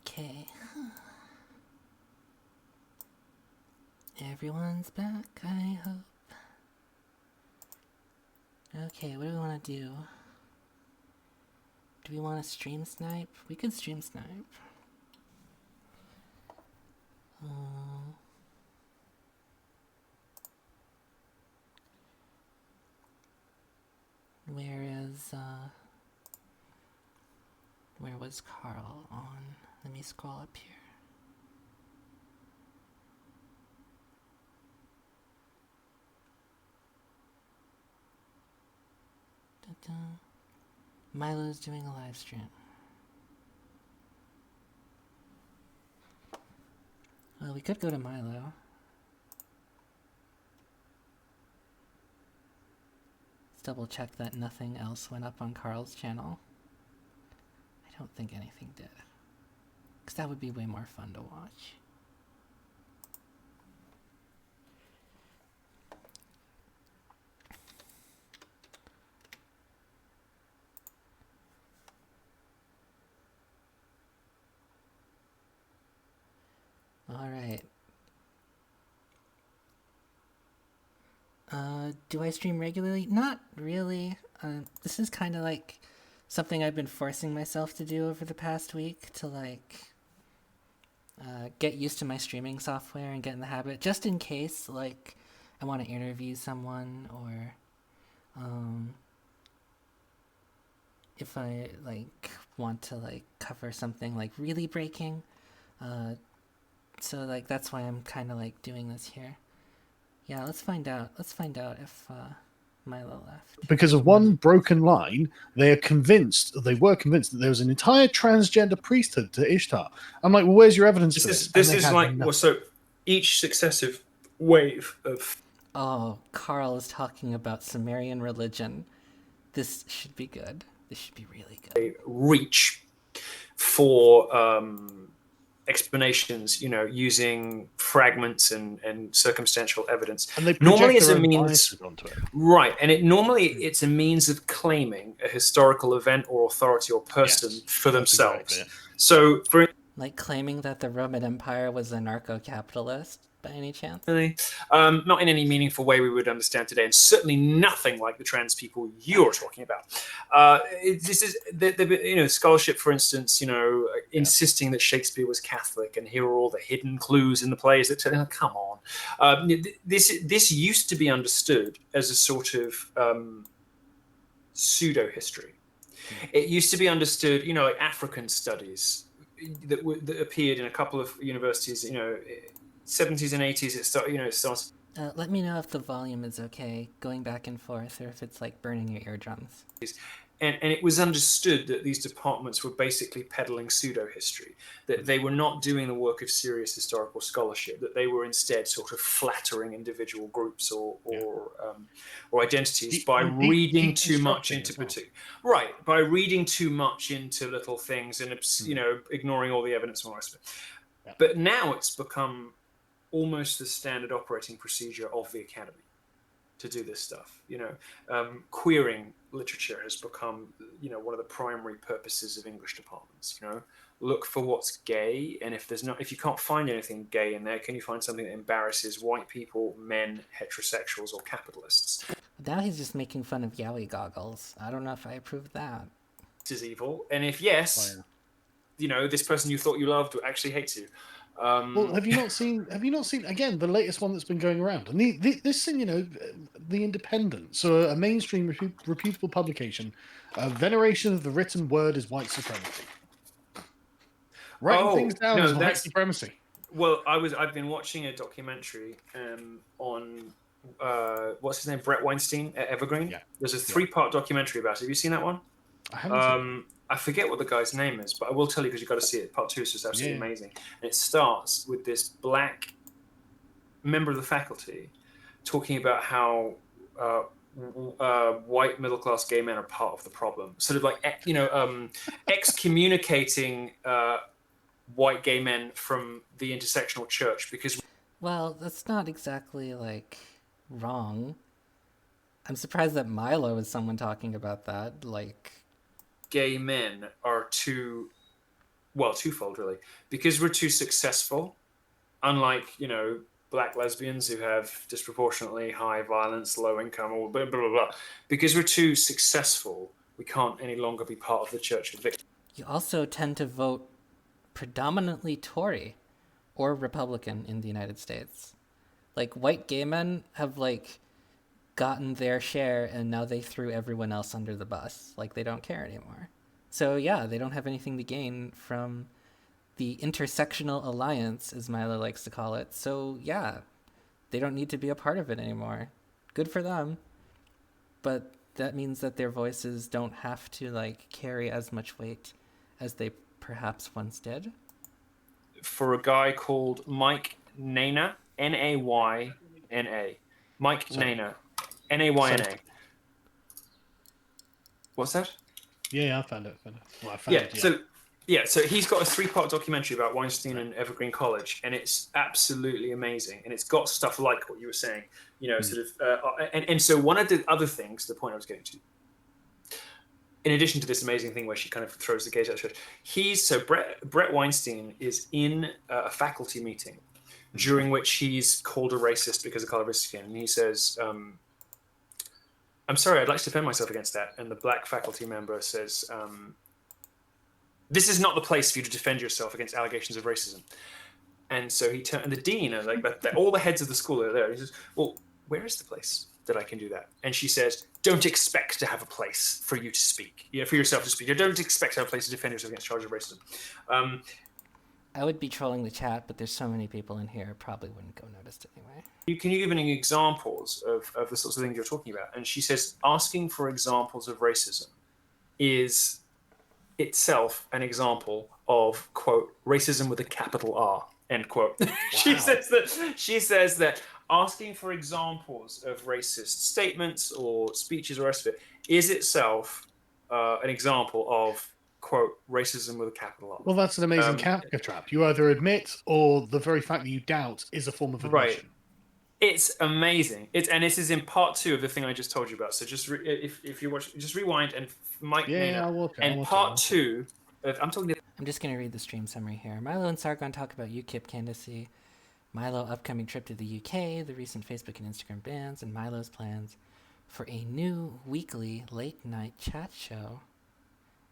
Okay. Everyone's back, I hope. Okay, what do we want to do? Do we want to stream snipe? We could stream snipe. Where was Carl on? Let me scroll up here. Da-da. Milo's doing a live stream. Well, we could go to Milo. Let's double check that nothing else went up on Carl's channel. I don't think anything did. Because that would be way more fun to watch. Alright. Do I stream regularly? Not really. This is kind of like something I've been forcing myself to do over the past week to like get used to my streaming software and get in the habit, just in case like I want to interview someone or if I like want to like cover something like really breaking. So like that's why I'm kind of like doing this here. Yeah, let's find out. Let's find out if Milo left. Because of one broken line, they were convinced that there was an entire transgender priesthood to Ishtar. I'm like, well, where's your evidence for this? This is like, well, so each successive wave of... Oh, Carl is talking about Sumerian religion. This should be good. This should be really good. Reach for explanations, you know, using fragments and circumstantial evidence. And they normally project as their a own means, biases onto it. right? And it's a means of claiming a historical event or authority or person for themselves. Exactly. So, for like claiming that the Roman Empire was a narco-capitalist by any chance? not in any meaningful way we would understand today, and certainly nothing like the trans people you're talking about. This is the scholarship, for instance, insisting that Shakespeare was Catholic, and here are all the hidden clues in the plays that tell you, come on. This used to be understood as a sort of pseudo history. It used to be understood, like African studies that appeared in a couple of universities, 70s and 80s. It started. Let me know if the volume is okay, going back and forth, or if it's like burning your eardrums. And it was understood that these departments were basically peddling pseudo-history, that they were not doing the work of serious historical scholarship, that they were instead sort of flattering individual groups or identities by reading too much into by reading too much into little things and ignoring all the evidence and all the rest of it. Yeah. But now it's become almost the standard operating procedure of the academy to do this stuff. Queering literature has become, one of the primary purposes of English departments. Look for what's gay, and if you can't find anything gay in there, can you find something that embarrasses white people, men, heterosexuals, or capitalists? Now he's just making fun of yaoi goggles. I don't know if I approve of that. This is evil, and if yes, this person you thought you loved actually hates you. Well, have you not seen again the latest one that's been going around? And this thing, The Independent, so a mainstream reputable publication, veneration of the written word is white supremacy. Writing things down is white supremacy. Well, I've been watching a documentary on what's his name, Brett Weinstein at Evergreen. Yeah. There's a 3-part documentary about it. Have you seen that one? I haven't seen it. I forget what the guy's name is, but I will tell you because you've got to see it. Part 2 is just absolutely amazing. And it starts with this black member of the faculty talking about how white middle-class gay men are part of the problem. Sort of like, excommunicating white gay men from the intersectional church because... Well, that's not exactly, wrong. I'm surprised that Milo is someone talking about that, gay men are too well, twofold really, because we're too successful, unlike, black lesbians who have disproportionately high violence, low income, or blah, blah, blah, blah. Because we're too successful, we can't any longer be part of the Church of Victims. You also tend to vote predominantly Tory or Republican in the United States. Like, white gay men have, like, gotten their share, and now they threw everyone else under the bus. Like, they don't care anymore. So, yeah, they don't have anything to gain from the intersectional alliance, as Milo likes to call it. So, yeah, they don't need to be a part of it anymore. Good for them. But that means that their voices don't have to, like, carry as much weight as they perhaps once did. For a guy called Mike Nayna, Nayna. Mike Nayna, Nayna. What's that? Yeah, I found it. Well, I found it. So he's got a 3-part documentary about Weinstein and Evergreen College, and it's absolutely amazing. And it's got stuff like what you were saying, and so one of the other things, the point I was getting to, in addition to this amazing thing where she kind of throws the gays out of church, Brett Weinstein is in a faculty meeting during which he's called a racist because of color of his skin, and he says, I'm sorry, I'd like to defend myself against that. And the black faculty member says, this is not the place for you to defend yourself against allegations of racism. And so and the dean, all the heads of the school are there. He says, well, where is the place that I can do that? And she says, don't expect to have a place for you to speak, for yourself to speak. You don't expect to have a place to defend yourself against charges of racism. I would be trolling the chat, but there's so many people in here, probably wouldn't go noticed anyway. Can you give any examples of the sorts of things you're talking about? And she says, asking for examples of racism is itself an example of, quote, racism with a capital R, end quote. Wow. She says that asking for examples of racist statements or speeches or rest of it is itself an example of, quote, racism with a capital R. Well, that's an amazing Kafka trap. You either admit, or the very fact that you doubt is a form of admission. Right. It's amazing. And this is in part 2 of the thing I just told you about. So just if you watch, just rewind and Mike Nayna. And part 2 of I'm just going to read the stream summary here. Milo and Sargon talk about UKIP candidacy, Milo upcoming trip to the UK, the recent Facebook and Instagram bans, and Milo's plans for a new weekly late night chat show.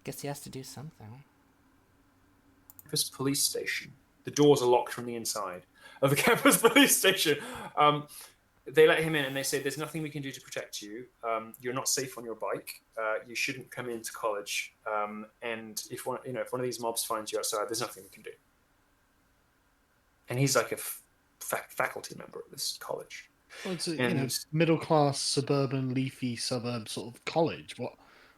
Guess he has to do something. Campus police station. The doors are locked from the inside of the campus police station. They let him in and they say, there's nothing we can do to protect you. You're not safe on your bike. You shouldn't come into college. And if one of these mobs finds you outside, there's nothing we can do. And he's like a faculty member at this college. Well, it's a middle class, suburban, leafy suburb sort of college. What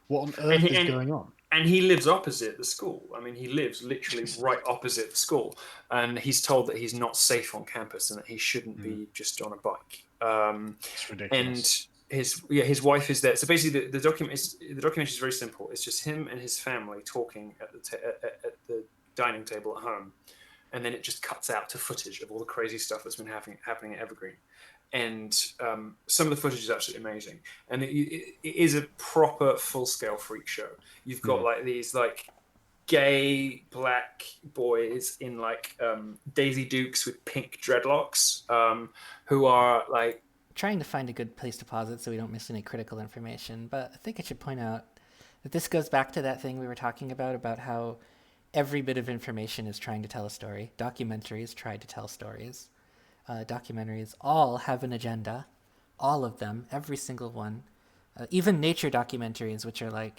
on earth is going on? And he lives opposite the school. I mean, he lives literally right opposite the school. And he's told that he's not safe on campus and that he shouldn't be just on a bike. It's ridiculous. And his wife is there. So basically, the documentary is very simple. It's just him and his family talking at the dining table at home. And then it just cuts out to footage of all the crazy stuff that's been happening at Evergreen. And some of the footage is absolutely amazing, and it is a proper full-scale freak show. You've got these gay black boys in Daisy Dukes with pink dreadlocks, who are trying to find a good place to pause it so we don't miss any critical information. But I think I should point out that this goes back to that thing we were talking about how every bit of information is trying to tell a story. Documentaries try to tell stories. Documentaries all have an agenda, all of them, every single one. Even nature documentaries, which are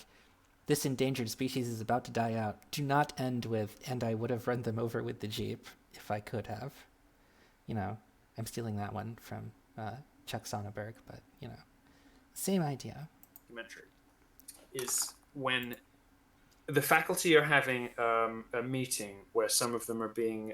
this endangered species is about to die out, do not end with, and I would have run them over with the Jeep if I could have. I'm stealing that one from Chuck Sonnenberg, but, same idea. Documentary is when the faculty are having a meeting where some of them are being...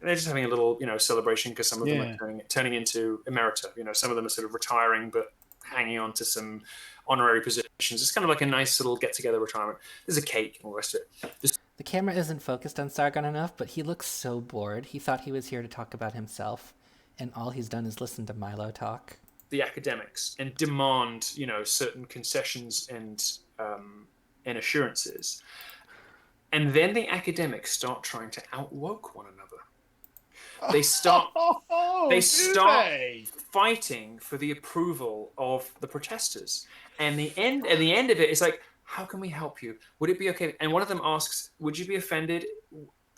they're just having a little, celebration because some of them are turning into emerita. Some of them are sort of retiring but hanging on to some honorary positions. It's kind of like a nice little get-together retirement. There's a cake and all the rest of it. The camera isn't focused on Sargon enough, but he looks so bored. He thought he was here to talk about himself, and all he's done is listen to Milo talk. The academics and demand, certain concessions and assurances. And then the academics start trying to out-woke one another. They start fighting for the approval of the protesters. And the end of it is like, how can we help you? Would it be okay? And one of them asks, would you be offended?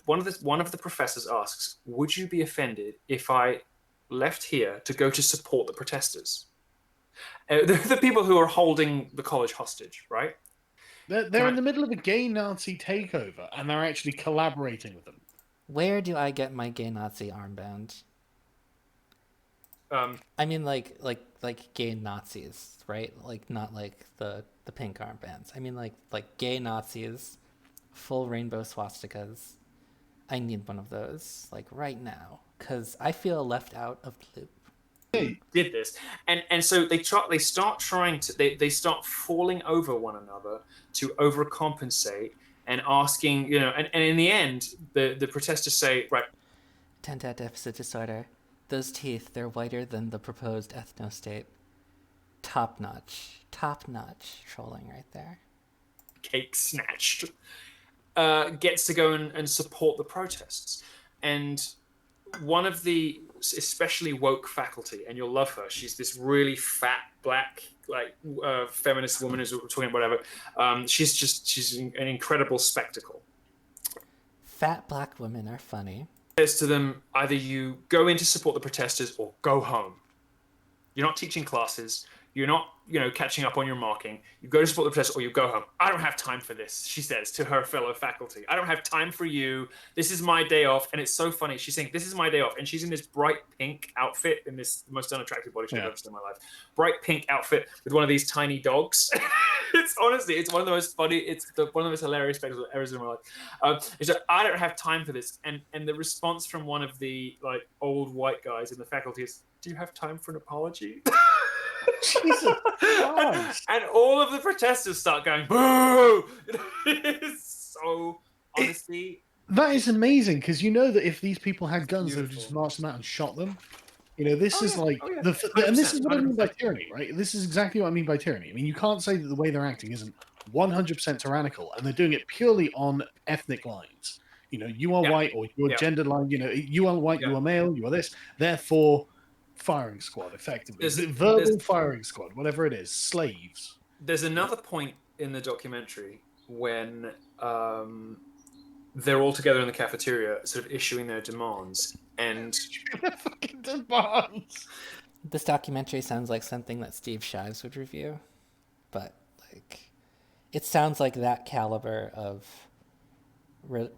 One of the professors asks, would you be offended if I left here to go to support the protesters? The people who are holding the college hostage, right? They're in the middle of a gay Nazi takeover, and they're actually collaborating with them. Where do I get my gay Nazi armband? I mean, like gay Nazis, right? Like not like the pink armbands. I mean, like gay Nazis, full rainbow swastikas. I need one of those, like right now, because I feel left out of the loop. Did this, and so they start falling over one another to overcompensate and asking, and in the end, the protesters say, right, Attentat deficit disorder. Those teeth, they're whiter than the proposed ethno-state. Top notch trolling right there. Cake snatched. Gets to go and support the protests, and one of the especially woke faculty, and you'll love her. She's this really fat black feminist woman who's talking about whatever. She's an incredible spectacle. Fat black women are funny. Says to them, either you go in to support the protesters or go home. You're not teaching classes. You're not, catching up on your marking. You go to support the protesters or you go home. I don't have time for this, she says to her fellow faculty. I don't have time for you. This is my day off. And it's so funny. She's saying, this is my day off. And she's in this bright pink outfit, in this most unattractive body shape I've ever seen in my life. Bright pink outfit with one of these tiny dogs. It's one of the most funny, one of the most hilarious spectacles I've ever seen in my life. It's like, I don't have time for this. And the response from one of the old white guys in the faculty is, do you have time for an apology? Jesus and all of the protesters start going, boo! It's so, honestly... That is amazing, because you know that if these people had guns, they would just march them out and shot them. This is and this is what I mean by tyranny, right? This is exactly what I mean by tyranny. I mean, you can't say that the way they're acting isn't 100% tyrannical, and they're doing it purely on ethnic lines. You are white, or your gender line, you are white, you are male, you are this. Therefore... firing squad, effectively. Verbal firing squad, whatever it is. Slaves. There's another point in the documentary when they're all together in the cafeteria, sort of issuing their demands, and fucking demands. This documentary sounds like something that Steve Shives would review, but it sounds like that caliber of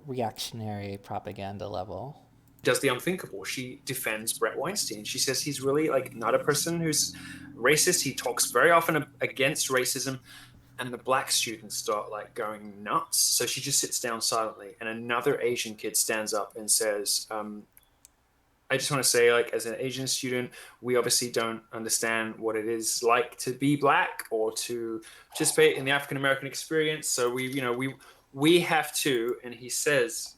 reactionary propaganda level. Does the unthinkable. She defends Brett Weinstein. She says he's really not a person who's racist. He talks very often against racism, and the black students start going nuts. So she just sits down silently, and another Asian kid stands up and says, I just want to say, as an Asian student, we obviously don't understand what it is like to be black or to participate in the African American experience. So we have to, and he says,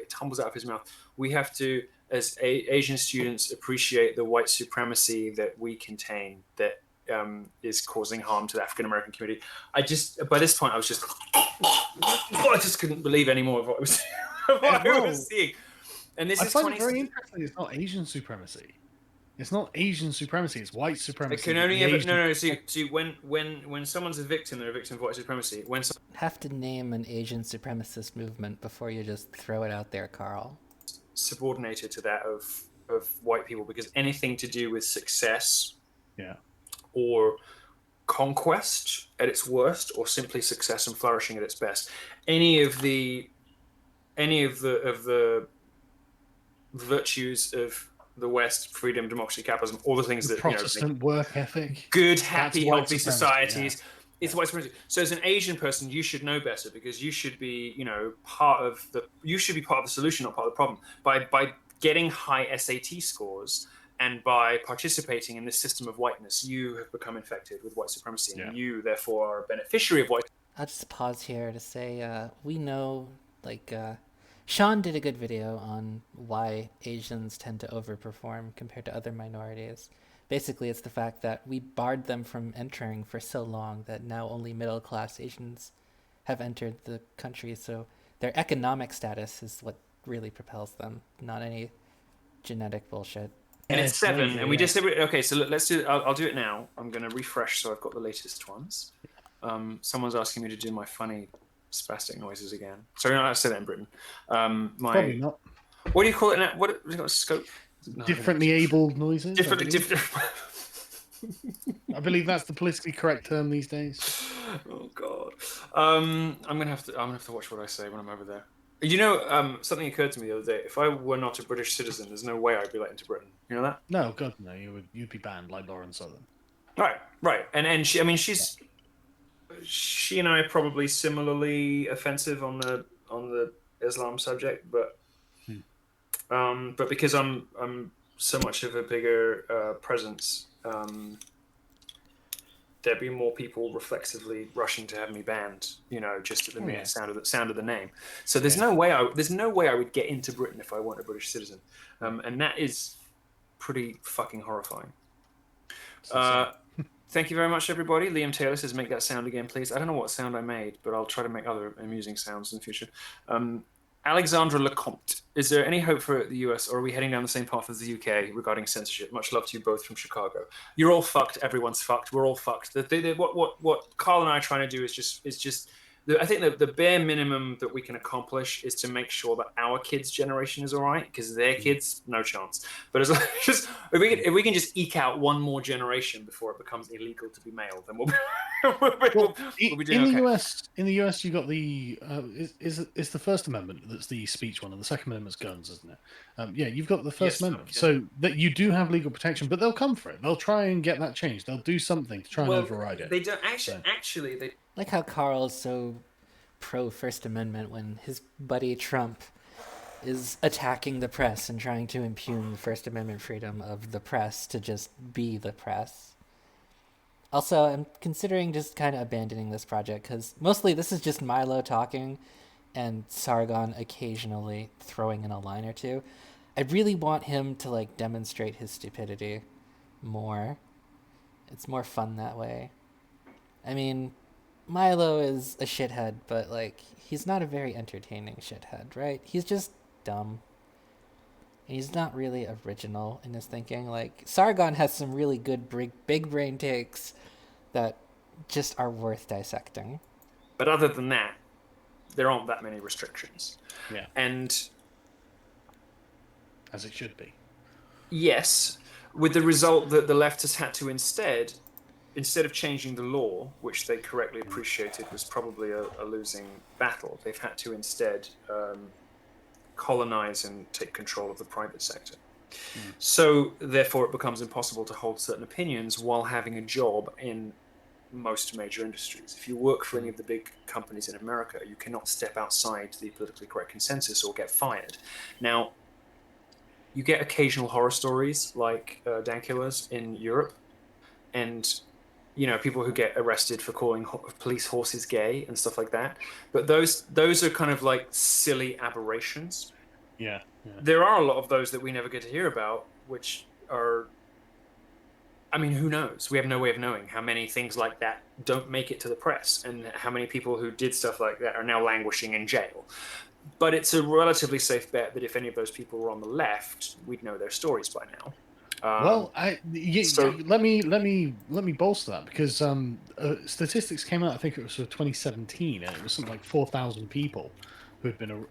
it tumbles out of his mouth, we have to, as Asian students, appreciate the white supremacy that we contain that is causing harm to the African American community. By this point, I just couldn't believe any more of what I was seeing. And this I is find it very interesting. It's not Asian supremacy. It's not Asian supremacy. It's white supremacy. It can only ever no. See, when someone's a victim, they're a victim of white supremacy. Have to name an Asian supremacist movement before you just throw it out there, Carl. Subordinated to that of white people, because anything to do with success, or conquest at its worst, or simply success and flourishing at its best, any of the virtues of the West, freedom, democracy, capitalism, all the things that Protestant work ethic, good, happy, healthy societies. It's white supremacy. So as an Asian person, you should know better, because you should be, part of the solution, not part of the problem. By getting high SAT scores and by participating in this system of whiteness, you have become infected with white supremacy, and you therefore are a beneficiary of white. I'll just pause here to say we know, Sean did a good video on why Asians tend to overperform compared to other minorities. Basically, it's the fact that we barred them from entering for so long that now only middle-class Asians have entered the country. So Their economic status is what really propels them, not any genetic bullshit. And it's 7, slavery, and we yeah. just okay. So let's do. I'll do it now. I'm going to refresh, so I've got the latest ones. Someone's asking me to do my funny spastic noises again. Sorry, no, I said that in Britain. Probably not. What do you call it now? What have you got? Scope. No, Differently abled noises. Different. I believe that's the politically correct term these days. Oh God. I'm gonna have to watch what I say when I'm over there. You know, something occurred to me the other day. If I were not a British citizen, there's no way I'd be let into Britain. You know that? No, God, no. You'd be banned like Lauren Southern. Right. And she, I mean, she and I are probably similarly offensive on the Islam subject, but because I'm so much of a bigger presence, there'd be more people reflexively rushing to have me banned. You know, just at the mere sound of the name. So there's no way I would get into Britain if I weren't a British citizen, and that is pretty fucking horrifying. Thank you very much, everybody. Liam Taylor says, make that sound again, please. I don't know what sound I made, but I'll try to make other amusing sounds in the future. Alexandra Lecomte, is there any hope for the US, or are we heading down the same path as the UK regarding censorship? Much love to you both from Chicago. You're all fucked. Everyone's fucked. We're all fucked. What Carl and I are trying to do is just I think the bare minimum that we can accomplish is to make sure that our kids' generation is all right, because their kids, no chance. But as just if we can just eke out one more generation before it becomes illegal to be male, then we'll be doing okay. In the US, you got the is the First Amendment that's the speech one, and the Second Amendment's guns, isn't it? Yeah, you've got the First Amendment, so that you do have legal protection, but they'll come for it. They'll try and get that changed. They'll do something to try and override it. They don't actually. They like how Carl's so pro First Amendment when his buddy Trump is attacking the press and trying to impugn the First Amendment freedom of the press to just be the press. Also, I'm considering just kind of abandoning this project because mostly this is just Milo talking and Sargon occasionally throwing in a line or two. I really want him to like demonstrate his stupidity more. It's more fun that way. I mean, Milo is a shithead, but like he's not a very entertaining shithead, right? He's just dumb. And he's not really original in his thinking. Like Sargon has some really good big brain takes that just are worth dissecting. But other than that, there aren't that many restrictions. Yeah. And as it should be. Yes, with the result that the left has had to instead of changing the law, which they correctly appreciated was probably a losing battle, they've had to instead colonize and take control of the private sector. So therefore it becomes impossible to hold certain opinions while having a job in most major industries. If you work for any of the big companies in America, you cannot step outside the politically correct consensus or get fired. Now, you get occasional horror stories like Dankula's in Europe, and you know, people who get arrested for calling police horses gay and stuff like that. But those are kind of like silly aberrations. Yeah. There are a lot of those that we never get to hear about, which are, I mean, who knows? We have no way of knowing how many things like that don't make it to the press and how many people who did stuff like that are now languishing in jail. But it's a relatively safe bet that if any of those people were on the left, we'd know their stories by now. Let me bolster that, because statistics came out, I think it was for 2017, and it was something like 4,000 people who had been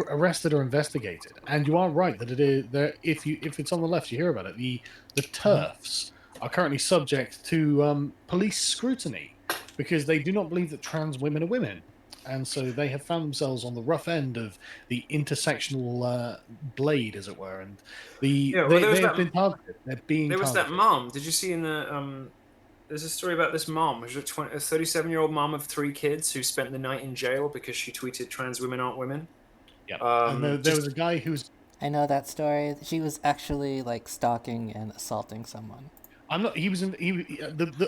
arrested or investigated. And you are right that it is there. If it's on the left, you hear about it. The TERFs are currently subject to police scrutiny because they do not believe that trans women are women. And so they have found themselves on the rough end of the intersectional blade, as it were, and they have been targeted. They're being There was targeted. that mom. Did you see in the there's a story about this mom, who's a 37-year-old mom of 3 kids who spent the night in jail because she tweeted "trans women aren't women." Yeah, and there was a guy who's. I know that story. She was actually like stalking and assaulting someone. I'm not. He was in.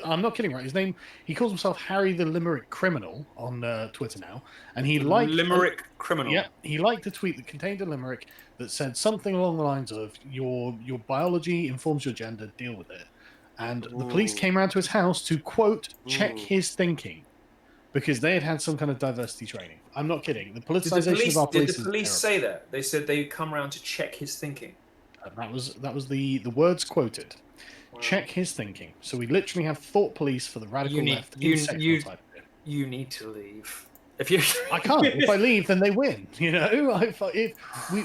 I'm not kidding. Right, his name. He calls himself Harry the Limerick Criminal on Twitter now, and he liked Limerick Criminal. Yeah, he liked a tweet that contained a limerick that said something along the lines of "Your biology informs your gender. Deal with it." And the police came around to his house to quote check his thinking. because they had some kind of diversity training. I'm not kidding. The Did politicization of our police the police is say that? They said they come around to check his thinking. terrible. That was the words quoted. Wow. Check his thinking. So we literally have thought police for the radical left in sectional type. You need to leave. If you, I can't. If I leave, then they win. You know,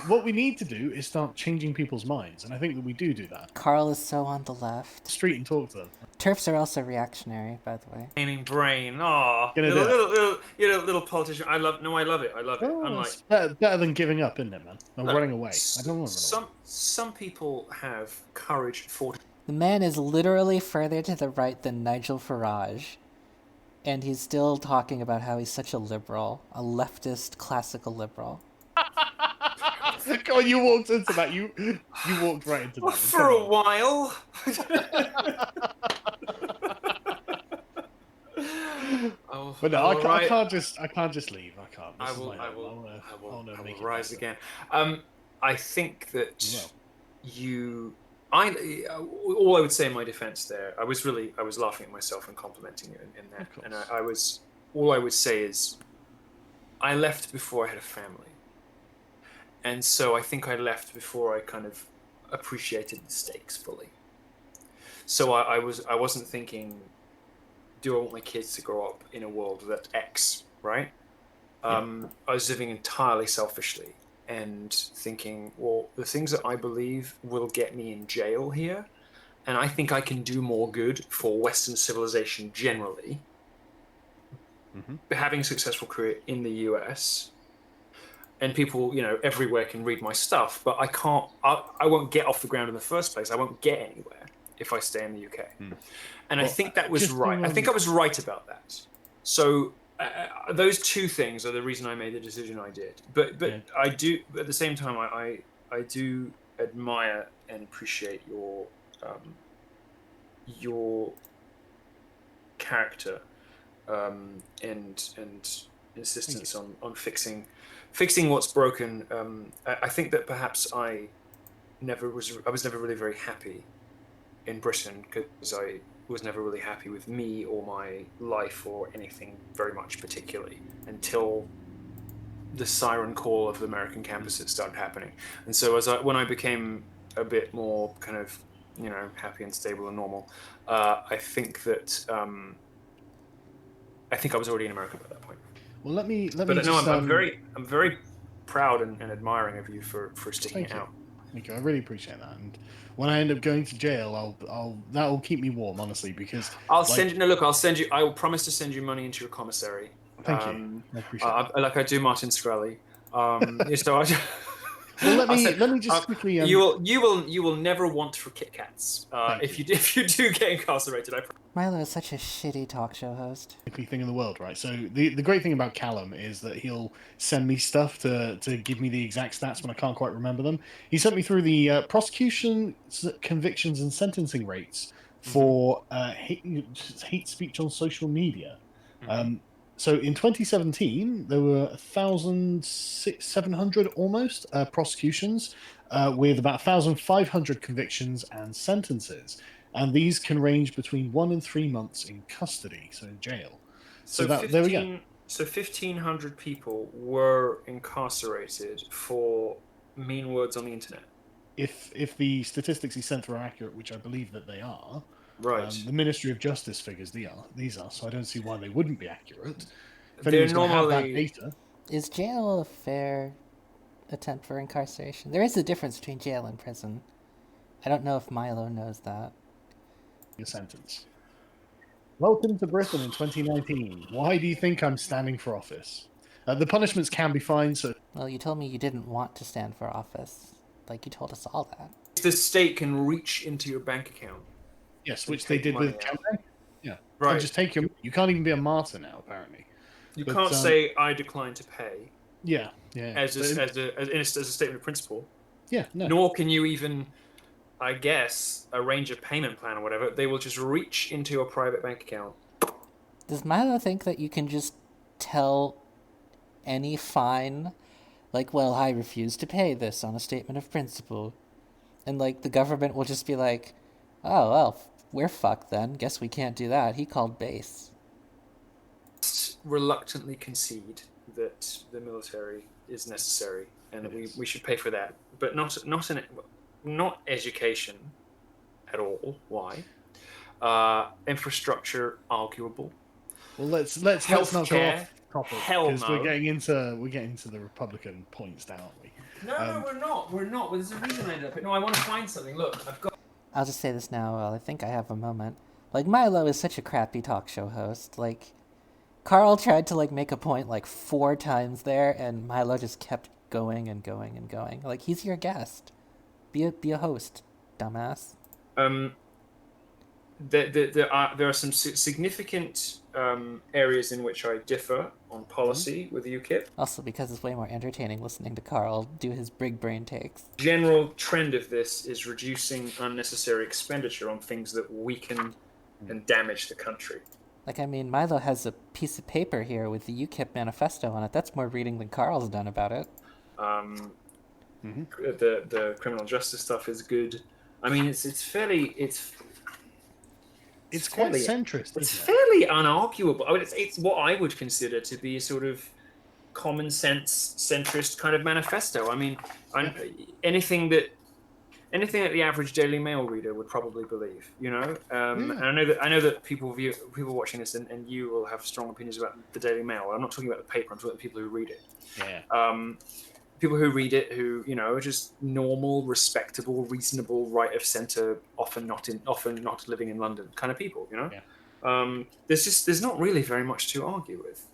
what we need to do is start changing people's minds, and I think that we do that. Carl is so on the left. Street and talk to them. TERFs are also reactionary, by the way. Gaining brain. Oh, little politician. I love it. Oh, Unlike it's better than giving up, isn't it, man? I'm running away. I don't want to run away. Some people have courage for. The man is literally further to the right than Nigel Farage. And he's still talking about how he's such a liberal, a leftist classical liberal. God, you walked into that. You walked right into that. For a while. But no, I can't just leave. I can't. I will make rise again. I think that all I would say in my defense there, I was laughing at myself and complimenting you in that. And all I would say is I left before I had a family. And so I think I left before I kind of appreciated the stakes fully. So I wasn't thinking, do I want my kids to grow up in a world that's X, right? I was living entirely selfishly and thinking, well, the things that I believe will get me in jail here, and I think I can do more good for Western civilization generally, having a successful career in the US, and people, everywhere can read my stuff, but I won't get off the ground in the first place. I won't get anywhere if I stay in the UK. And I think that was right. I think I was right about that. So those two things are the reason I made the decision I did. But I do, at the same time, I do admire and appreciate your character and insistence on fixing what's broken. I think that perhaps I was never really very happy in Britain because I was never really happy with me or my life or anything very much particularly until the siren call of the American campuses started happening. And so when I became a bit more kind of, happy and stable and normal, I think that I was already in America by that point. Well, let me. I'm very proud and admiring of you for sticking it out. Thank you. I really appreciate that. And when I end up going to jail, that will keep me warm, honestly, because I'll send you. No, look, I'll send you. I will promise to send you money into your commissary. Thank you. I appreciate that. Like I do Martin Scully. So let me just quickly. You will never want for Kit Kats if you do get incarcerated. Milo is such a shitty talk show host. Thing in the world, right? So the great thing about Callum is that he'll send me stuff to give me the exact stats when I can't quite remember them. He sent me through the prosecution, convictions, and sentencing rates for hate speech on social media. So in 2017, there were 1,700 almost prosecutions with about 1,500 convictions and sentences. And these can range between 1 and 3 months in custody, so in jail. There we go. So 1,500 people were incarcerated for mean words on the internet. If the statistics he sent through are accurate, which I believe that they are, right? The Ministry of Justice figures these are. So I don't see why they wouldn't be accurate. If They're normally have that data. Is jail a fair attempt for incarceration? There is a difference between jail and prison. I don't know if Milo knows that. Your sentence. Welcome to Britain in 2019. Why do you think I'm standing for office? The punishments can be fine. So, well, you told me you didn't want to stand for office. Like you told us all that. The state can reach into your bank account. Yes, which they did with Cameron. Yeah, right. And just take your. You can't even be a martyr now, apparently. You can't say I decline to pay. Yeah. As a statement of principle. Yeah. No. Nor can you even, I guess, arrange a payment plan or whatever. They will just reach into your private bank account. Does Milo think that you can just tell any fine, like, well, I refuse to pay this on a statement of principle, and like the government will just be like, oh well, we're fucked then. Guess we can't do that. He called base. reluctantly concede that the military is necessary and that we should pay for that, but not education at all. Why? Infrastructure arguable. Well, let's not go Healthcare, off topic hell because no. we're getting into the Republican points now, aren't we? No, we're not. We're not. Well, there's a reason I ended up. No, I want to find something. Look, I've got. I'll just say this now while I think I have a moment. Like, Milo is such a crappy talk show host. Like, Carl tried to, like, make a point, like, 4 times there, and Milo just kept going and going and going. Like, he's your guest. Be a host, dumbass. There are some significant areas in which I differ on policy with the UKIP. Also, because it's way more entertaining listening to Carl do his big brain takes. General trend of this is reducing unnecessary expenditure on things that weaken and damage the country. Like, I mean, Milo has a piece of paper here with the UKIP manifesto on it. That's more reading than Carl's done about it. The criminal justice stuff is good. I mean, it's quite centrist. It's fairly unarguable. I mean, it's what I would consider to be a sort of common sense centrist kind of manifesto. I mean, anything that the average Daily Mail reader would probably believe, you know. And I know that people watching this and you will have strong opinions about the Daily Mail. I'm not talking about the paper. I'm talking about the people who read it. Yeah. People who read it, who, you know, are just normal, respectable, reasonable, right of centre, often not living in London kind of people, you know. Yeah. There's not really very much to argue with.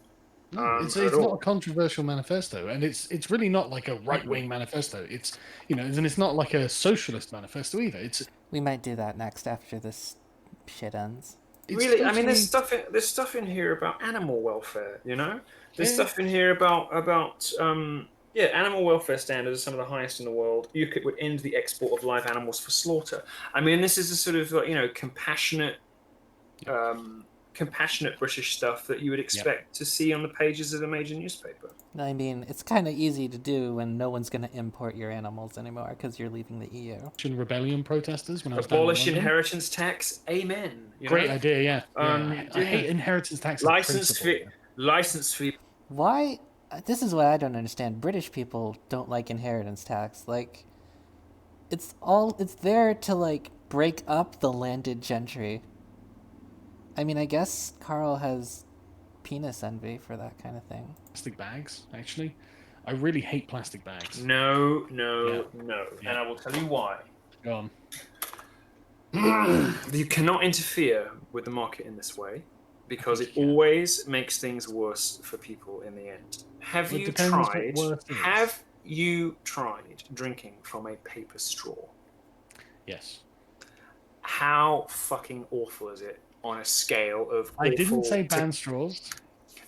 No, it's not a controversial manifesto, and it's really not like a right-wing manifesto. It's, you know, and it's not like a socialist manifesto either. We might do that next after this shit ends. Really, totally... I mean, there's stuff in here about animal welfare, you know. There's stuff in here about animal welfare standards are some of the highest in the world. UKIP would end the export of live animals for slaughter. I mean, this is a sort of, you know, compassionate British stuff that you would expect to see on the pages of a major newspaper. I mean, it's kind of easy to do when no one's going to import your animals anymore because you're leaving the EU. Rebellion protesters when I was abolish inheritance tax. Amen. Great idea, yeah. I hate inheritance tax. License fee. Why? This is what I don't understand. British people don't like inheritance tax. Like, it's there to, like, break up the landed gentry. I mean, I guess Carl has penis envy for that kind of thing. Plastic bags, actually. I really hate plastic bags. No. Yeah. And I will tell you why. Go on. You cannot interfere with the market in this way because it always makes things worse for people in the end. Have you tried drinking from a paper straw? Yes. How fucking awful is it on a scale of I didn't say ban straws.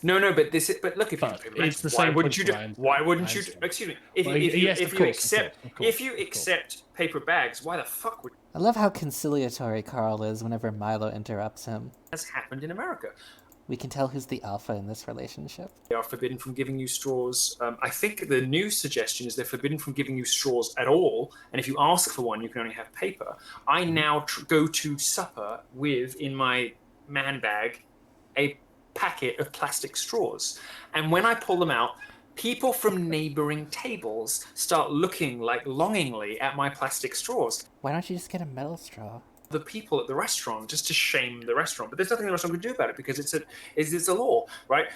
No, but look, if it's the same. Why wouldn't you? Excuse me. If you accept paper bags, why the fuck would? I love how conciliatory Carl is whenever Milo interrupts him. Has happened in America. We can tell who's the alpha in this relationship. They are forbidden from giving you straws. I think the new suggestion is they're forbidden from giving you straws at all. And if you ask for one, you can only have paper. I now go to supper with, in my man bag, a packet of plastic straws. And when I pull them out, people from neighboring tables start looking like longingly at my plastic straws. Why don't you just get a metal straw? The people at the restaurant, just to shame the restaurant, but there's nothing the restaurant can do about it because it's a law, right?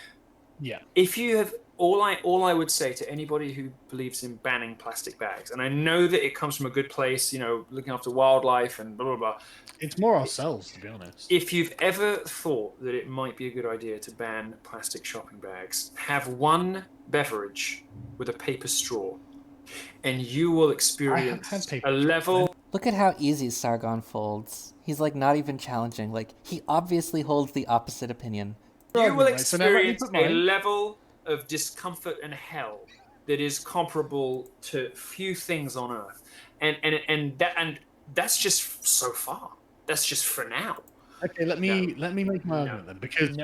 Yeah. If you have all I would say to anybody who believes in banning plastic bags, and I know that it comes from a good place, you know, looking after wildlife and blah blah blah. It's more ourselves, to be honest. If you've ever thought that it might be a good idea to ban plastic shopping bags, have one beverage with a paper straw, and you will experience a level. Look at how easy Sargon folds. He's, like, not even challenging. Like, he obviously holds the opposite opinion. You will experience a level of discomfort and hell that is comparable to few things on earth. And that's just so far. That's just for now. Okay, let me make my argument then, because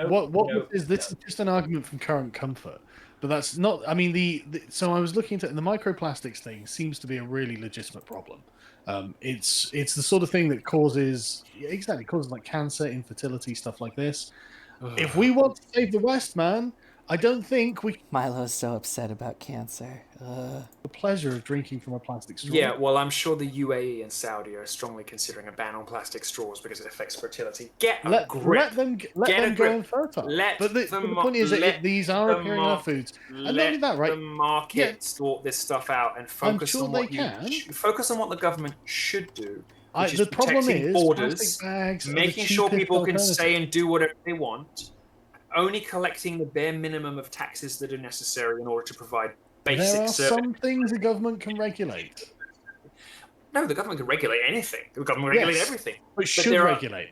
this is just an argument from current comfort. But that's not. I mean, so I was looking at the microplastics thing. Seems to be a really legitimate problem. It's the sort of thing that causes like cancer, infertility, stuff like this. If we want to save the West, man, I don't think we can Milo's so upset about cancer. have the pleasure of drinking from a plastic straw. Yeah, well, I'm sure the UAE and Saudi are strongly considering a ban on plastic straws because it affects fertility. Get a grip. Let them Get go a grip. infertile. Let But the point is that these are appearing in our foods. And not only that, right? The market sort this stuff out and focus sure on what they can. focus on what the government should do. Which is The problem protecting is borders, plastic bags are the making sure cheapest people can alternative. stay and do whatever they want, only collecting the bare minimum of taxes that are necessary in order to provide basic There are services. some things the government can regulate. No, the government can regulate anything. The government can regulate everything. But should regulate.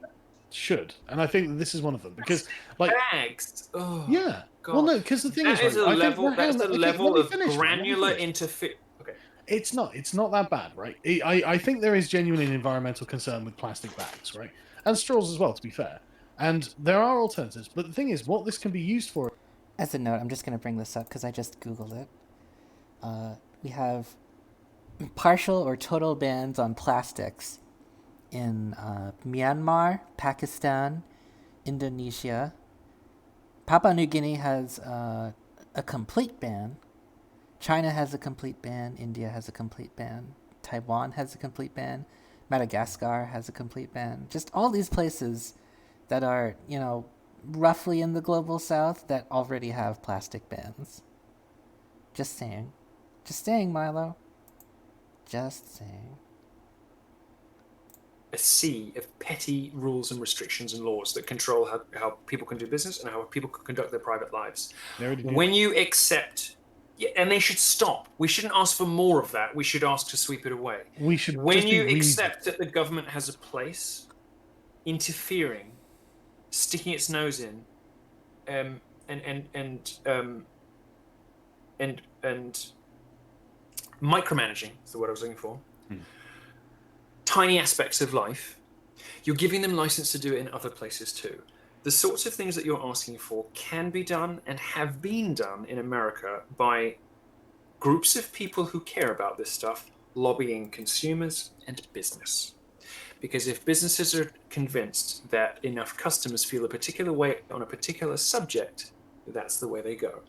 Should. And I think that this is one of them. Because, like... Bags. Oh, yeah. God. Well, no, because the thing is... That's a level of finish, granular interference. Okay. It's not that bad, right? I think there is genuine environmental concern with plastic bags, right? And straws as well, to be fair. And there are alternatives. But the thing is, what this can be used for... As a note, I'm just going to bring this up because I just Googled it. We have partial or total bans on plastics in Myanmar, Pakistan, Indonesia. Papua New Guinea has a complete ban. China has a complete ban. India has a complete ban. Taiwan has a complete ban. Madagascar has a complete ban. Just all these places that are, roughly in the global south that already have plastic bans. Just saying. Just saying, Milo. Just saying. A sea of petty rules and restrictions and laws that control how people can do business and how people can conduct their private lives. When you accept... Yeah, and they should stop. We shouldn't ask for more of that. We should ask to sweep it away. When you accept that the government has a place interfering, sticking its nose in, and micromanaging is the word I was looking for. Tiny aspects of life, you're giving them license to do it in other places too. The sorts of things that you're asking for can be done and have been done in America by groups of people who care about this stuff, lobbying consumers and business. Because if businesses are convinced that enough customers feel a particular way on a particular subject, that's the way they go.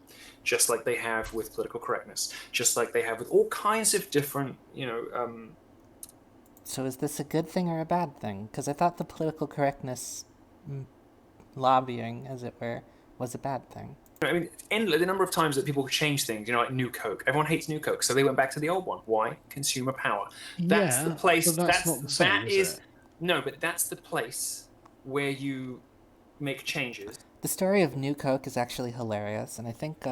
Just like they have with political correctness, just like they have with all kinds of different, So is this a good thing or a bad thing? Because I thought the political correctness lobbying, as it were, was a bad thing. I mean, the number of times that people change things, like New Coke. Everyone hates New Coke, so they went back to the old one. Why? Consumer power. That's the place. But that's not the same, is it? No, but that's the place where you make changes. The story of New Coke is actually hilarious, and I think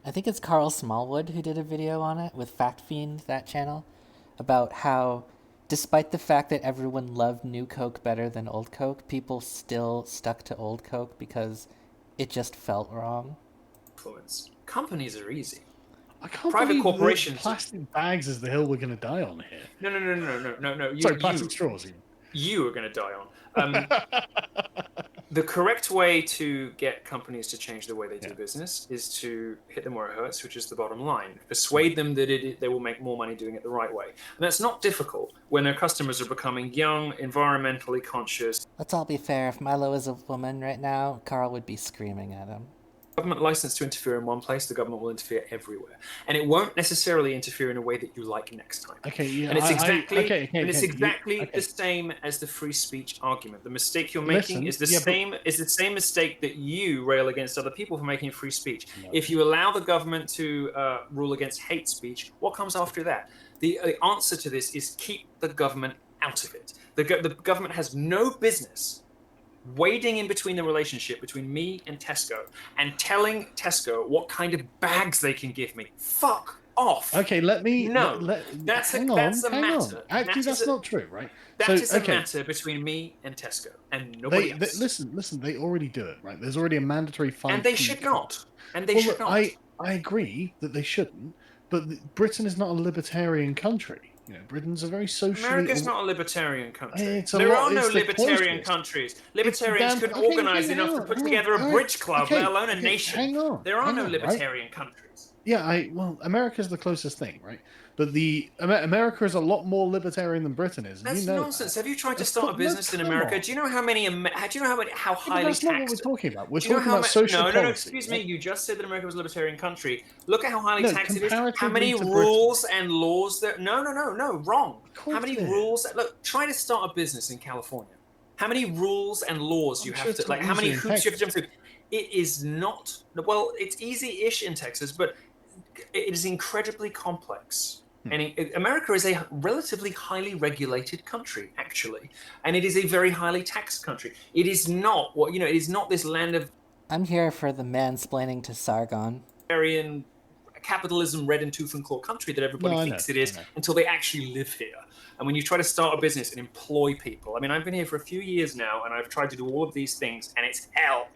it's Carl Smallwood who did a video on it with Fact Fiend, that channel, about how, despite the fact that everyone loved New Coke better than Old Coke, people still stuck to Old Coke because it just felt wrong. Influence. Companies are easy. I can't Private believe corporations. Plastic bags is the hill we're going to die on here. No. Sorry, plastic straws. You are going to die on. The correct way to get companies to change the way they do business is to hit them where it hurts, which is the bottom line. Persuade them that they will make more money doing it the right way. And that's not difficult when their customers are becoming young, environmentally conscious. Let's all be fair. If Milo is a woman right now, Carl would be screaming at him. Government license to interfere in one place, the government will interfere everywhere, and it won't necessarily interfere in a way that you like next time. Okay, yeah, and it's exactly the same as the free speech argument. The mistake you're making is the same mistake that you rail against other people for making free speech. No. If you allow the government to rule against hate speech, what comes after that? The answer to this is keep the government out of it. The government has no business wading in between the relationship between me and Tesco and telling Tesco what kind of bags they can give me. Fuck off. Okay, let me... No, that's a matter. Actually, that's not true, right? That is a matter between me and Tesco and nobody else. Listen, they already do it, right? There's already a mandatory fine. And they should not. I agree that they shouldn't, but Britain is not a libertarian country. Britain's a very socially... America's not a libertarian country. There are no libertarian countries. Libertarians couldn't organise enough to put together a bridge club, let alone a nation. There are no libertarian countries. Well, America's the closest thing, right? But America is a lot more libertarian than Britain is, and That's you know nonsense. that. Have you tried to Of start a course, no, business in come America? on. Do you know how many? Do you know how Yeah, but highly that's not what we're taxed? talking about. We're Do you know talking how about social No, policy. excuse me. Right? You just said that America was a libertarian country. Look at how highly No, taxed it is. How comparatively many to Britain. rules and laws there? No, wrong. Of course How many it is. rules? Look, try to start a business in California. How many rules and laws you I'm sure have to it's not How many easier in hoops you have to jump Texas. through? It is not. Well, it's easy-ish in Texas, but it is incredibly complex. And America is a relatively highly regulated country, actually, and it is a very highly taxed country. It is not it is not this land of I'm here for the mansplaining to Sargon. Aryan capitalism, red and tooth and claw country that everybody No, I thinks know, it is I know. until they actually live here. And when you try to start a business and employ people, I mean, I've been here for a few years now, and I've tried to do all of these things, and it's hell.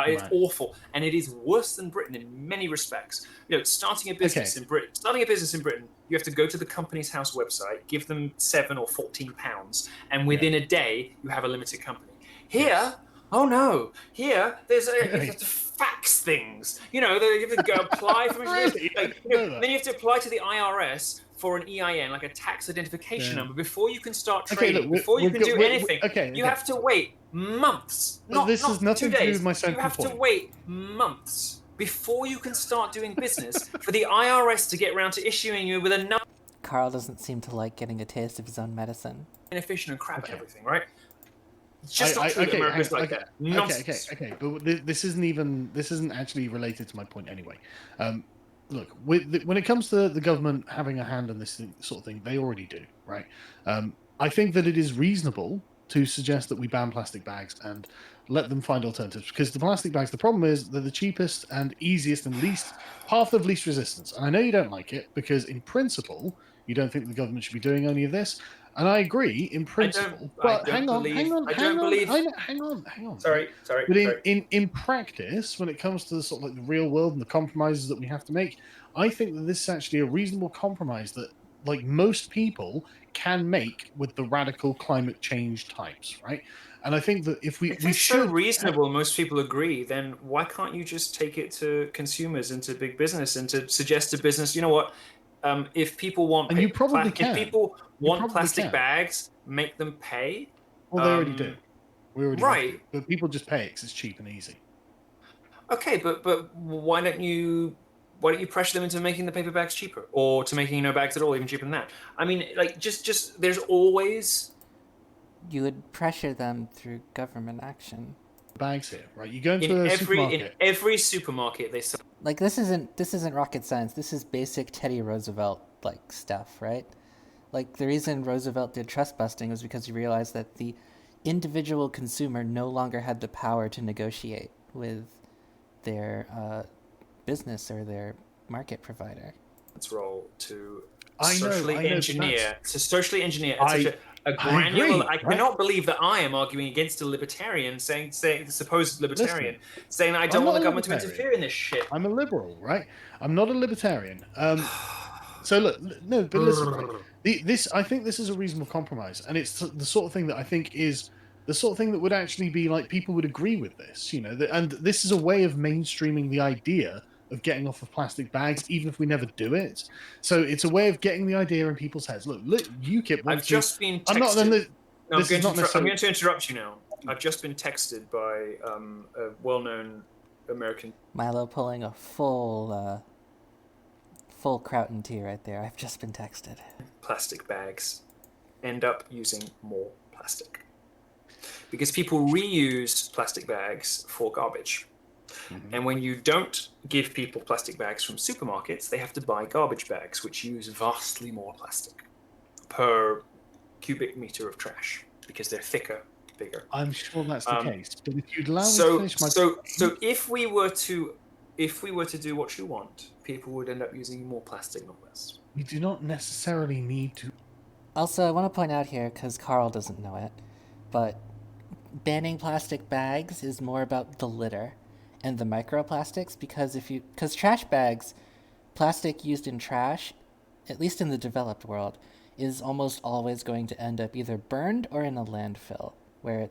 It's Right. awful, and it is worse than Britain in many respects. Starting a business in Britain, you have to go to the company's house website, give them £7 or £14, and within a day you have a limited company. Here, oh no, here you have to fax things. You have to go apply for Really? then you have to apply to the IRS for an EIN, like a tax identification number, before you can start trading. Before you can do anything, you have to wait months. This has nothing 2 days. to do with my central You have point. to wait months before you can start doing business for the IRS to get around to issuing you with a number. Carl doesn't seem to like getting a taste of his own medicine. Inefficient and crap and everything, right? It's just not true that America's like that. Nonsense. Okay. But this isn't actually related to my point anyway. Look, when it comes to the government having a hand in this sort of thing, they already do, right? I think that it is reasonable to suggest that we ban plastic bags and let them find alternatives, because the plastic bags, the problem is they're the cheapest and easiest and path of least resistance. And I know you don't like it because in principle you don't think the government should be doing any of this. And I agree in principle, but hang on. Sorry. But in practice, when it comes to the sort of like the real world and the compromises that we have to make, I think that this is actually a reasonable compromise that like most people can make with the radical climate change types, right? And I think that if we it's so reasonable, most people agree, then why can't you just take it to consumers and to big business and to suggest to business, you know what? If people want, and you probably can. If people want plastic bags, make them pay. Well, they already do. We already right, but people just pay it because it's cheap and easy. Okay, but why don't you pressure them into making the paper bags cheaper, or to making no bags at all, even cheaper than that? I mean, like just there's always. You would pressure them through government action. Bags here, right? You go into a supermarket. In every supermarket they sell. Like this isn't rocket science. This is basic Teddy Roosevelt like stuff, right? Like the reason Roosevelt did trust busting was because he realized that the individual consumer no longer had the power to negotiate with their business or their market provider. Its role to socially engineer a granular. I cannot believe that I am arguing against a libertarian, saying the supposed libertarian, saying that I don't want the government to interfere in this shit. I'm a liberal, right? I'm not a libertarian. So look, no, but listen. Right? I think this is a reasonable compromise, and it's the sort of thing that I think is the sort of thing that would actually be like people would agree with this, and this is a way of mainstreaming the idea of getting off of plastic bags, even if we never do it. So it's a way of getting the idea in people's heads. Look, UKIP. I've just been texted. I'm going to interrupt you now. I've just been texted by a well-known American. Milo pulling a full Crouten tea right there. I've just been texted. Plastic bags end up using more plastic because people reuse plastic bags for garbage. Mm-hmm. And when you don't give people plastic bags from supermarkets, they have to buy garbage bags, which use vastly more plastic per cubic meter of trash because they're thicker, bigger. I'm sure that's the case. But if you'd allow me to finish my so if we were to do what you want, people would end up using more plastic, not less. You do not necessarily need to. Also, I want to point out here, because Carl doesn't know it, but banning plastic bags is more about the litter and the microplastics, because trash bags, plastic used in trash, at least in the developed world, is almost always going to end up either burned or in a landfill, where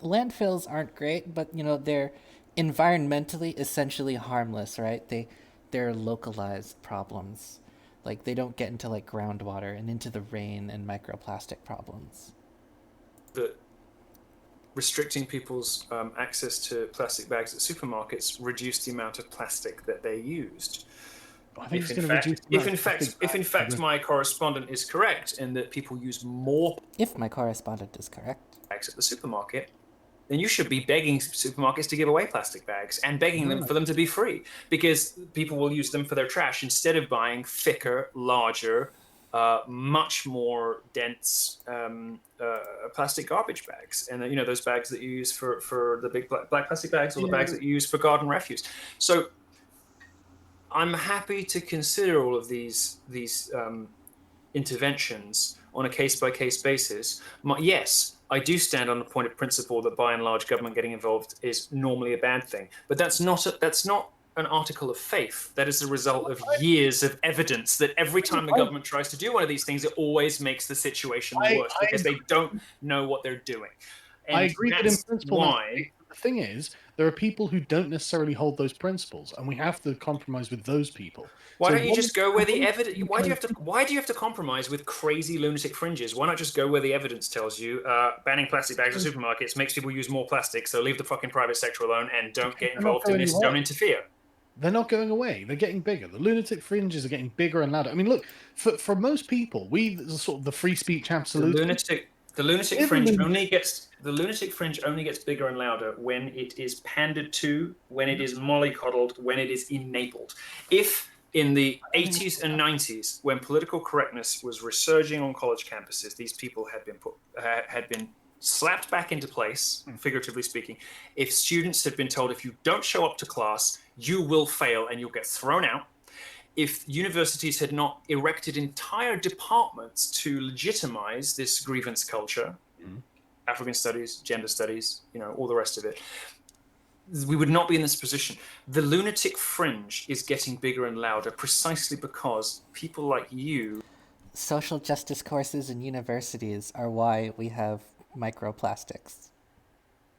landfills aren't great, but they're environmentally essentially harmless, right? They they're localized problems. Like, they don't get into, like, groundwater and into the rain and microplastic problems. That restricting people's access to plastic bags at supermarkets reduced the amount of plastic that they used. If in fact my correspondent is correct in that people use more If my correspondent is correct. bags at the supermarket, then you should be begging supermarkets to give away plastic bags and begging them for them to be free, because people will use them for their trash instead of buying thicker, larger, much more dense plastic garbage bags. And those bags that you use for the big black plastic bags, or the bags that you use for garden refuse. So I'm happy to consider all of these interventions on a case-by-case basis. Yes, I do stand on the point of principle that by and large government getting involved is normally a bad thing. But that's not an article of faith. That is the result of years of evidence that every time the government tries to do one of these things, it always makes the situation worse because they don't know what they're doing. And I agree that in principle. Why the thing is, there are people who don't necessarily hold those principles, and we have to compromise with those people. Why don't you just go where the evidence? Why do you have to compromise with crazy lunatic fringes? Why not just go where the evidence tells you banning plastic bags at supermarkets makes people use more plastic, so leave the fucking private sector alone and don't get involved in this. Don't interfere. They're not going away. They're getting bigger. The lunatic fringes are getting bigger and louder. I mean, look, for most people, sort of the free speech absolute. The lunatic fringe only gets bigger and louder when it is pandered to, when it is mollycoddled, when it is enabled. If in the 80s and 90s, when political correctness was resurging on college campuses, these people had been slapped back into place, figuratively speaking. If students had been told, if you don't show up to class, you will fail and you'll get thrown out. If universities had not erected entire departments to legitimize this grievance culture, African studies, gender studies, all the rest of it, we would not be in this position. The lunatic fringe is getting bigger and louder precisely because people like you... Social justice courses in universities are why we have microplastics.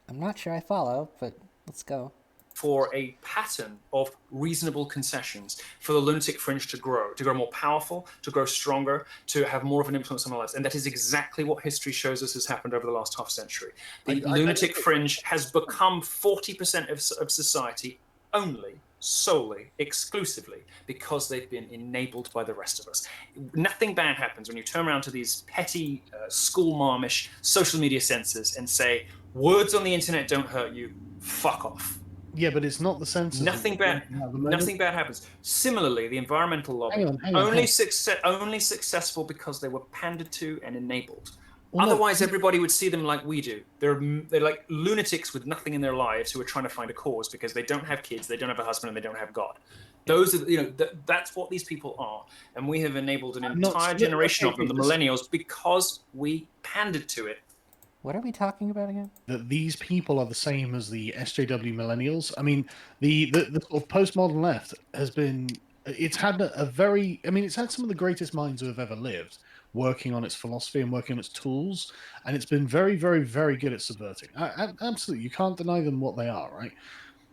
I'm not sure I follow, but let's go. For a pattern of reasonable concessions for the lunatic fringe to grow more powerful, to grow stronger, to have more of an influence on our lives. And that is exactly what history shows us has happened over the last half century. The lunatic fringe has become 40% of society solely, exclusively, because they've been enabled by the rest of us. Nothing bad happens when you turn around to these petty, school-marmish social media censors and say, words on the internet don't hurt you, fuck off. Yeah, but it's not the censors. Nothing bad happens. Similarly, the environmental lobby only successful because they were pandered to and enabled. Well, otherwise, everybody would see them like we do. They're like lunatics with nothing in their lives who are trying to find a cause because they don't have kids, they don't have a husband, and they don't have God. Those are, that's what these people are, and we have enabled an entire generation of them, the millennials, because we pandered to it. What are we talking about again? That these people are the same as the SJW millennials. I mean, the sort of postmodern left has been... It's had it's had some of the greatest minds who have ever lived working on its philosophy and working on its tools, and it's been very, very, very good at subverting. Absolutely, you can't deny them what they are, right?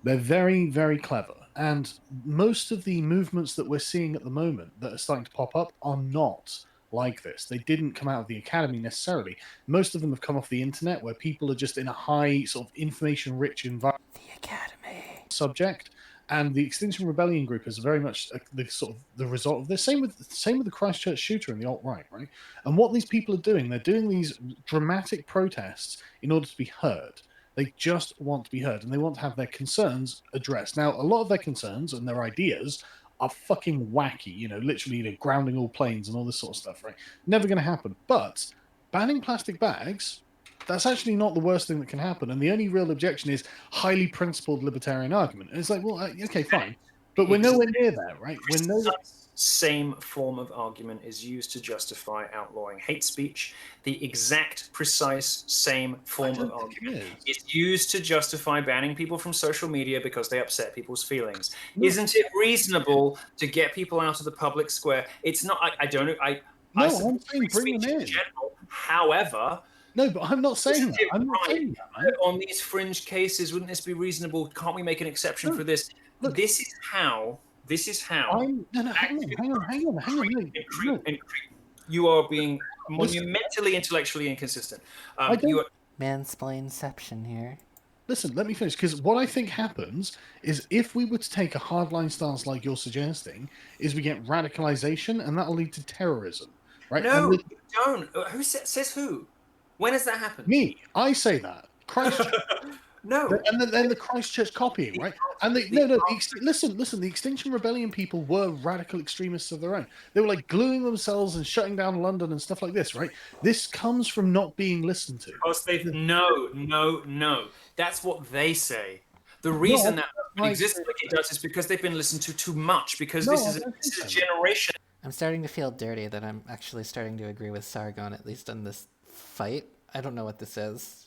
They're very, very clever. And most of the movements that we're seeing at the moment that are starting to pop up are not like this. They didn't come out of the academy necessarily. Most of them have come off the internet, where people are just in a high sort of information-rich environment. The academy Subject, and the Extinction Rebellion group is very much the result of this. Same with the Christchurch shooter and the alt-right, right? And what these people are doing, they're doing these dramatic protests in order to be heard. They just want to be heard, and they want to have their concerns addressed. Now, a lot of their concerns and their ideas are fucking wacky, literally, grounding all planes and all this sort of stuff, right? Never going to happen. But banning plastic bags, that's actually not the worst thing that can happen. And the only real objection is highly principled libertarian argument. And it's like, well, okay, fine. But we're nowhere near there, right? Same form of argument is used to justify outlawing hate speech. The exact, precise, same form of argument is used to justify banning people from social media because they upset people's feelings. No. Isn't it reasonable to get people out of the public square? It's not. I'm saying bring them in. General. However. No, but I'm not saying that. I'm not saying that, man. On these fringe cases, wouldn't this be reasonable? Can't we make an exception for this? Look, this is how This is how. Hang on. No. You are being monumentally intellectually inconsistent. You are. Mansplainception here. Listen, let me finish, because what I think happens is if we were to take a hardline stance like you're suggesting, is we get radicalization, and that'll lead to terrorism, right? No, you don't. Who says who? When has that happened? Me, I say that. Christchurch. No. And then the Christchurch copying, right? And listen, the Extinction Rebellion people were radical extremists of their own. They were like gluing themselves and shutting down London and stuff like this, right? This comes from not being listened to. Because no. That's what they say. The reason that exists like it does is because they've been listened to too much. Because this is a generation. I'm starting to feel dirty that I'm actually starting to agree with Sargon, at least on this fight. I don't know what this is.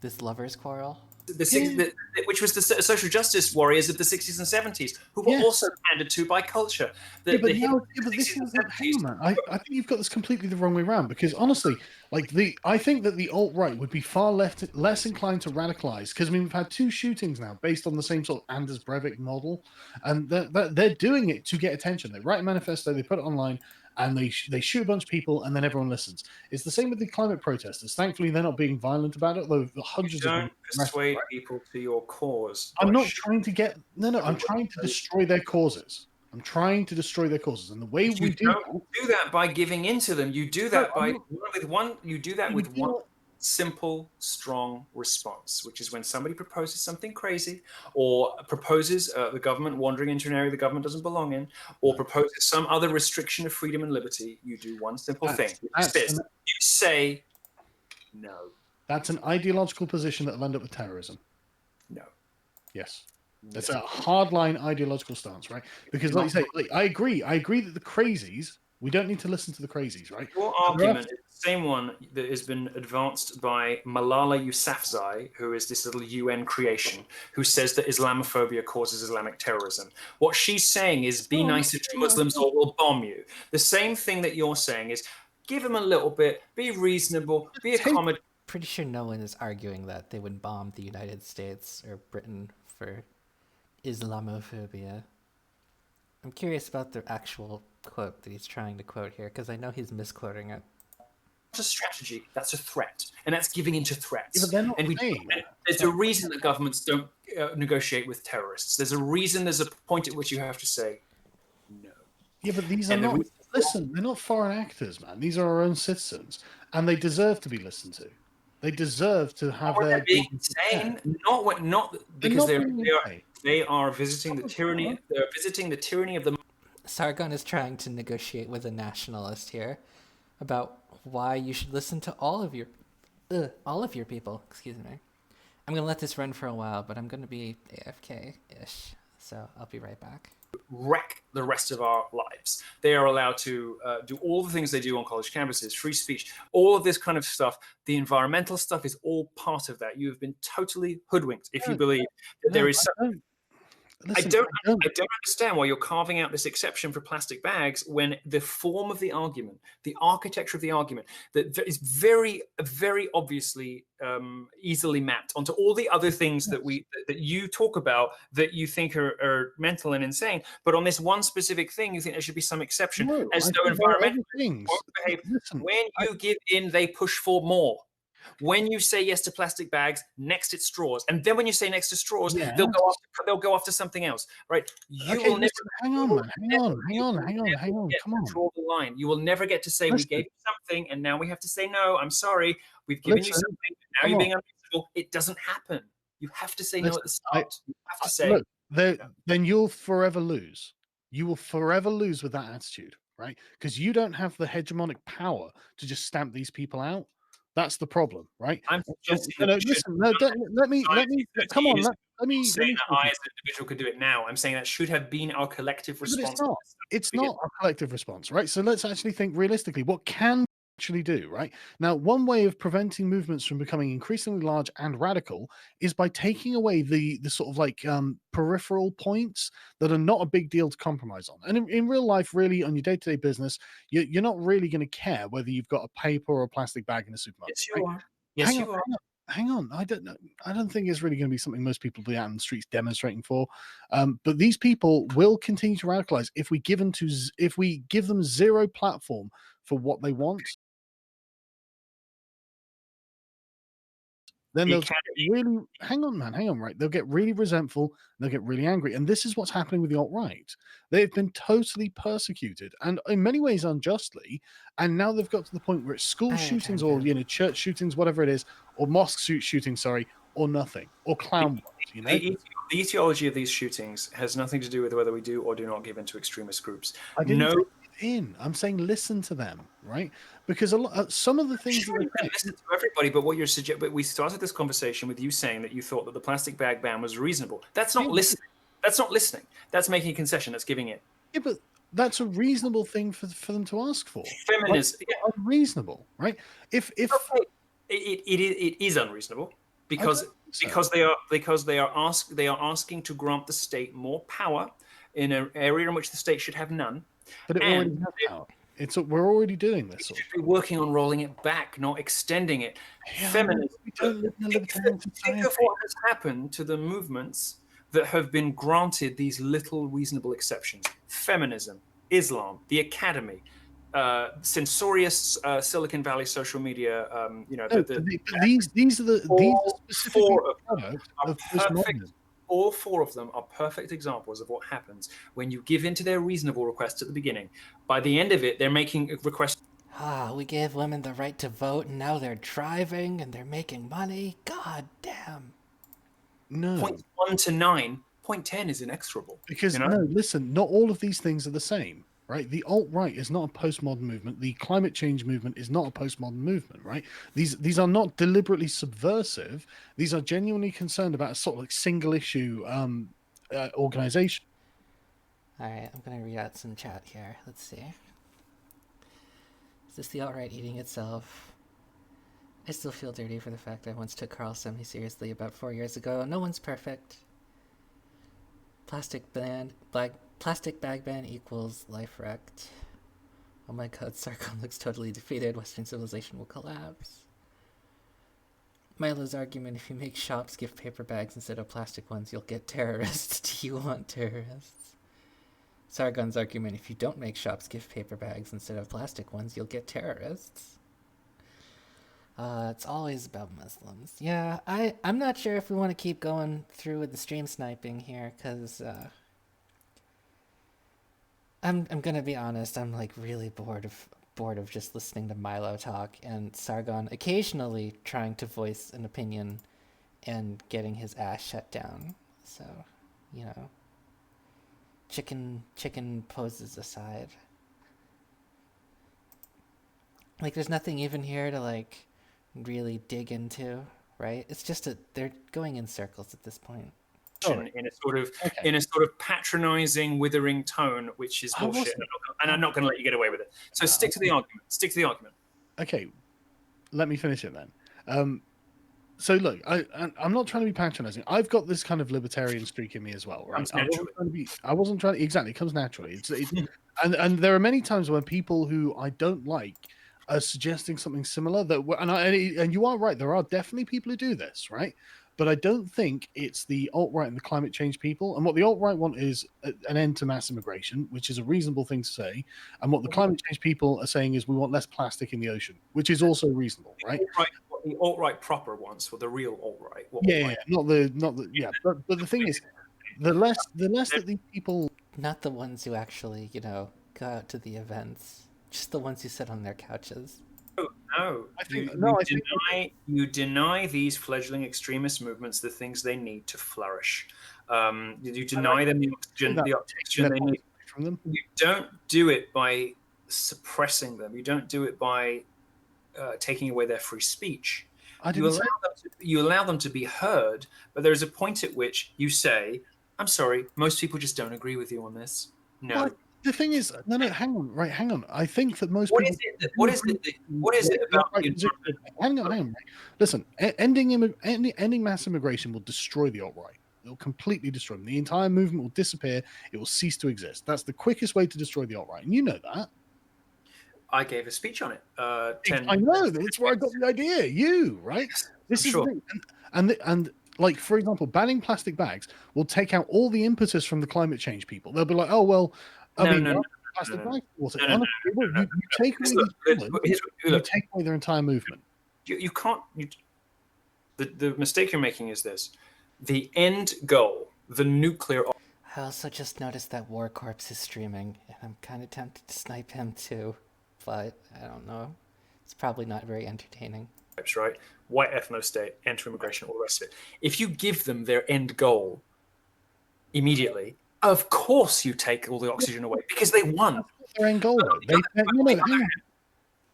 This lovers' quarrel? Which was the social justice warriors of the 60s and 70s, who were also pandered to by culture. Hang on, I think you've got this completely the wrong way around, because honestly, I think that the alt-right would be far less inclined to radicalize, because I mean, we've had 2 shootings now based on the same sort of Anders Breivik model, and they're doing it to get attention. They write a manifesto, they put it online, and they shoot a bunch of people, and then everyone listens. It's the same with the climate protesters. Thankfully, they're not being violent about it, though hundreds of them persuade people to your cause. I'm not trying to get... No, I'm trying to destroy their causes. And the way we do that by giving into them. You do that with one simple, strong response, which is when somebody proposes something crazy, or proposes the government wandering into an area the government doesn't belong in, or proposes some other restriction of freedom and liberty. You do one simple thing. You say no. That's an ideological position that will end up with terrorism. No. Yes. That's a hardline ideological stance, right? Because, like you say, I agree that the crazies, we don't need to listen to the crazies, right? Your argument is the same one that has been advanced by Malala Yousafzai, who is this little UN creation, who says that Islamophobia causes Islamic terrorism. What she's saying is, be nicer to Muslims or we'll bomb you. The same thing that you're saying is, give them a little bit, be reasonable, be accommodating. Pretty sure no one is arguing that they would bomb the United States or Britain for Islamophobia. I'm curious about the actual quote that he's trying to quote here, because I know he's misquoting it. That's a strategy. That's a threat, and that's giving into threats. Yeah, but they're not there's a reason that governments don't negotiate with terrorists. There's a reason. There's a point at which you have to say no. Yeah, but these are not. Listen, they're not foreign actors, man. These are our own citizens, and they deserve to be listened to. They deserve to have their. Being insane, not because they are visiting the tyranny. They're visiting the tyranny of the. Sargon is trying to negotiate with a nationalist here about why you should listen to all of your people. Excuse me. I'm gonna let this run for a while, but I'm gonna be AFK-ish, so I'll be right back. Wreck the rest of our lives. They are allowed to do all the things they do on college campuses, free speech, all of this kind of stuff. The environmental stuff is all part of that. You have been totally hoodwinked if you believe that there is something. I don't understand why you're carving out this exception for plastic bags when the form of the argument, the architecture of the argument, that is very, very obviously easily mapped onto all the other things that you talk about that you think are mental and insane. But on this one specific thing, you think there should be some exception. As though environmental things won't behave. When you give in, they push for more. When you say yes to plastic bags, next it's straws, and then when you say next to straws, they'll go after something else, right? Will never. Hang on. Come on. Draw the line. You will never get to say we gave you something, and now we have to say no. I'm sorry, we've given you something. Now you're being unreasonable. It doesn't happen. You have to say no at the start. You have to say. Look, then you'll forever lose. You will forever lose with that attitude, right? Because you don't have the hegemonic power to just stamp these people out. That's the problem, right? I'm suggesting let me come on. Let me saying that I as an individual could do it now. I'm saying that should have been our collective response. But it's not our collective response, right? So let's actually think realistically. What can we actually do, right? Now, one way of preventing movements from becoming increasingly large and radical is by taking away the sort of like peripheral points that are not a big deal to compromise on. And in real life, really, on your day-to-day business, you're not really going to care whether you've got a paper or a plastic bag in a supermarket. Yes, you are. Yes, you are. hang on. I don't think it's really going to be something most people will be out in the streets demonstrating for. But these people will continue to radicalize if we give them zero platform for what they want. Then they'll get really hang on, right? They'll get really resentful, they'll get really angry. And this is what's happening with the alt-right. They've been totally persecuted and in many ways unjustly. And now they've got to the point where it's school shootings or church shootings, whatever it is, or mosque shootings, sorry, or nothing, or clown bombs, The etiology of these shootings has nothing to do with whether we do or do not give in to extremist groups. I didn't say I'm saying listen to them, right? Because some of the things sure, you can listen to everybody, but what you're suggesting, but we started this conversation with you saying that you thought that the plastic bag ban was reasonable. That's not listening. That's not listening. That's making a concession. That's giving in. Yeah, but that's a reasonable thing for them to ask for. Feminism, unreasonable, right? If okay. It is unreasonable because they are asking to grant the state more power in an area in which the state should have none. But it already has power. We're already doing this. We should be working on rolling it back, not extending it. Yeah, Feminism. Think of what has happened to the movements that have been granted these little reasonable exceptions. Feminism, Islam, the academy, censorious Silicon Valley social media. These are perfect. All four of them are perfect examples of what happens when you give in to their reasonable requests at the beginning. By the end of it, they're making requests. We gave women the right to vote, and now they're driving and they're making money. God damn. No. Points 1 to 9. Point 10 is inexorable. Because no, listen, not all of these things are the same. Right, the alt-right is not a postmodern movement. The climate change movement is not a postmodern movement. Right, these are not deliberately subversive. These are genuinely concerned about a sort of like single issue organization. All right, I'm gonna read out some chat here. Let's see. Is this the alt-right eating itself? I still feel dirty for the fact I once took Carl semi-seriously about 4 years ago. No one's perfect. Plastic bag ban equals life wrecked. Oh my god, Sargon looks totally defeated. Western civilization will collapse. Milo's argument, if you make shops give paper bags instead of plastic ones, you'll get terrorists. Do you want terrorists? Sargon's argument, if you don't make shops give paper bags instead of plastic ones, you'll get terrorists. It's always about Muslims. Yeah, I'm not sure if we want to keep going through with the stream sniping here, because I'm gonna be honest, I'm like really bored of just listening to Milo talk and Sargon occasionally trying to voice an opinion and getting his ass shut down. So, chicken poses aside. Like, there's nothing even here to like really dig into, right? It's just they're going in circles at this point. In a sort of patronizing, withering tone, which is bullshit, and I'm not going to let you get away with it. So stick to the argument. Okay, let me finish it then. So look, I'm not trying to be patronizing. I've got this kind of libertarian streak in me as well, right? I wasn't trying to exactly. It comes naturally. And there are many times when people who I don't like are suggesting something similar. And you are right. There are definitely people who do this, right? But I don't think it's the alt-right and the climate change people. And what the alt-right want is an end to mass immigration, which is a reasonable thing to say. And what the climate change people are saying is we want less plastic in the ocean, which is also reasonable, right? What the alt-right proper wants, or the real alt-right. But the thing is, the less that these people, not the ones who actually, go out to the events, just the ones who sit on their couches. No, you deny these fledgling extremist movements the things they need to flourish. You deny them the oxygen they need from them. You don't do it by suppressing them. You don't do it by taking away their free speech. You allow them to be heard, but there is a point at which you say, "I'm sorry, most people just don't agree with you on this." No. What? The thing is, no, hang on. I think that most people. What is it about? Hang on. Listen, ending mass immigration will destroy the alt-right. It will completely destroy them. The entire movement will disappear. It will cease to exist. That's the quickest way to destroy the alt-right, and you know that. I gave a speech on it. I know. That's where I got the idea. You, right? This is sure. the thing. And like, for example, banning plastic bags will take out all the impetus from the climate change people. They'll be like, oh, well, plastic bags. Honestly, you take away these pillars, you take away their entire movement. You can't. The mistake you're making is this: the end goal, the nuclear. I also just noticed that War Corpse is streaming, and I'm kind of tempted to snipe him too, but I don't know. It's probably not very entertaining. Right? White ethno-state, enter-immigration, all the rest of it. If you give them their end goal immediately, of course you take all the oxygen away because they won. Their end goal, though.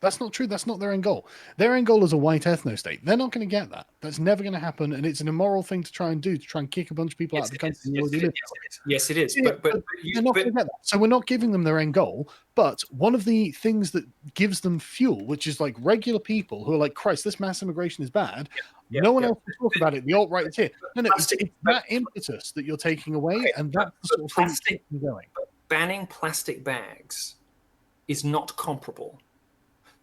That's not true. That's not their end goal. Their end goal is a white ethno-state. They're not going to get that. That's never going to happen, and it's an immoral thing to try and do, to try and kick a bunch of people out of the country. Yes, it is. Yeah, but they're not going to get that. So we're not giving them their end goal, but one of the things that gives them fuel, which is like regular people who are like, Christ, this mass immigration is bad. No one else will talk about it. The alt-right is here. No, it's that impetus that you're taking away, and that's the sort of thing that's keeping going. Banning plastic bags is not comparable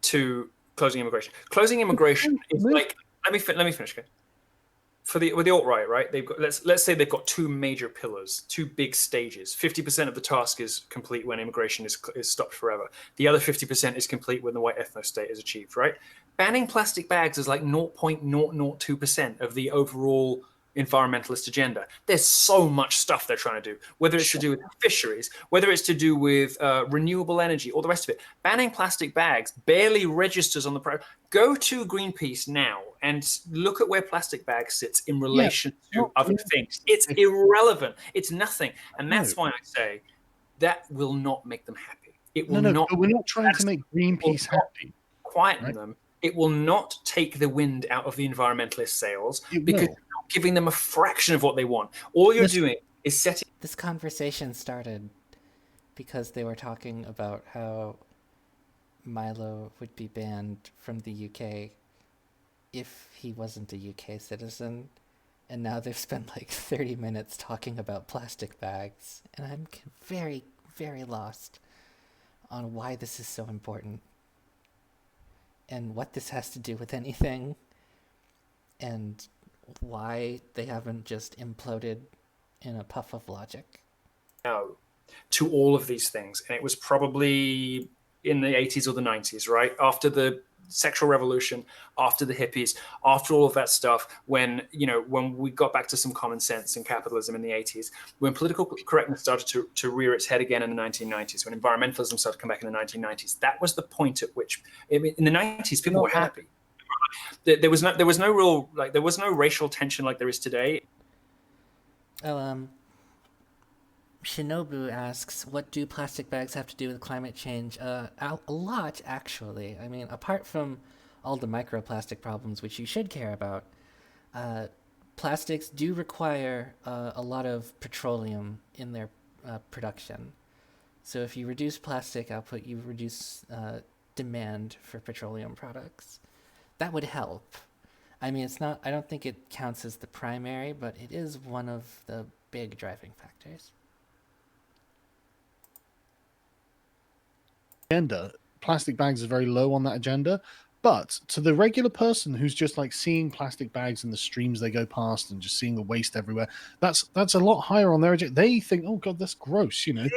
to closing immigration. Closing immigration is like, let me finish. Okay? With the alt-right, right? They've got let's say they've got two major pillars, two big stages. 50% of the task is complete when immigration is stopped forever. The other 50% is complete when the white ethno-state is achieved, right? Banning plastic bags is like 0.002% of the overall environmentalist agenda. There's so much stuff they're trying to do, whether it's to do with fisheries, whether it's to do with renewable energy, all the rest of it. Banning plastic bags barely registers on the Go to Greenpeace now and look at where plastic bags sits in relation to other things. It's irrelevant. It's nothing. And that's why I say that will not make them happy. It will not. But we're not trying to make Greenpeace happy. Quieten them. It will not take the wind out of the environmentalist sails because you're not giving them a fraction of what they want. All you're doing is setting. This conversation started because they were talking about how Milo would be banned from the UK if he wasn't a UK citizen. And now they've spent like 30 minutes talking about plastic bags. And I'm very, very lost on why this is so important. And what this has to do with anything, and why they haven't just imploded in a puff of logic. No, to all of these things. And it was probably in the 80s or the 90s, right? After the sexual revolution, after the hippies, after all of that stuff, when we got back to some common sense in capitalism in the 80s, when political correctness started to rear its head again in the 1990s, when environmentalism started to come back in the 1990s, that was the point at which, in the 90s, people were happy. There was no racial tension like there is today. Shinobu asks, what do plastic bags have to do with climate change? A lot, actually. I mean, apart from all the microplastic problems, which you should care about, plastics do require a lot of petroleum in their production. So if you reduce plastic output, you reduce demand for petroleum products. That would help. I mean, I don't think it counts as the primary, but it is one of the big driving factors. Agenda, plastic bags is very low on that agenda, but to the regular person who's just like seeing plastic bags in the streams they go past and just seeing the waste everywhere, that's a lot higher on their agenda. They think, oh god, that's gross, hang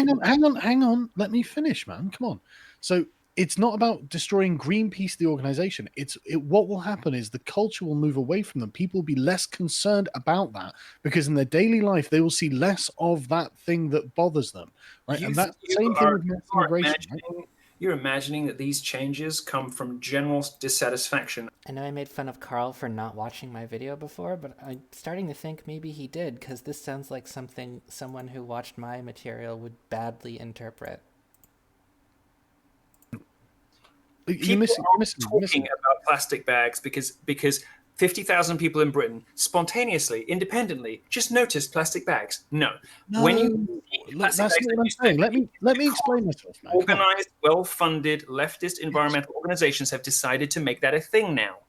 on, let me finish, man, come on. So it's not about destroying Greenpeace, the organization. What will happen is the culture will move away from them. People will be less concerned about that because in their daily life, they will see less of that thing that bothers them. Right? And that's the same thing with mass immigration. Right? You're imagining that these changes come from general dissatisfaction. I know I made fun of Carl for not watching my video before, but I'm starting to think maybe he did, because this sounds like something someone who watched my material would badly interpret. People are talking about plastic bags because 50,000 people in Britain spontaneously, independently, just noticed plastic bags. No. When you that's not what I'm saying. Let me explain myself. Man. Organized, well-funded leftist environmental organizations have decided to make that a thing now,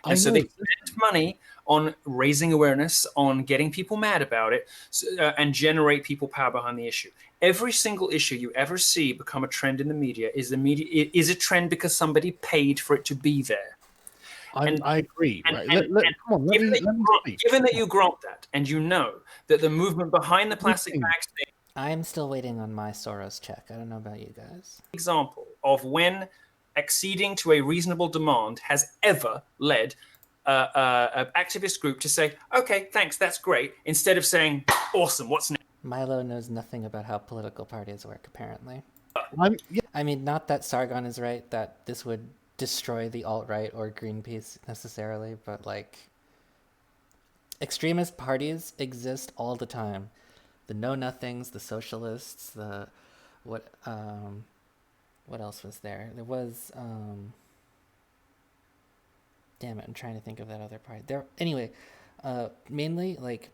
and so they spend money on raising awareness, on getting people mad about it, and generate people power behind the issue. Every single issue you ever see become a trend in the media is a trend because somebody paid for it to be there. I agree. Right? Come on, let given me speak. given that you grant that, and you know that the movement behind the plastic bags thing, I'm still waiting on my Soros check. I don't know about you guys. example of when acceding to a reasonable demand has ever led an activist group to say, okay, thanks, that's great, instead of saying, awesome, what's next? Milo knows nothing about how political parties work, apparently. Yeah. I mean, not that Sargon is right, that this would destroy the alt-right or Greenpeace necessarily, but, like, extremist parties exist all the time. The know-nothings, the socialists, the... What else was there? There was, damn it, I'm trying to think of that other party. Anyway, mainly, like,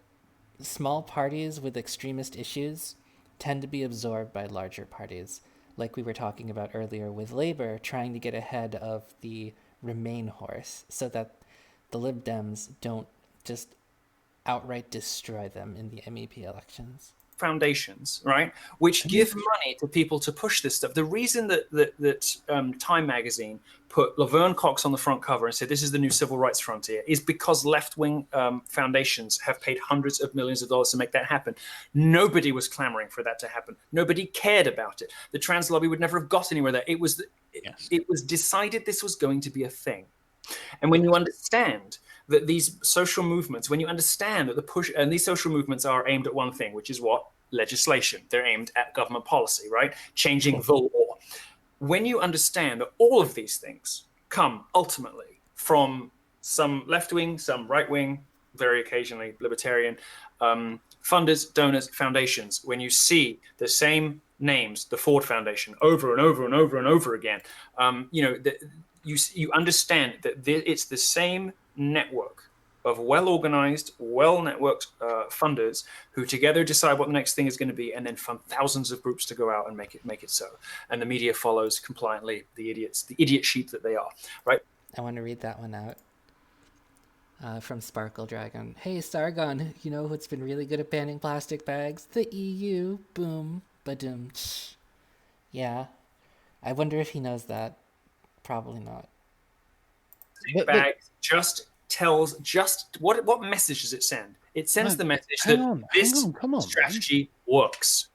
small parties with extremist issues tend to be absorbed by larger parties, like we were talking about earlier with Labour trying to get ahead of the Remain horse so that the Lib Dems don't just outright destroy them in the MEP elections. Foundations, right, which give money to people to push this stuff. The reason that Time magazine put Laverne Cox on the front cover and said this is the new civil rights frontier is because left-wing foundations have paid hundreds of millions of dollars to make that happen. Nobody was clamoring for that to happen. Nobody cared about it. The trans lobby would never have got anywhere there. It was decided this was going to be a thing. And when you understand that these social movements, when you understand that the push, and these social movements are aimed at one thing, which is what? Legislation. They're aimed at government policy, right? Changing the law. When you understand that all of these things come ultimately from some left-wing, some right-wing, very occasionally libertarian, funders, donors, foundations, when you see the same names, the Ford Foundation, over and over and over and over again, you understand that it's the same network of well-organized, well-networked funders who together decide what the next thing is going to be, and then fund thousands of groups to go out and make it so. And the media follows compliantly, the idiot sheep that they are, right? I want to read that one out. From Sparkle Dragon. Hey, Sargon, you know who's been really good at banning plastic bags? The EU. Boom. Ba-dum. Yeah. I wonder if he knows that. Probably not. Bags what message does it send? It sends the message that this strategy works.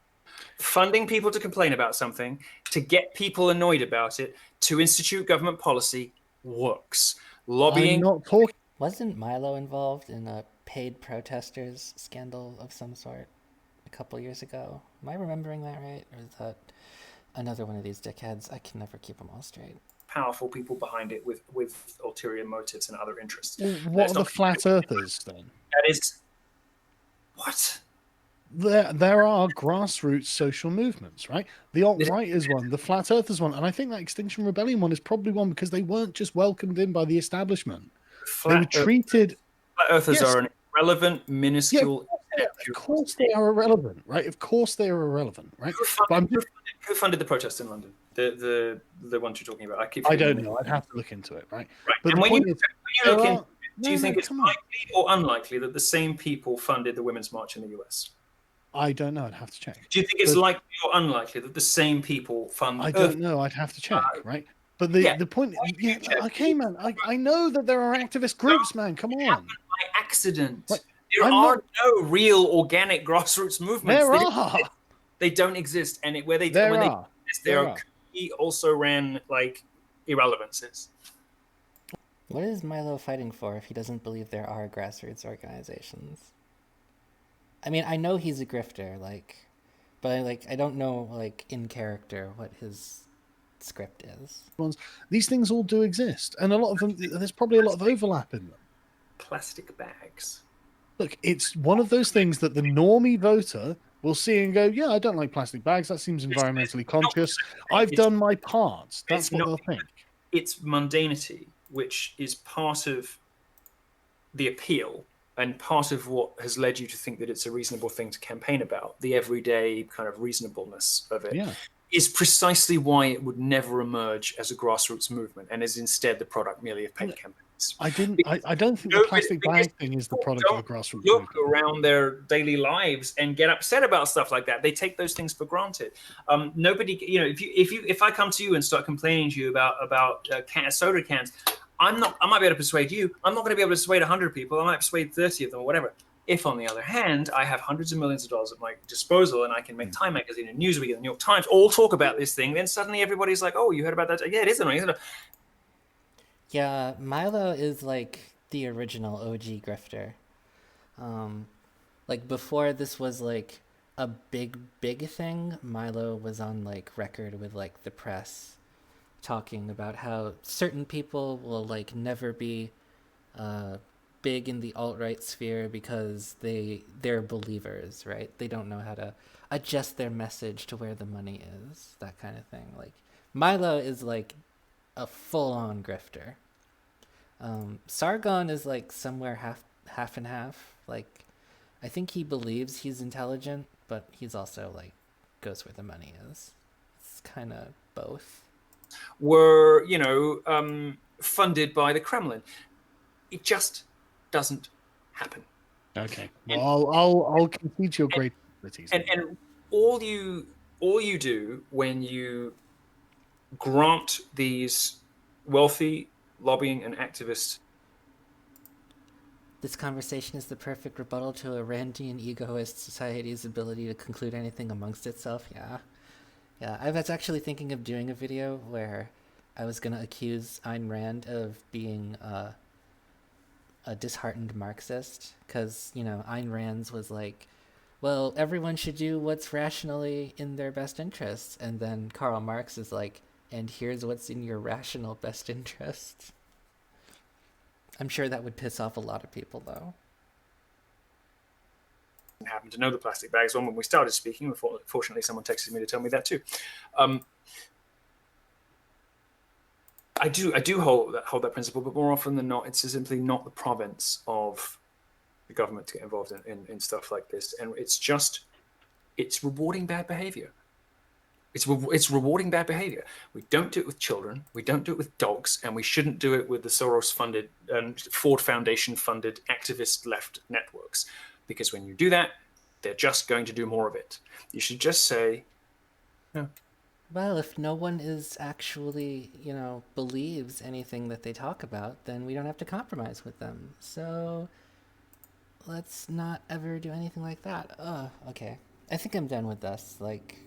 Funding people to complain about something, to get people annoyed about it, to institute government policy works. Lobbying. Wasn't Milo involved in a paid protesters scandal of some sort a couple years ago? Am I remembering that right? Or is that another one of these dickheads? I can never keep them all straight. Powerful people behind it with ulterior motives and other interests. What are the flat earthers then? That is what? There are grassroots social movements, right? The alt-right is one, the flat earthers one, and I think that Extinction Rebellion one is probably one because they weren't just welcomed in by the establishment. They were treated. Flat earthers are an irrelevant, minuscule. Of course they are irrelevant, right? Of course they are irrelevant, right? Who funded the protest in London? The ones you're talking about. I don't know. I'd have to look into it, right? But and when you look into, do you think it's likely or unlikely that the same people funded the Women's March in the US? I don't know. I'd have to check. Do you think it's likely or unlikely that the same people fund? I don't know. I'd have to check, right? But the point, okay, man. I know that there are activist groups, man. Come on. By accident. Right. There are no real organic grassroots movements. They don't exist, and when they exist, they are also ran like irrelevances. What is Milo fighting for if he doesn't believe there are grassroots organizations? I mean, I know he's a grifter, but I don't know, in character, what his script is. These things all do exist, and a lot of them, there's probably a lot of overlap in them. Plastic bags. Look, it's one of those things that the normie voter will see and go, yeah, I don't like plastic bags. That seems environmentally conscious. I've done my part. That's what they'll think. It's mundanity, which is part of the appeal and part of what has led you to think that it's a reasonable thing to campaign about. The everyday kind of reasonableness of it is precisely why it would never emerge as a grassroots movement and is instead the product merely of paid campaigns. I don't think the plastic bag thing is the product of a grassroots movement. Look around their daily lives and get upset about stuff like that. They take those things for granted. Nobody, if I come to you and start complaining to you about soda cans, I might be able to persuade you. I'm not going to be able to persuade 100 people. I might persuade 30 of them or whatever. If, on the other hand, I have hundreds of millions of dollars at my disposal and I can make Time Magazine and Newsweek and the New York Times all talk about this thing, then suddenly everybody's like, oh, you heard about that? Yeah, it is annoying, isn't it? Yeah, Milo is like the original OG grifter. Like before this was like a big thing, Milo was on like record with like the press talking about how certain people will like never be big in the alt-right sphere because they're believers, right? They don't know how to adjust their message to where the money is, that kind of thing. Like Milo is like a full-on grifter. Sargon is like somewhere half and half. Like I think he believes he's intelligent, but he's also like goes where the money is. It's kind of both. Were, funded by the Kremlin. It just doesn't happen. Okay. Well, I'll concede your great abilities. And all you do when you grant these wealthy lobbying and activists. This conversation is the perfect rebuttal to a Randian egoist society's ability to conclude anything amongst itself. Yeah, I was actually thinking of doing a video where I was going to accuse Ayn Rand of being a disheartened Marxist, because, Ayn Rand's was like, well, everyone should do what's rationally in their best interests. And then Karl Marx is like, and here's what's in your rational best interest. I'm sure that would piss off a lot of people, though. I happen to know the plastic bags one when we started speaking. Fortunately, someone texted me to tell me that too. I do hold that principle, but more often than not, it's simply not the province of the government to get involved in stuff like this, and it's rewarding bad behavior. It's rewarding bad behavior. We don't do it with children. We don't do it with dogs, and we shouldn't do it with the Soros-funded and Ford Foundation-funded activist left networks, because when you do that, they're just going to do more of it. You should just say, no. Well, if no one is actually, believes anything that they talk about, then we don't have to compromise with them. So let's not ever do anything like that. Okay. I think I'm done with this. Like,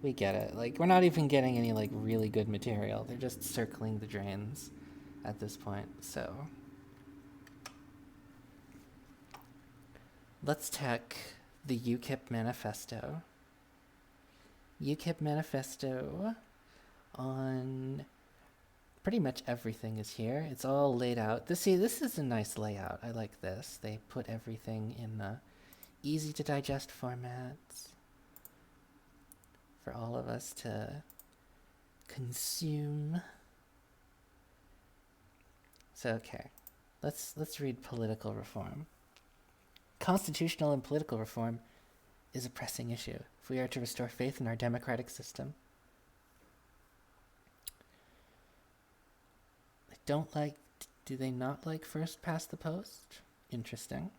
we get it. Like, we're not even getting any, like, really good material. They're just circling the drains at this point. So let's check the UKIP manifesto. UKIP manifesto on pretty much everything is here. It's all laid out. This is a nice layout. I like this. They put everything in easy to digest formats for all of us to consume. So okay, let's read political reform. Constitutional and political reform is a pressing issue if we are to restore faith in our democratic system. Do they not like first past the post? Interesting.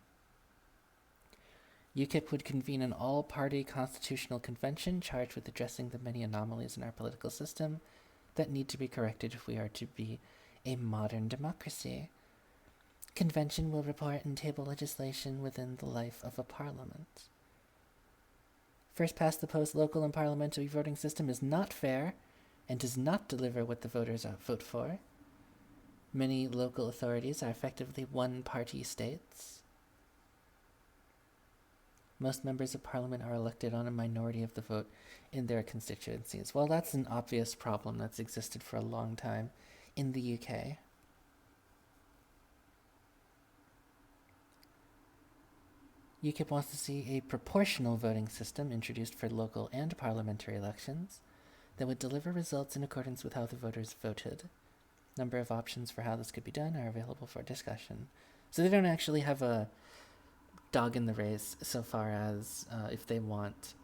UKIP would convene an all-party constitutional convention charged with addressing the many anomalies in our political system that need to be corrected if we are to be a modern democracy. Convention will report and table legislation within the life of a parliament. First past the post local and parliamentary voting system is not fair and does not deliver what the voters vote for. Many local authorities are effectively one-party states. Most members of parliament are elected on a minority of the vote in their constituencies. Well, that's an obvious problem that's existed for a long time in the UK. UKIP wants to see a proportional voting system introduced for local and parliamentary elections that would deliver results in accordance with how the voters voted. Number of options for how this could be done are available for discussion. So they don't actually have a dog in the race so far as if they want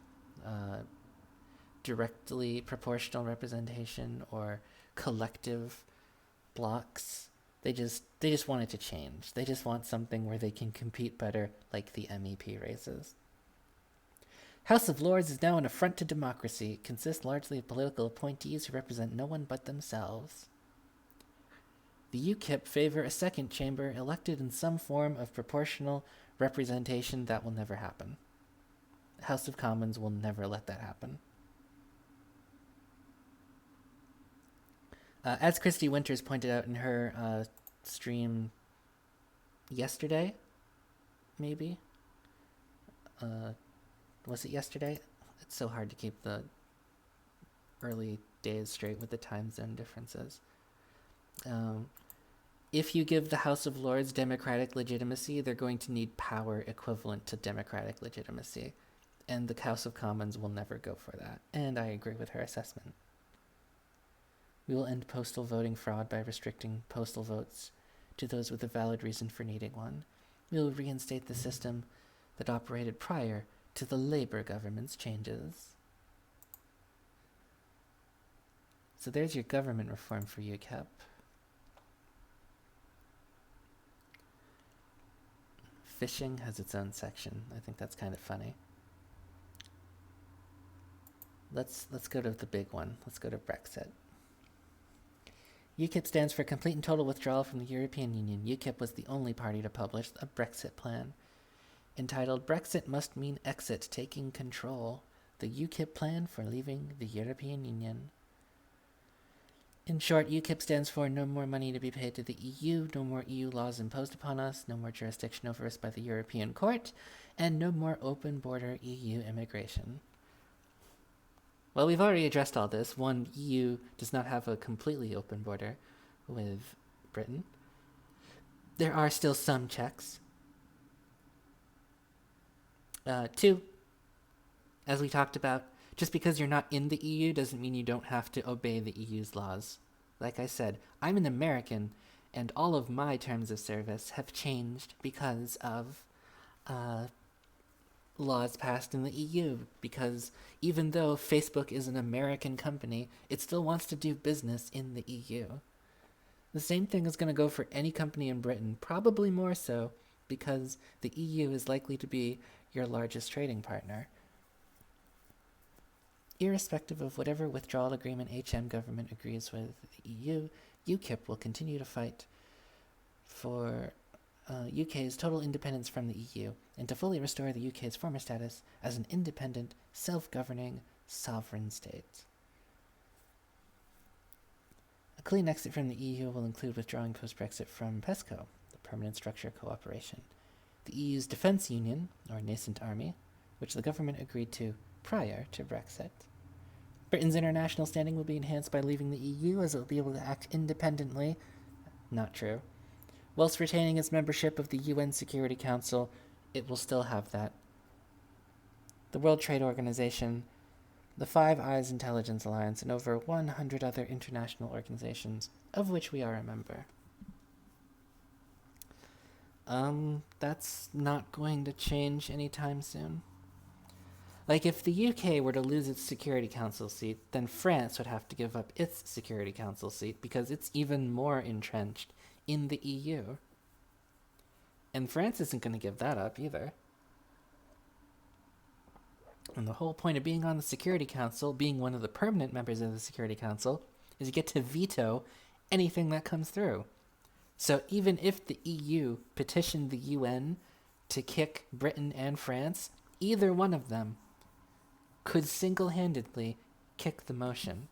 directly proportional representation or collective blocks. They just want it to change. They just want something where they can compete better, like the MEP races. House of Lords is now an affront to democracy. It consists largely of political appointees who represent no one but themselves. The UKIP favor a second chamber elected in some form of proportional representation. That will never happen. The House of Commons will never let that happen. As Christy Winters pointed out in her stream yesterday, maybe? Was it yesterday? It's so hard to keep the early days straight with the time zone differences. If you give the House of Lords democratic legitimacy, they're going to need power equivalent to democratic legitimacy. And the House of Commons will never go for that. And I agree with her assessment. We will end postal voting fraud by restricting postal votes to those with a valid reason for needing one. We will reinstate the system that operated prior to the Labour government's changes. So there's your government reform for UKIP. Fishing has its own section. I think that's kind of funny. Let's go to the big one. Let's go to Brexit. UKIP stands for complete and total withdrawal from the European Union. UKIP was the only party to publish a Brexit plan entitled Brexit Must Mean Exit, Taking Control, the UKIP plan for leaving the European Union. In short, UKIP stands for no more money to be paid to the EU, no more EU laws imposed upon us, no more jurisdiction over us by the European Court, and no more open border EU immigration. Well, we've already addressed all this. One, EU does not have a completely open border with Britain. There are still some checks. Two, as we talked about, just because you're not in the EU doesn't mean you don't have to obey the EU's laws. Like I said, I'm an American, and all of my terms of service have changed because of laws passed in the EU, because even though Facebook is an American company, it still wants to do business in the EU. The same thing is going to go for any company in Britain, probably more so, because the EU is likely to be your largest trading partner. Irrespective of whatever withdrawal agreement HM government agrees with the EU, UKIP will continue to fight for UK's total independence from the EU and to fully restore the UK's former status as an independent, self-governing, sovereign state. A clean exit from the EU will include withdrawing post-Brexit from PESCO, the Permanent Structure Cooperation, the EU's defence union, or nascent army, which the government agreed to prior to Brexit. Britain's international standing will be enhanced by leaving the EU, as it will be able to act independently. Not true. Whilst retaining its membership of the UN Security Council, it will still have that. The World Trade Organization, the Five Eyes Intelligence Alliance, and over 100 other international organizations, of which we are a member. That's not going to change anytime soon. Like, if the UK were to lose its Security Council seat, then France would have to give up its Security Council seat because it's even more entrenched in the EU. And France isn't going to give that up either. And the whole point of being on the Security Council, being one of the permanent members of the Security Council, is you get to veto anything that comes through. So even if the EU petitioned the UN to kick Britain and France, either one of them could single-handedly kick the motion.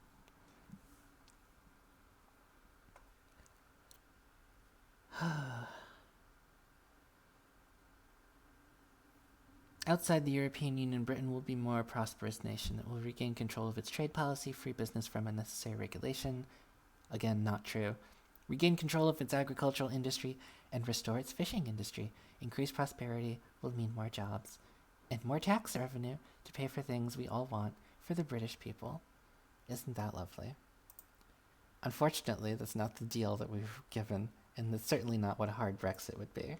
Outside the European Union, Britain will be a more prosperous nation. It will regain control of its trade policy, free business from unnecessary regulation. Again, not true. Regain control of its agricultural industry and restore its fishing industry. Increased prosperity will mean more jobs and more tax revenue to pay for things we all want for the British people. Isn't that lovely? Unfortunately, that's not the deal that we've given, and that's certainly not what a hard Brexit would be.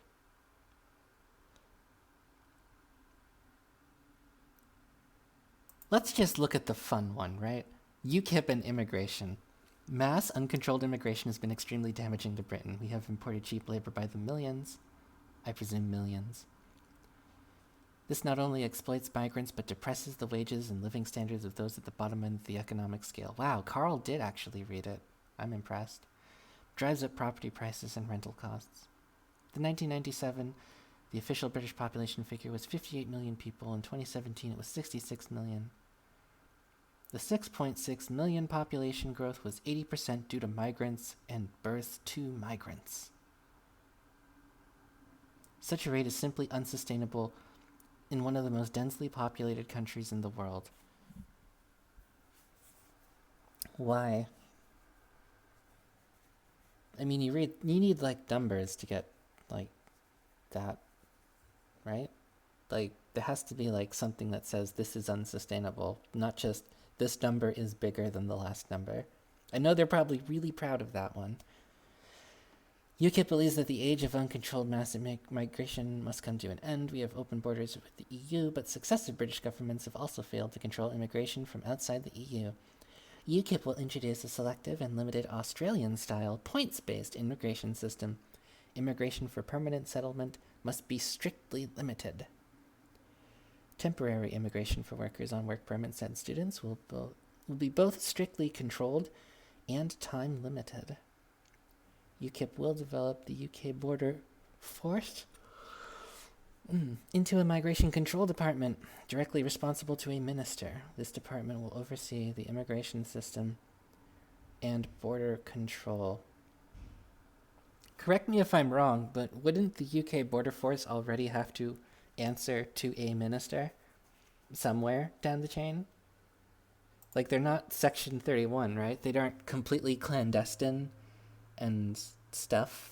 Let's just look at the fun one, right? UKIP and immigration. Mass, uncontrolled immigration has been extremely damaging to Britain. We have imported cheap labor by the millions. I presume millions. This not only exploits migrants, but depresses the wages and living standards of those at the bottom end of the economic scale. Wow, Carl did actually read it. I'm impressed. drives up property prices and rental costs. In 1997, the official British population figure was 58 million people. In 2017, it was 66 million. The 6.6 million population growth was 80% due to migrants and births to migrants. Such a rate is simply unsustainable in one of the most densely populated countries in the world. Why? I mean, you need like numbers to get like that, right? Like there has to be like something that says this is unsustainable, not just this number is bigger than the last number. I know they're probably really proud of that one. UKIP believes that the age of uncontrolled massive migration must come to an end. We have open borders with the EU, but successive British governments have also failed to control immigration from outside the EU. UKIP will introduce a selective and limited Australian-style points-based immigration system. Immigration for permanent settlement must be strictly limited. Temporary immigration for workers on work permits and students will be both strictly controlled and time-limited. UKIP will develop the UK border force into a migration control department directly responsible to a minister. This department will oversee the immigration system and border control. Correct me if I'm wrong, but wouldn't the UK border force already have to answer to a minister somewhere down the chain? Like they're not Section 31, right? They aren't completely clandestine and stuff.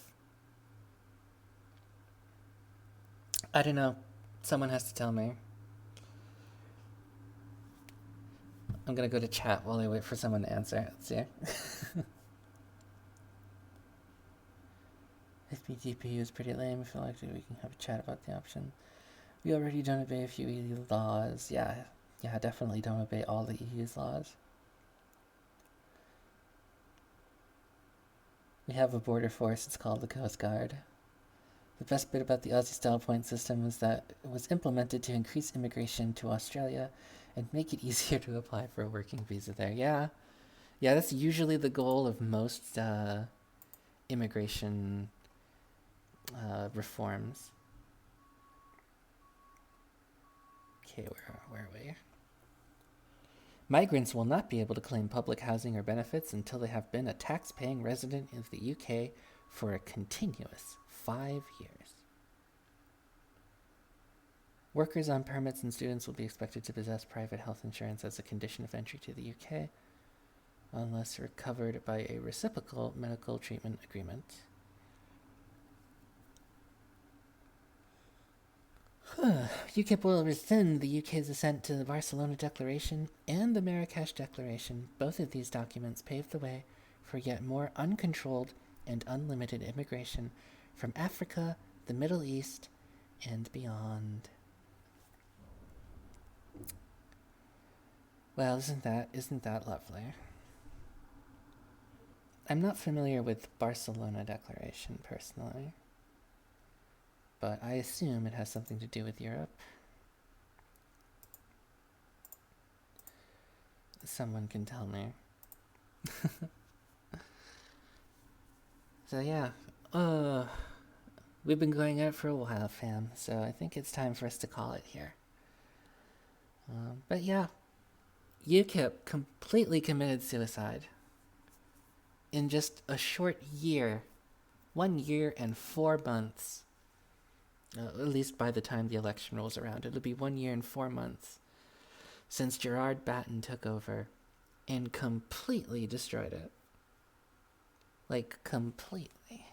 I don't know. Someone has to tell me. I'm gonna go to chat while I wait for someone to answer. Let's see. FPGPU is pretty lame. I feel like we can have a chat about the option. We already don't obey a few EU laws. Yeah, definitely don't obey all the EU's laws. We have a border force, it's called the Coast Guard. The best bit about the Aussie-style point system was that it was implemented to increase immigration to Australia and make it easier to apply for a working visa there. Yeah, that's usually the goal of most immigration reforms. Okay, where are we? Migrants will not be able to claim public housing or benefits until they have been a tax-paying resident of the UK for a continuous 5 years. Workers on permits and students will be expected to possess private health insurance as a condition of entry to the UK, unless covered by a reciprocal medical treatment agreement. UKIP will rescind the UK's assent to the Barcelona Declaration and the Marrakesh Declaration. Both of these documents paved the way for yet more uncontrolled and unlimited immigration from Africa, the Middle East, and beyond. Well, isn't that lovely? I'm not familiar with Barcelona Declaration personally, but I assume it has something to do with Europe. Someone can tell me. So yeah, we've been going at it for a while, fam, so I think it's time for us to call it here. But yeah, UKIP completely committed suicide in just a short year. 1 year and 4 months. At least by the time the election rolls around. It'll be 1 year and 4 months since Gerard Batten took over and completely destroyed it. Like, completely.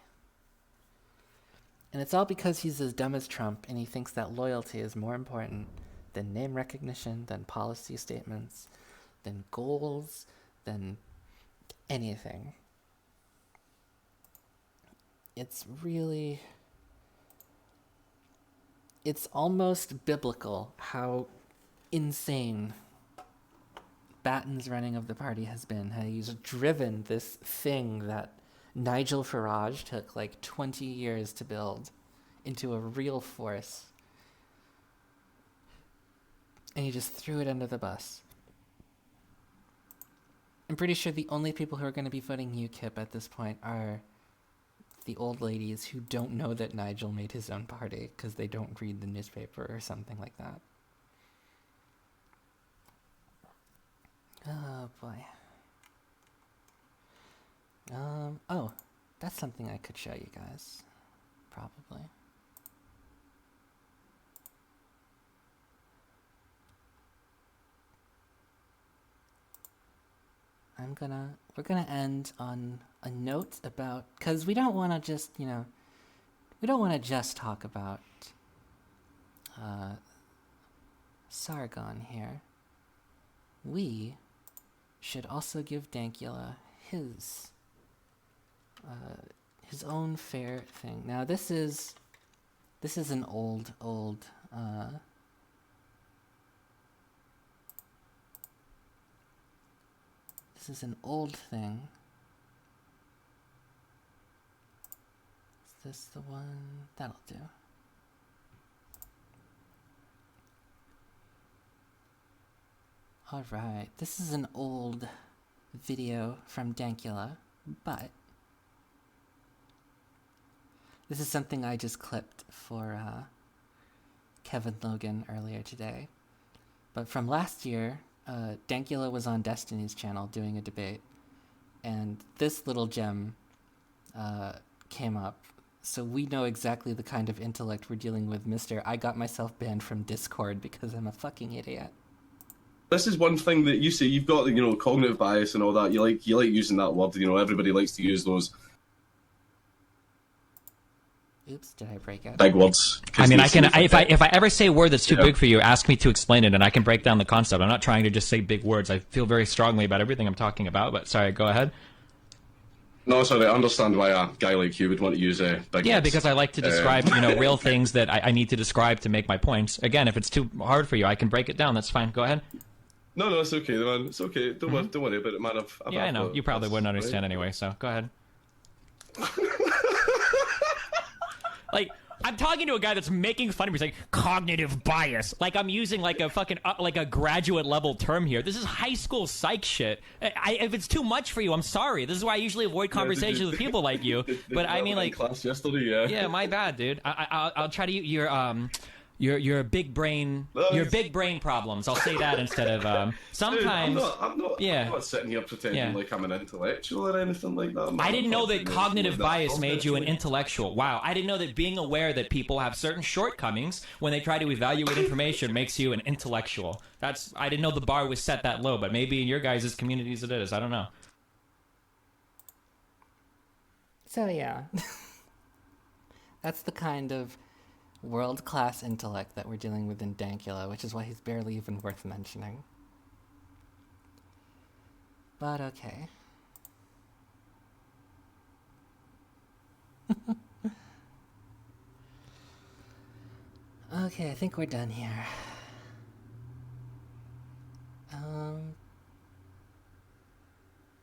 And it's all because he's as dumb as Trump and he thinks that loyalty is more important than name recognition, than policy statements, than goals, than anything. It's really... It's almost biblical how insane Batten's running of the party has been. How he's driven this thing that Nigel Farage took like 20 years to build into a real force. And he just threw it under the bus. I'm pretty sure the only people who are going to be voting UKIP at this point are the old ladies who don't know that Nigel made his own party because they don't read the newspaper or something like that. Oh boy. Oh, that's something I could show you guys, probably. We're gonna end on a note about, because we don't want to just, we don't want to just talk about Sargon here. We should also give Dankula his own fair thing. Now this is an old this is an old thing. Is this the one? That'll do. Alright, this is an old video from Dankula, but this is something I just clipped for Kevin Logan earlier today. But from last year, Dankula was on Destiny's channel doing a debate, and this little gem came up. So we know exactly the kind of intellect we're dealing with, Mr. I got myself banned from Discord because I'm a fucking idiot. This is one thing that you say, you've got, cognitive bias and all that. You like using that word, everybody likes to use those. Oops, did I break out? Big words. I mean, if I ever say a word that's too big for you, ask me to explain it and I can break down the concept. I'm not trying to just say big words. I feel very strongly about everything I'm talking about, but sorry, go ahead. No, sorry, I understand why a guy like you would want to use big words. Yeah, because I like to describe, real things that I need to describe to make my points. Again, if it's too hard for you, I can break it down. That's fine. Go ahead. No, it's okay, man. It's okay. Don't worry about it, man. Yeah, I know. You probably wouldn't understand anyway, so go ahead. Like, I'm talking to a guy that's making fun of me. He's like, cognitive bias. Like, I'm using, like, a fucking, like, a graduate-level term here. This is high school psych shit. If it's too much for you, I'm sorry. This is why I usually avoid conversations with people like you. But, I mean, like... class yesterday, yeah. Yeah, my bad, dude. I'll try to use your big brain, your big brain problems. I'll say that instead of sometimes. Dude, I'm not sitting here pretending like I'm an intellectual or anything like that. I didn't know that cognitive bias made you an intellectual. Wow, I didn't know that being aware that people have certain shortcomings when they try to evaluate information makes you an intellectual. I didn't know the bar was set that low, but maybe in your guys' communities it is. I don't know. So yeah, that's the kind of world-class intellect that we're dealing with in Dankula, which is why he's barely even worth mentioning. But okay. Okay, I think we're done here.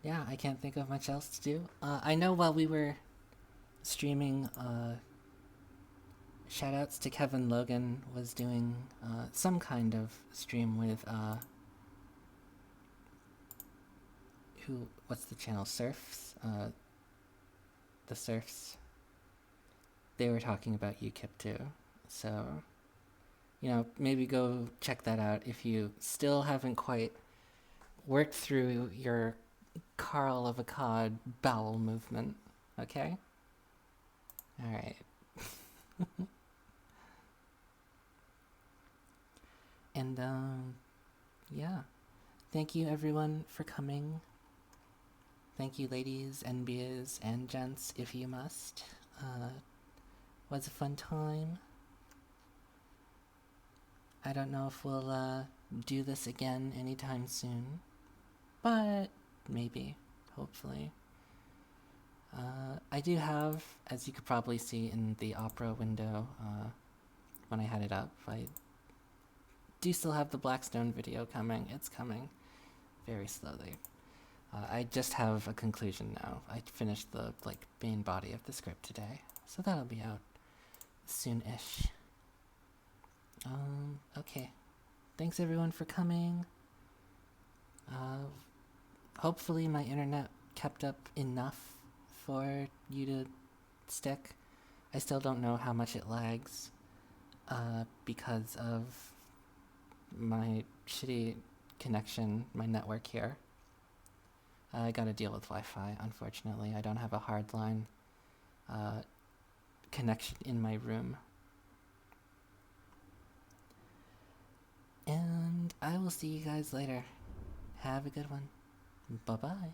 Yeah, I can't think of much else to do. I know while we were streaming, shoutouts to Kevin Logan was doing some kind of stream with what's the channel? Surfs? The Surfs. They were talking about UKIP too. So, maybe go check that out if you still haven't quite worked through your Carl of Akkad bowel movement. Okay? Alright. And, yeah. Thank you, everyone, for coming. Thank you, ladies and beers and gents, if you must. Was a fun time. I don't know if we'll, do this again anytime soon. But, maybe. Hopefully. I do have, as you could probably see in the opera window, when I had it up, I do still have the Blackstone video coming. It's coming very slowly. I just have a conclusion now. I finished the main body of the script today, so that'll be out soon-ish. Okay. Thanks everyone for coming. Hopefully my internet kept up enough for you to stick. I still don't know how much it lags because of my shitty connection, my network here. I gotta deal with Wi-Fi, unfortunately. I don't have a hardline connection in my room. And I will see you guys later. Have a good one. Bye-bye.